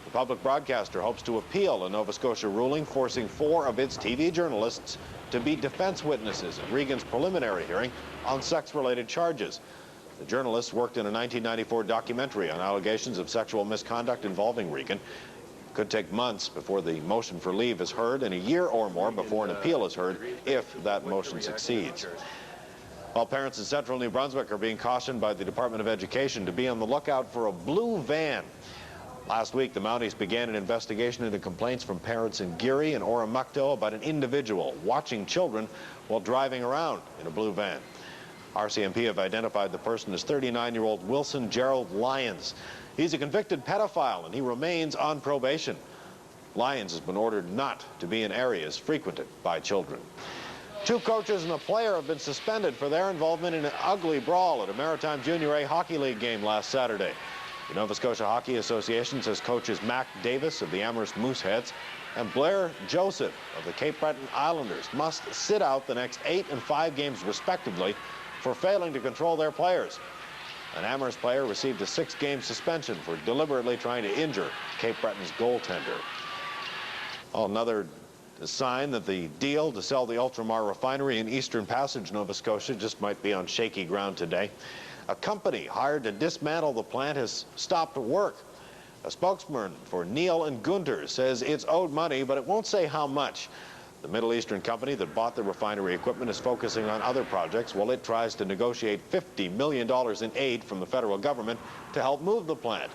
The public broadcaster hopes to appeal a Nova Scotia ruling forcing 4 of its TV journalists to be defense witnesses at Regan's preliminary hearing on sex-related charges. The journalists worked in a 1994 documentary on allegations of sexual misconduct involving Regan. It could take months before the motion for leave is heard, and a year or more before an appeal is heard, if that motion succeeds. While parents in central New Brunswick are being cautioned by the Department of Education to be on the lookout for a blue van. Last week, the Mounties began an investigation into complaints from parents in Geary and Oromocto about an individual watching children while driving around in a blue van. RCMP have identified the person as 39-year-old Wilson Gerald Lyons. He's a convicted pedophile, and he remains on probation. Lyons has been ordered not to be in areas frequented by children. 2 coaches and a player have been suspended for their involvement in an ugly brawl at a Maritime Junior A Hockey League game last Saturday. The Nova Scotia Hockey Association says coaches Mac Davis of the Amherst Mooseheads and Blair Joseph of the Cape Breton Islanders must sit out the next 8 and 5 games respectively for failing to control their players. An Amherst player received a 6-game suspension for deliberately trying to injure Cape Breton's goaltender. Another sign that the deal to sell the Ultramar refinery in Eastern Passage, Nova Scotia, just might be on shaky ground today. A company hired to dismantle the plant has stopped work. A spokesman for Neil and Gunter says it's owed money, but it won't say how much. The Middle Eastern company that bought the refinery equipment is focusing on other projects while it tries to negotiate $50 million in aid from the federal government to help move the plant.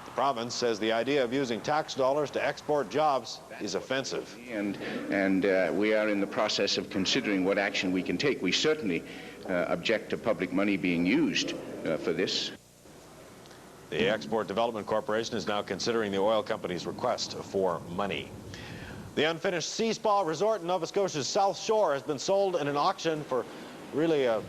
The province says the idea of using tax dollars to export jobs is offensive. And we are in the process of considering what action we can take. We certainly object to public money being used for this. The Export Development Corporation is now considering the oil company's request for money. The unfinished Sea Spa Resort in Nova Scotia's South Shore has been sold in an auction for really a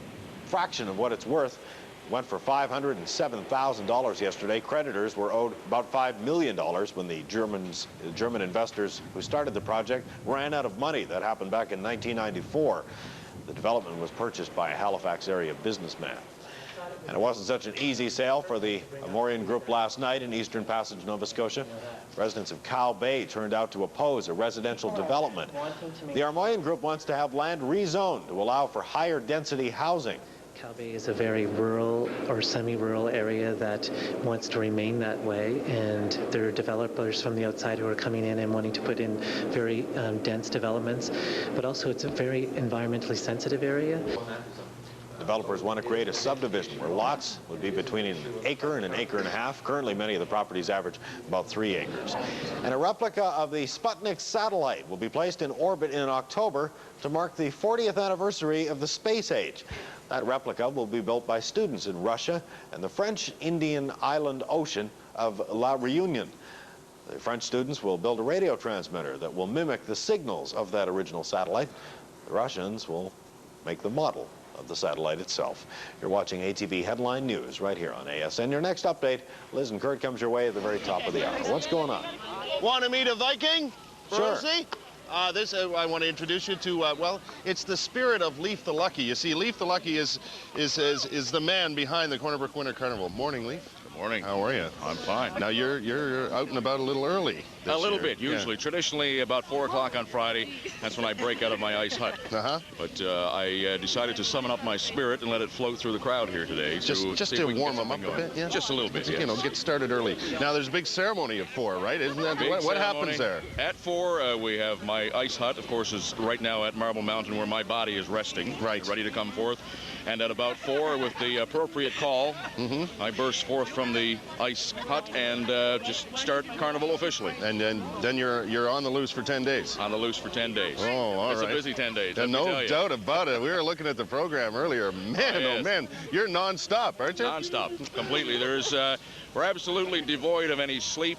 fraction of what it's worth. It went for $507,000 yesterday. Creditors were owed about $5 million when the German investors who started the project ran out of money. That happened back in 1994. The development was purchased by a Halifax area businessman. And it wasn't such an easy sale for the Amorian Group last night in Eastern Passage, Nova Scotia. Residents of Cow Bay turned out to oppose a residential development. The Amorian Group wants to have land rezoned to allow for higher density housing. Cow Bay is a very rural or semi-rural area that wants to remain that way, and there are developers from the outside who are coming in and wanting to put in very dense developments, but also it's a very environmentally sensitive area. Developers want to create a subdivision where lots would be between an acre and an acre and a half. Currently, many of the properties average about 3 acres. And a replica of the Sputnik satellite will be placed in orbit in October to mark the 40th anniversary of the space age. That replica will be built by students in Russia and the French Indian island ocean of La Réunion. The French students will build a radio transmitter that will mimic the signals of that original satellite. The Russians will make the model of the satellite itself. You're watching ATV Headline News right here on ASN. Your next update, Liz and Kurt, comes your way at the very top of the hour. What's going on? Want to meet a Viking? Sure. Rosie? I want to introduce you to, well, it's the spirit of Leif the Lucky. You see, Leif the Lucky is the man behind the Corner Brook Winter Carnival. Morning, Leif. Good morning. How are you? I'm fine. Now, you're out and about a little early this A little year. bit, usually. Yeah. Traditionally, about 4 o'clock on Friday, that's when I break out of my ice hut. But I decided to summon up my spirit and let it float through the crowd here today. Just to warm them up a bit, yeah? Just a little bit, yes. You know, get started early. Now, there's a big ceremony at 4, right? Isn't that what happens there? At 4, we have my ice hut, of course, is right now at Marble Mountain where my body is resting, ready to come forth. And at about 4, with the appropriate call, I burst forth from the ice hut and just start Carnival officially. And then you're on the loose for 10 days. On the loose for 10 days. Oh, all right. It's a busy 10 days. No doubt about it. We were looking at the program earlier. Man, oh man, you're nonstop, aren't you? Nonstop, completely. We're absolutely devoid of any sleep,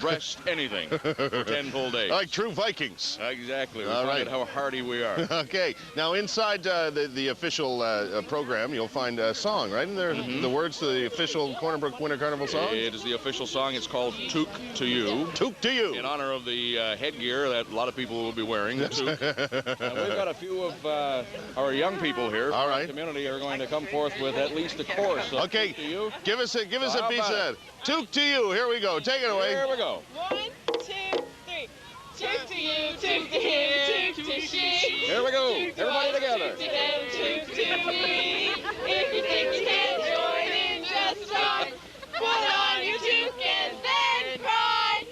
rest, anything for 10 full days. Like true Vikings. Exactly. We All find right. how hardy we are. Okay. Now, inside the official program, you'll find a song, right? And there are the words to the official Corner Brook Winter Carnival song? It is the official song. It's called Toque to You. Toque to You. In honor of the headgear that a lot of people will be wearing. We've got a few of our young people here from the community are going to come forth with at least a chorus. Okay. Toque to You. Give us a piece of that. Toque to You. Here we go. Take it away. Here we go. 1, 2, 3. Toque to you, toque to him, toque to she. Here we go. Everybody together. Toque to them, toque to me. If you think you can't join in, just stop. Put on your toque and then cry,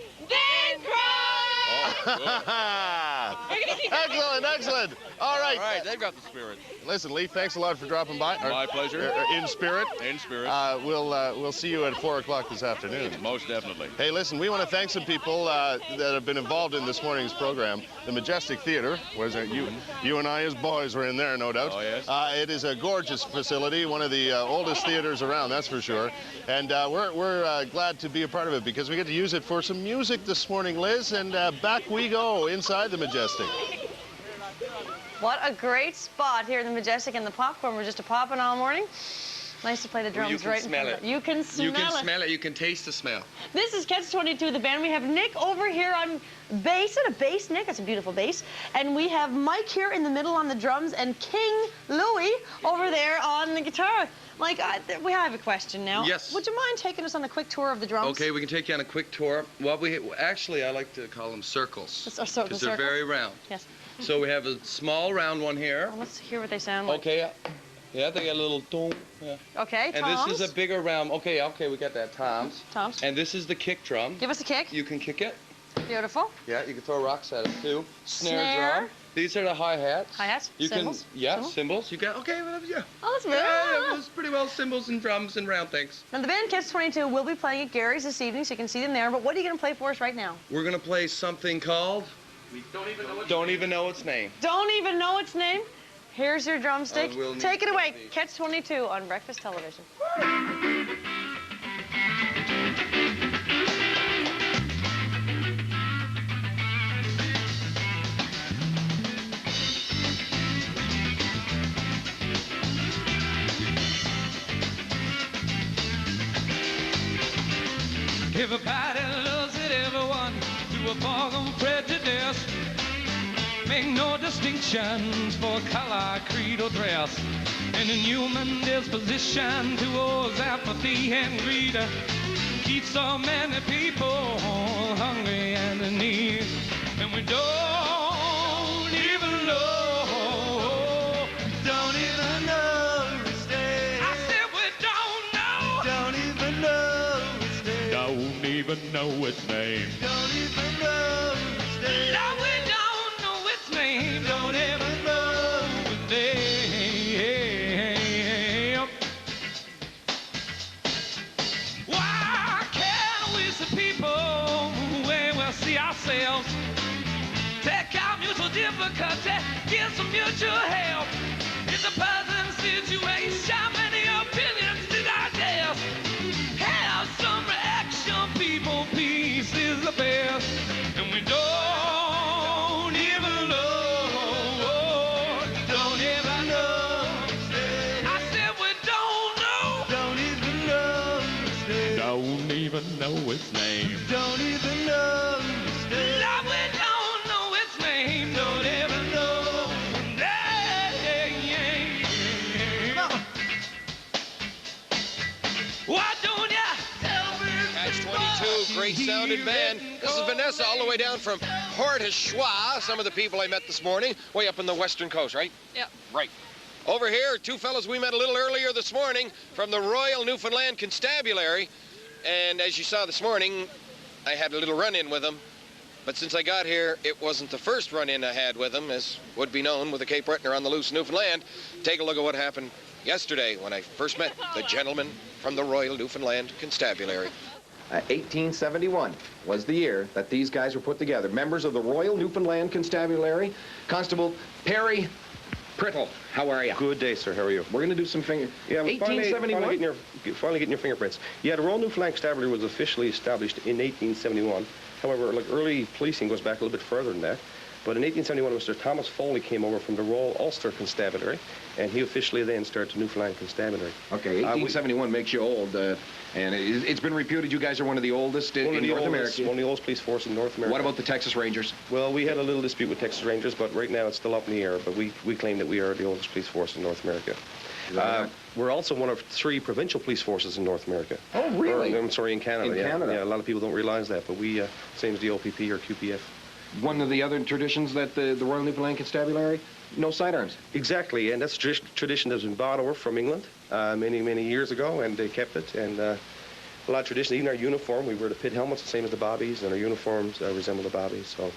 Excellent. All right. All right, they've got the spirit. Listen, Leif, thanks a lot for dropping by. My pleasure. In spirit. In spirit. We'll see you at 4 o'clock this afternoon. Most definitely. Hey, listen, we want to thank some people that have been involved in this morning's program. The Majestic Theater, where's you and I as boys were in there, no doubt. Oh, yes. It is a gorgeous facility, one of the oldest theaters around, that's for sure. And we're glad to be a part of it because we get to use it for some music this morning, Liz. And back we go inside the Majestic. What a great spot here in the Majestic, and the popcorn were just a-popping all morning. Nice to play the drums right in front of it. You can smell it. You can smell it. You can taste the smell. This is Catch 22, the band. We have Nick over here on bass. Is it a bass, Nick? That's a beautiful bass. And we have Mike here in the middle on the drums and King Louie over there on the guitar. Mike, we have a question now. Yes. Would you mind taking us on a quick tour of the drums? Okay, we can take you on a quick tour. Well, actually, I like to call them circles. Because they're very round. Yes. So we have a small round one here. Well, let's hear what they sound like. Okay. Yeah, they got a little tom. Yeah. Okay, and toms. this is a bigger round. Okay, we got that. Toms. Toms. And this is the kick drum. Give us a kick. You can kick it. Beautiful. Yeah, you can throw rocks at it too. Snare. Drum. These are the hi-hats. Hi-hats, You cymbals? can, yeah, Cymbals? cymbals. You got, okay, well, yeah. Oh, that's very Yeah, it was pretty well cymbals and drums and round things. Now, the band Catch-22 will be playing at Gary's this evening, so you can see them there. But what are you going to play for us right now? We're going to play something called... We don't even know its name. Don't even know its name? Here's your drumstick. We'll need Take it away. these. Catch-22 on Breakfast Television. Everybody loves it, everyone, to a foregone prejudice. Make no distinctions for color, creed, or dress. And in human disposition towards apathy and greed keeps so many people hungry and in need. And we don't even know, don't even know its name. I said we don't know, don't even know its name. Don't even know its name. Don't even know its name. No, we don't know its name. Don't even know its name. Why can't we see people where we'll see ourselves? Take out mutual difficulty, get some mutual help. It's a present situation, many opinions to digest. Have some reaction, people, peace is the best. And we don't even know, don't even know. I said we don't even know. Don't even know its name. Don't even know its name. No, we don't know its name. Don't even know. Why don't ya tell me? Catch-22, great sounding band. This is Vanessa all the way down from Port-au-Choix. Some of the people I met this morning, way up on the western coast, right? Yep. Right. Over here, two fellas we met a little earlier this morning from the Royal Newfoundland Constabulary. And as you saw this morning, I had a little run-in with them. But since I got here, it wasn't the first run-in I had with them, as would be known with the Cape Breton on the loose Newfoundland. Take a look at what happened yesterday when I first met the gentleman from the Royal Newfoundland Constabulary. 1871 was the year that these guys were put together. Members of the Royal Newfoundland Constabulary. Constable Perry Prittle, how are you? Good day, sir. How are you? We're going to do some finger... Yeah, 1871? Finally getting your fingerprints. Yeah, the Royal Newfoundland Constabulary was officially established in 1871. However, like early policing goes back a little bit further than that. But in 1871, Mr. Thomas Foley came over from the Royal Ulster Constabulary, and he officially then started the Newfoundland Constabulary. Okay, 1871 makes you old, and it's been reputed you guys are one of the oldest in North America. One of the oldest police forces in North America. What about the Texas Rangers? Well, we had a little dispute with Texas Rangers, but right now it's still up in the air. But we claim that we are the oldest police force in North America. We're also one of 3 provincial police forces in North America. Oh, really? I'm sorry, in Canada. In Canada? Yeah, a lot of people don't realize that, but we, same as the OPP or QPF. One of the other traditions that the Royal Newfoundland Constabulary, no sidearms. Exactly, and that's a tradition that's been brought over from England many, many years ago, and they kept it. And a lot of tradition, even our uniform, we wear the pit helmets, the same as the bobbies, and our uniforms resemble the bobbies, so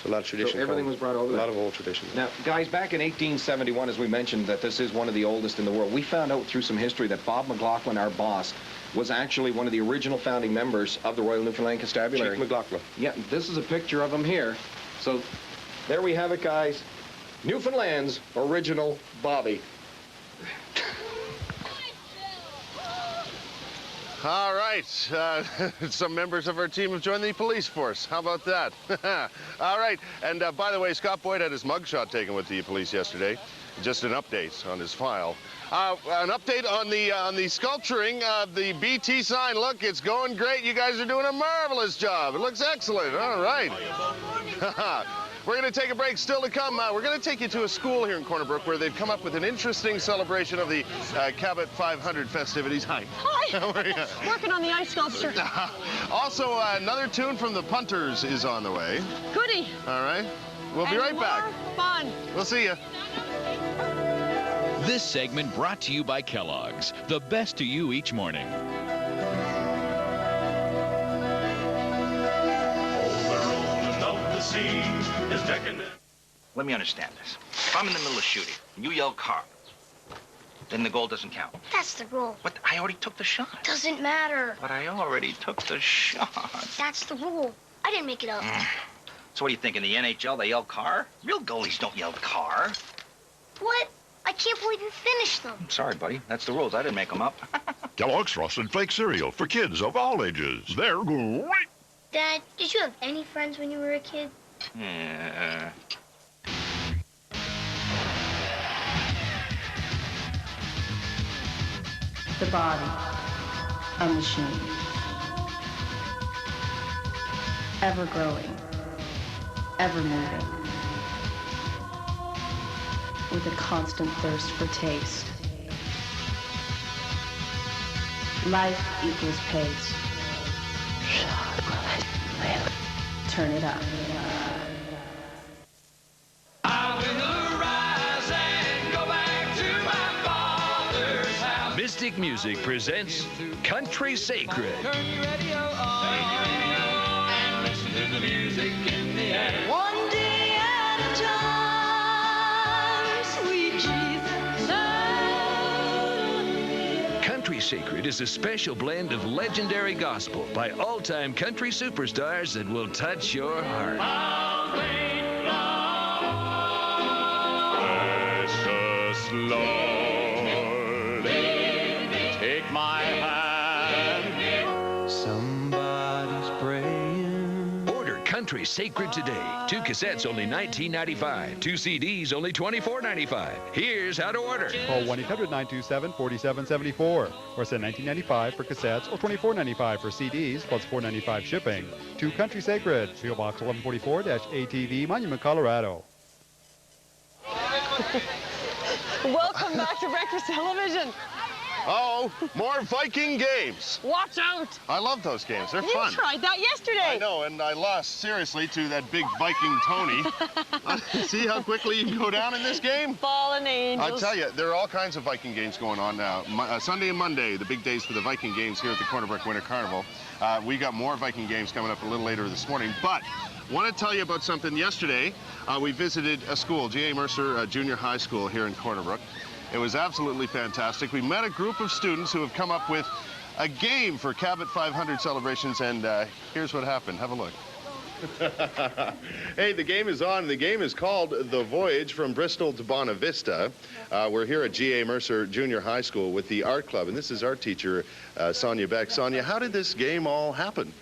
a lot of tradition. So everything was brought over there? A lot of old traditions. Now, guys, back in 1871, as we mentioned, that this is one of the oldest in the world, we found out through some history that Bob McLaughlin, our boss, was actually one of the original founding members of the Royal Newfoundland Constabulary. Chief McLaughlin. Yeah, this is a picture of him here. So there we have it, guys. Newfoundland's original Bobby. All right, some members of our team have joined the police force. How about that? All right, and by the way, Scott Boyd had his mugshot taken with the police yesterday. Just an update on his file. An update on the sculpturing of the BT sign. Look, it's going great. You guys are doing a marvelous job. It looks excellent. All right. We're going to take a break. Still to come, we're going to take you to a school here in Corner Brook where they've come up with an interesting celebration of the Cabot 500 festivities. Hi. Hi. How are you? Working on the ice sculpture. Also, another tune from the Punters is on the way. Goody. All right. We'll be right back. Fun. We'll see you. This segment brought to you by Kellogg's, the best to you each morning. Over, scene is decadent. Let me understand this. If I'm in the middle of shooting and you yell car, then the goal doesn't count. That's the rule. But I already took the shot. Doesn't matter. But I already took the shot. That's the rule. I didn't make it up. So what do you think, in the NHL they yell car? Real goalies don't yell car. What? I can't believe you finished them. I'm sorry, buddy. That's the rules. I didn't make them up. Kellogg's Frosted Flake cereal for kids of all ages. They're great. Dad, did you have any friends when you were a kid? Yeah. The body, a machine. Ever growing, ever moving. With a constant thirst for taste. Life equals pace. Turn it up. Mystic Music presents Country Sacred. Turn your radio on and listen to the music in the air. One day at a time, sweet Jesus. Country Sacred is a special blend of legendary gospel by all-time country superstars that will touch your heart. Precious Lord. My hand. Somebody's praying. Order Country Sacred today. 2 cassettes only $19.95. 2 CDs only $24.95. Here's how to order. Call 1-800-927-4774 or send $19.95 for cassettes or $24.95 for CDs plus $4.95 shipping to Country Sacred, P.O. Box 1144-ATV, Monument, Colorado. Welcome back to Breakfast Television. Oh, more Viking games. Watch out. I love those games. They're fun. You tried that yesterday. I know, and I lost, seriously, to that big Viking Tony. See how quickly you can go down in this game? Fallen angels. I tell you, there are all kinds of Viking games going on now. Sunday and Monday, the big days for the Viking games here at the Corner Brook Winter Carnival. We got more Viking games coming up a little later this morning, but want to tell you about something. Yesterday, we visited a school, G.A. Mercer Junior High School here in Corner Brook. It was absolutely fantastic. We met a group of students who have come up with a game for Cabot 500 celebrations, and here's what happened. Have a look. Hey, the game is on. The game is called The Voyage from Bristol to Bonavista. We're here at G.A. Mercer Junior High School with the art club, and this is art teacher Sonia Beck. Sonia, how did this game all happen?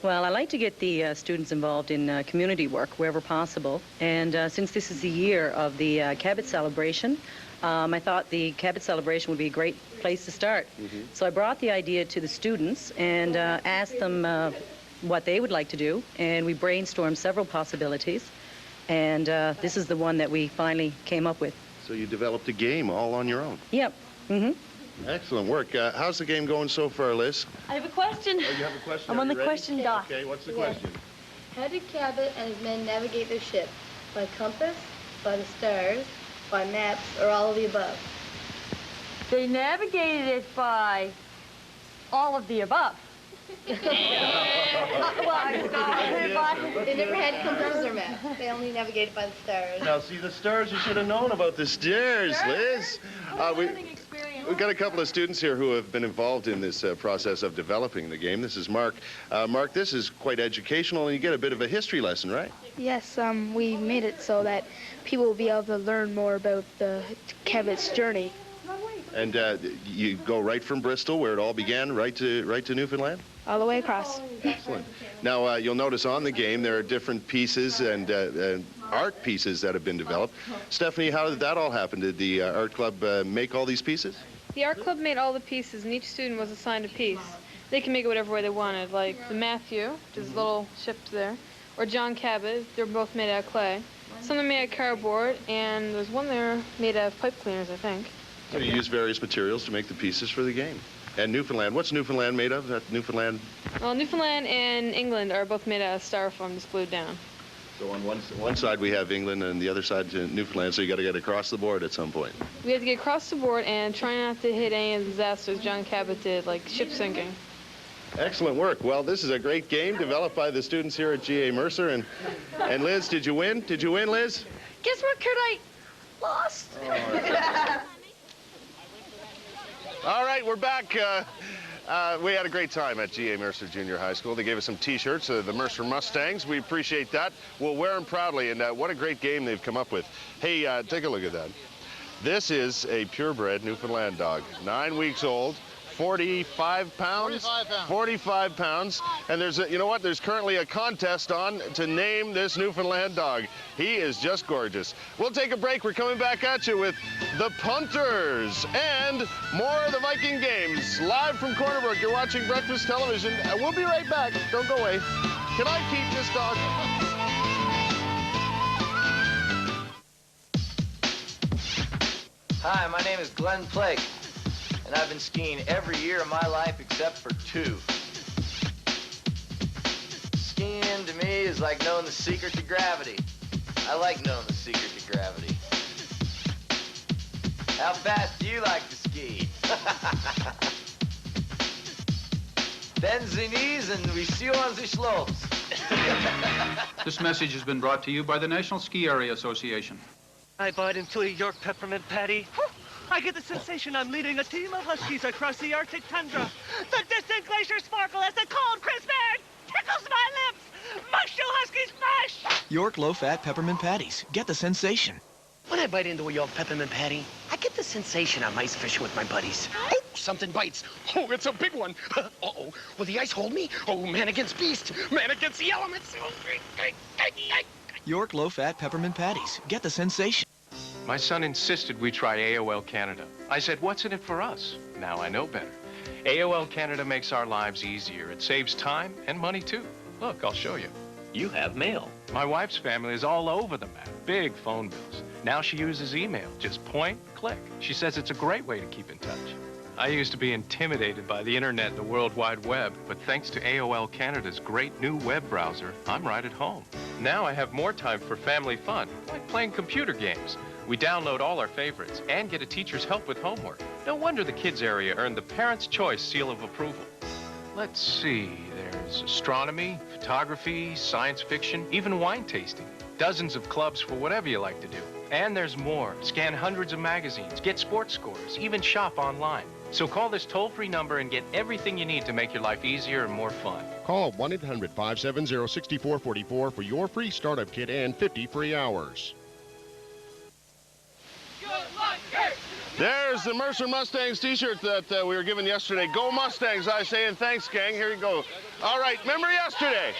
Well, I like to get the students involved in community work wherever possible, and since this is the year of the Cabot celebration, I thought the Cabot celebration would be a great place to start. So I brought the idea to the students and asked them what they would like to do, and we brainstormed several possibilities, and this is the one that we finally came up with. So you developed a game all on your own? Yep. Excellent work. How's the game going so far, Liz? I have a question. Oh, you have a question? I'm on the ready? question dock. Okay, what's the question? How did Cabot and his men navigate their ship? By compass, by the stars, by maps, or all of the above? They navigated it by all of the above. They never had compass or map. They only navigated by the stars. Now, see, the stars, you should have known about the stairs, Liz. We've got a couple of students here who have been involved in this process of developing the game. This is Mark. Mark, this is quite educational, and you get a bit of a history lesson, right? Yes, we made it so that people will be able to learn more about the Cabot's journey. And you go right from Bristol, where it all began, right to Newfoundland? All the way across. Excellent. Now, you'll notice on the game there are different pieces and art pieces that have been developed. Stephanie, how did that all happen? Did the art club make all these pieces? The art club made all the pieces, and each student was assigned a piece. They can make it whatever way they wanted, like the Matthew, which is a little ship there, or John Cabot. They're both made out of clay. Some are made out of cardboard, and there's one there made out of pipe cleaners, I think. So you use various materials to make the pieces for the game. And Newfoundland, what's Newfoundland made of? That Newfoundland? Well, Newfoundland and England are both made out of styrofoam just glued down. So on one side we have England and the other side Newfoundland, so you got to get across the board at some point. We have to get across the board and try not to hit any of the disasters John Cabot did, like ship sinking. Excellent work. Well, this is a great game developed by the students here at G.A. Mercer. And Liz, did you win? Did you win, Liz? Guess what, Kurt? I lost. All right, we're back. We had a great time at G.A. Mercer Junior High School. They gave us some T-shirts, the Mercer Mustangs. We appreciate that. We'll wear them proudly, and what a great game they've come up with. Hey, take a look at that. This is a purebred Newfoundland dog, 9 weeks old. 45 pounds? 45 pounds. 45 pounds. And there's you know what? There's currently a contest on to name this Newfoundland dog. He is just gorgeous. We'll take a break. We're coming back at you with the Punters and more of the Viking games live from Corner Brook. You're watching Breakfast Television. We'll be right back. Don't go away. Can I keep this dog? Hi, my name is Glenn Blake. And I've been skiing every year of my life except for 2. Skiing to me is like knowing the secret to gravity. I like knowing the secret to gravity. How fast do you like to ski? Bend the knees and we see you on the slopes. This message has been brought to you by the National Ski Area Association. I bite into a York peppermint patty. I get the sensation I'm leading a team of huskies across the Arctic tundra. The distant glacier sparkle as the cold, crisp air tickles my lips. Mush you huskies, mush! York low-fat peppermint patties. Get the sensation. When I bite into a York peppermint patty, I get the sensation I'm ice fishing with my buddies. Oh, something bites. Oh, it's a big one. Uh-oh. Will the ice hold me? Oh, man against beast. Man against the elements. York low-fat peppermint patties. Get the sensation. My son insisted we try AOL Canada. I said, what's in it for us? Now I know better. AOL Canada makes our lives easier. It saves time and money, too. Look, I'll show you. You have mail. My wife's family is all over the map. Big phone bills. Now she uses email. Just point, click. She says it's a great way to keep in touch. I used to be intimidated by the internet and the World Wide Web, but thanks to AOL Canada's great new web browser, I'm right at home. Now I have more time for family fun, like playing computer games. We download all our favorites and get a teacher's help with homework. No wonder the kids area earned the Parents' Choice seal of approval. Let's see, there's astronomy, photography, science fiction, even wine tasting. Dozens of clubs for whatever you like to do. And there's more. Scan hundreds of magazines, get sports scores, even shop online. So call this toll-free number and get everything you need to make your life easier and more fun. Call 1-800-570-6444 for your free startup kit and 50 free hours. There's the Mercer Mustangs T-shirt that we were given yesterday. Go Mustangs, I say, and thanks, gang. Here you go. All right, remember yesterday?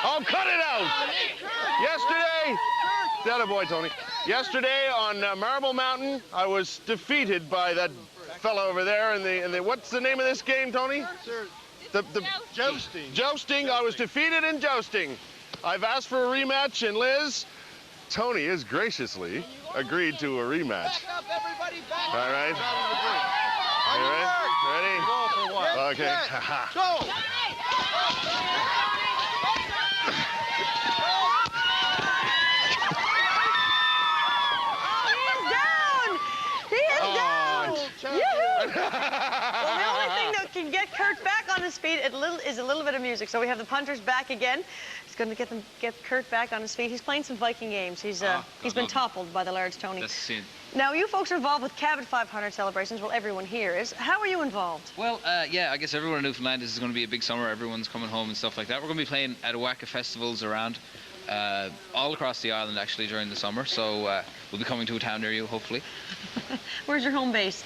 Oh, cut it out! Yesterday, that a boy, Tony. Yesterday on Marble Mountain, I was defeated by that fellow over there. In the what's the name of this game, Tony? The Jousting. Jousting. I was defeated in jousting. I've asked for a rematch, and Liz, Tony has graciously agreed to a rematch. Back up, everybody, back All right. On your mark. Ready? Go for one. Okay. Go. Well, the only thing that can get Kurt back on his feet is a little bit of music. So we have the Punters back again. It's going to get Kurt back on his feet. He's playing some Viking games. He's been toppled by the large Tony. That's it. Now, you folks are involved with Cabot 500 celebrations. Well, everyone here is. How are you involved? Well, yeah, I guess everyone in Newfoundland, this is going to be a big summer. Everyone's coming home and stuff like that. We're going to be playing at a whack of festivals around all across the island, actually, during the summer. So we'll be coming to a town near you, hopefully. Where's your home base?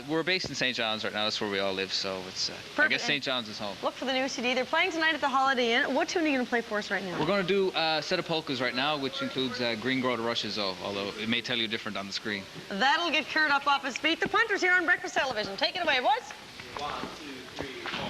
We're based in St. John's right now. That's where we all live, so it's, I guess St. John's is home. Look for the new CD. They're playing tonight at the Holiday Inn. What tune are you going to play for us right now? We're going to do a set of polkas right now, which includes Green Grow to Rushes, although it may tell you different on the screen. That'll get Kurt up off his feet. The Punters here on Breakfast Television. Take it away, boys. 1, 2, 3, 4.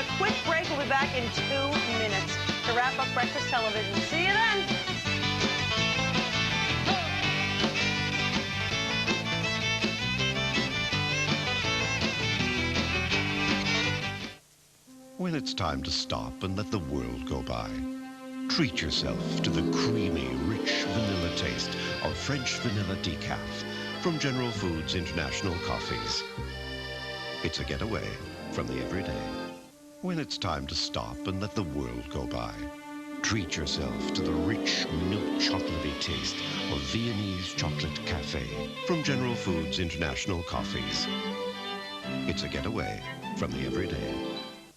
a quick break. We'll be back in 2 minutes to wrap up Breakfast Television. See you then. When it's time to stop and let the world go by, treat yourself to the creamy, rich vanilla taste of French vanilla decaf from General Foods International Coffees. It's a getaway from the everyday. When it's time to stop and let the world go by, treat yourself to the rich, milk chocolatey taste of Viennese Chocolate Cafe from General Foods International Coffees. It's a getaway from the everyday.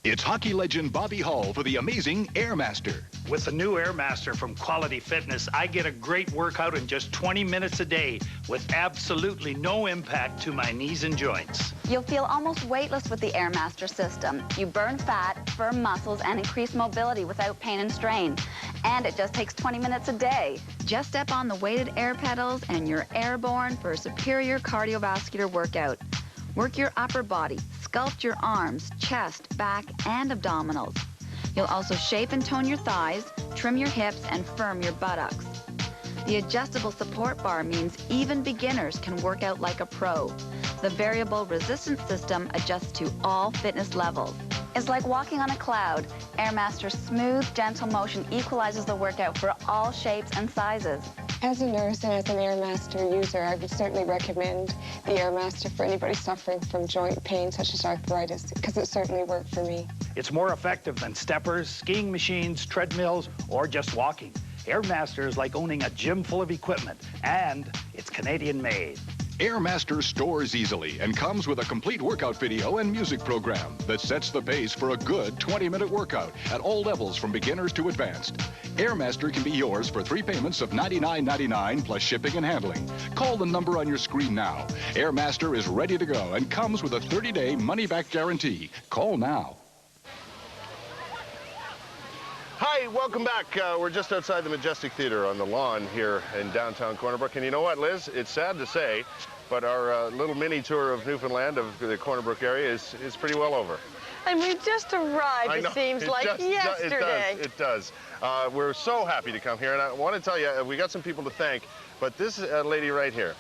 It's hockey legend Bobby Hull for the amazing Airmaster. With the new Airmaster from Quality Fitness, I get a great workout in just 20 minutes a day with absolutely no impact to my knees and joints. You'll feel almost weightless with the Airmaster system. You burn fat, firm muscles, and increase mobility without pain and strain. And it just takes 20 minutes a day. Just step on the weighted air pedals and you're airborne for a superior cardiovascular workout. Work your upper body, sculpt your arms, chest, back, and abdominals. You'll also shape and tone your thighs, trim your hips, and firm your buttocks. The adjustable support bar means even beginners can work out like a pro. The variable resistance system adjusts to all fitness levels. It's like walking on a cloud. Airmaster's smooth, gentle motion equalizes the workout for all shapes and sizes. As a nurse and as an Airmaster user, I would certainly recommend the Airmaster for anybody suffering from joint pain such as arthritis, because it certainly worked for me. It's more effective than steppers, skiing machines, treadmills, or just walking. Airmaster is like owning a gym full of equipment, and it's Canadian-made. Airmaster stores easily and comes with a complete workout video and music program that sets the pace for a good 20-minute workout at all levels from beginners to advanced. Airmaster can be yours for 3 payments of $99.99 plus shipping and handling. Call the number on your screen now. Airmaster is ready to go and comes with a 30-day money-back guarantee. Call now. Hi, welcome back. We're just outside the Majestic Theater on the lawn here in downtown Corner Brook. And you know what, Liz? It's sad to say, but our little mini tour of Newfoundland, of the Corner Brook area, is pretty well over. And we just arrived, it seems like yesterday. It does. We're so happy to come here. And I want to tell you, we got some people to thank, but this lady right here,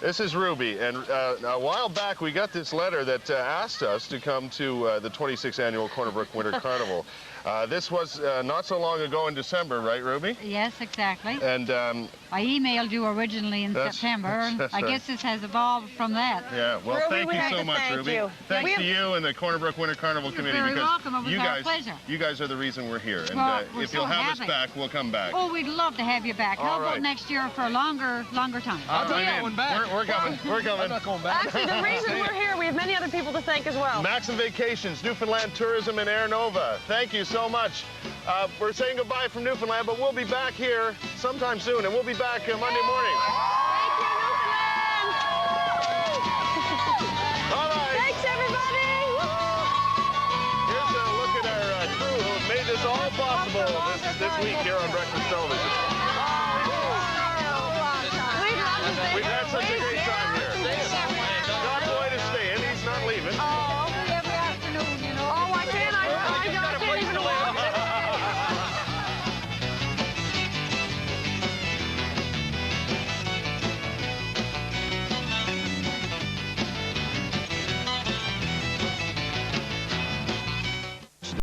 this is Ruby. And a while back, we got this letter that asked us to come to the 26th annual Corner Brook Winter Carnival. This was not so long ago in December, right, Ruby? Yes, exactly. And I emailed you originally in September, and I guess this has evolved from that. Yeah, well, Ruby, thank you so much, Ruby. Thanks to you and the Corner Brook Winter Carnival Committee. You're very because welcome. It was our pleasure. You guys are the reason we're here. And Well, we're if you'll so have happy. us back, we'll come back. Oh, we'd love to have you back. All How about right. next year for a longer time? I'm going back. We're coming. We're coming. I'm not going back. Actually, the reason we're here, we have many other people to thank as well. Maxim Vacations, Newfoundland Tourism, and Air Nova. Thank you so much. We're saying goodbye from Newfoundland, but we'll be back here sometime soon, and we'll be back Monday morning. Thank you, Newfoundland! All right. Thanks, everybody! Here's a look at our crew who have made this all possible this week here on Breakfast Television. We've had such a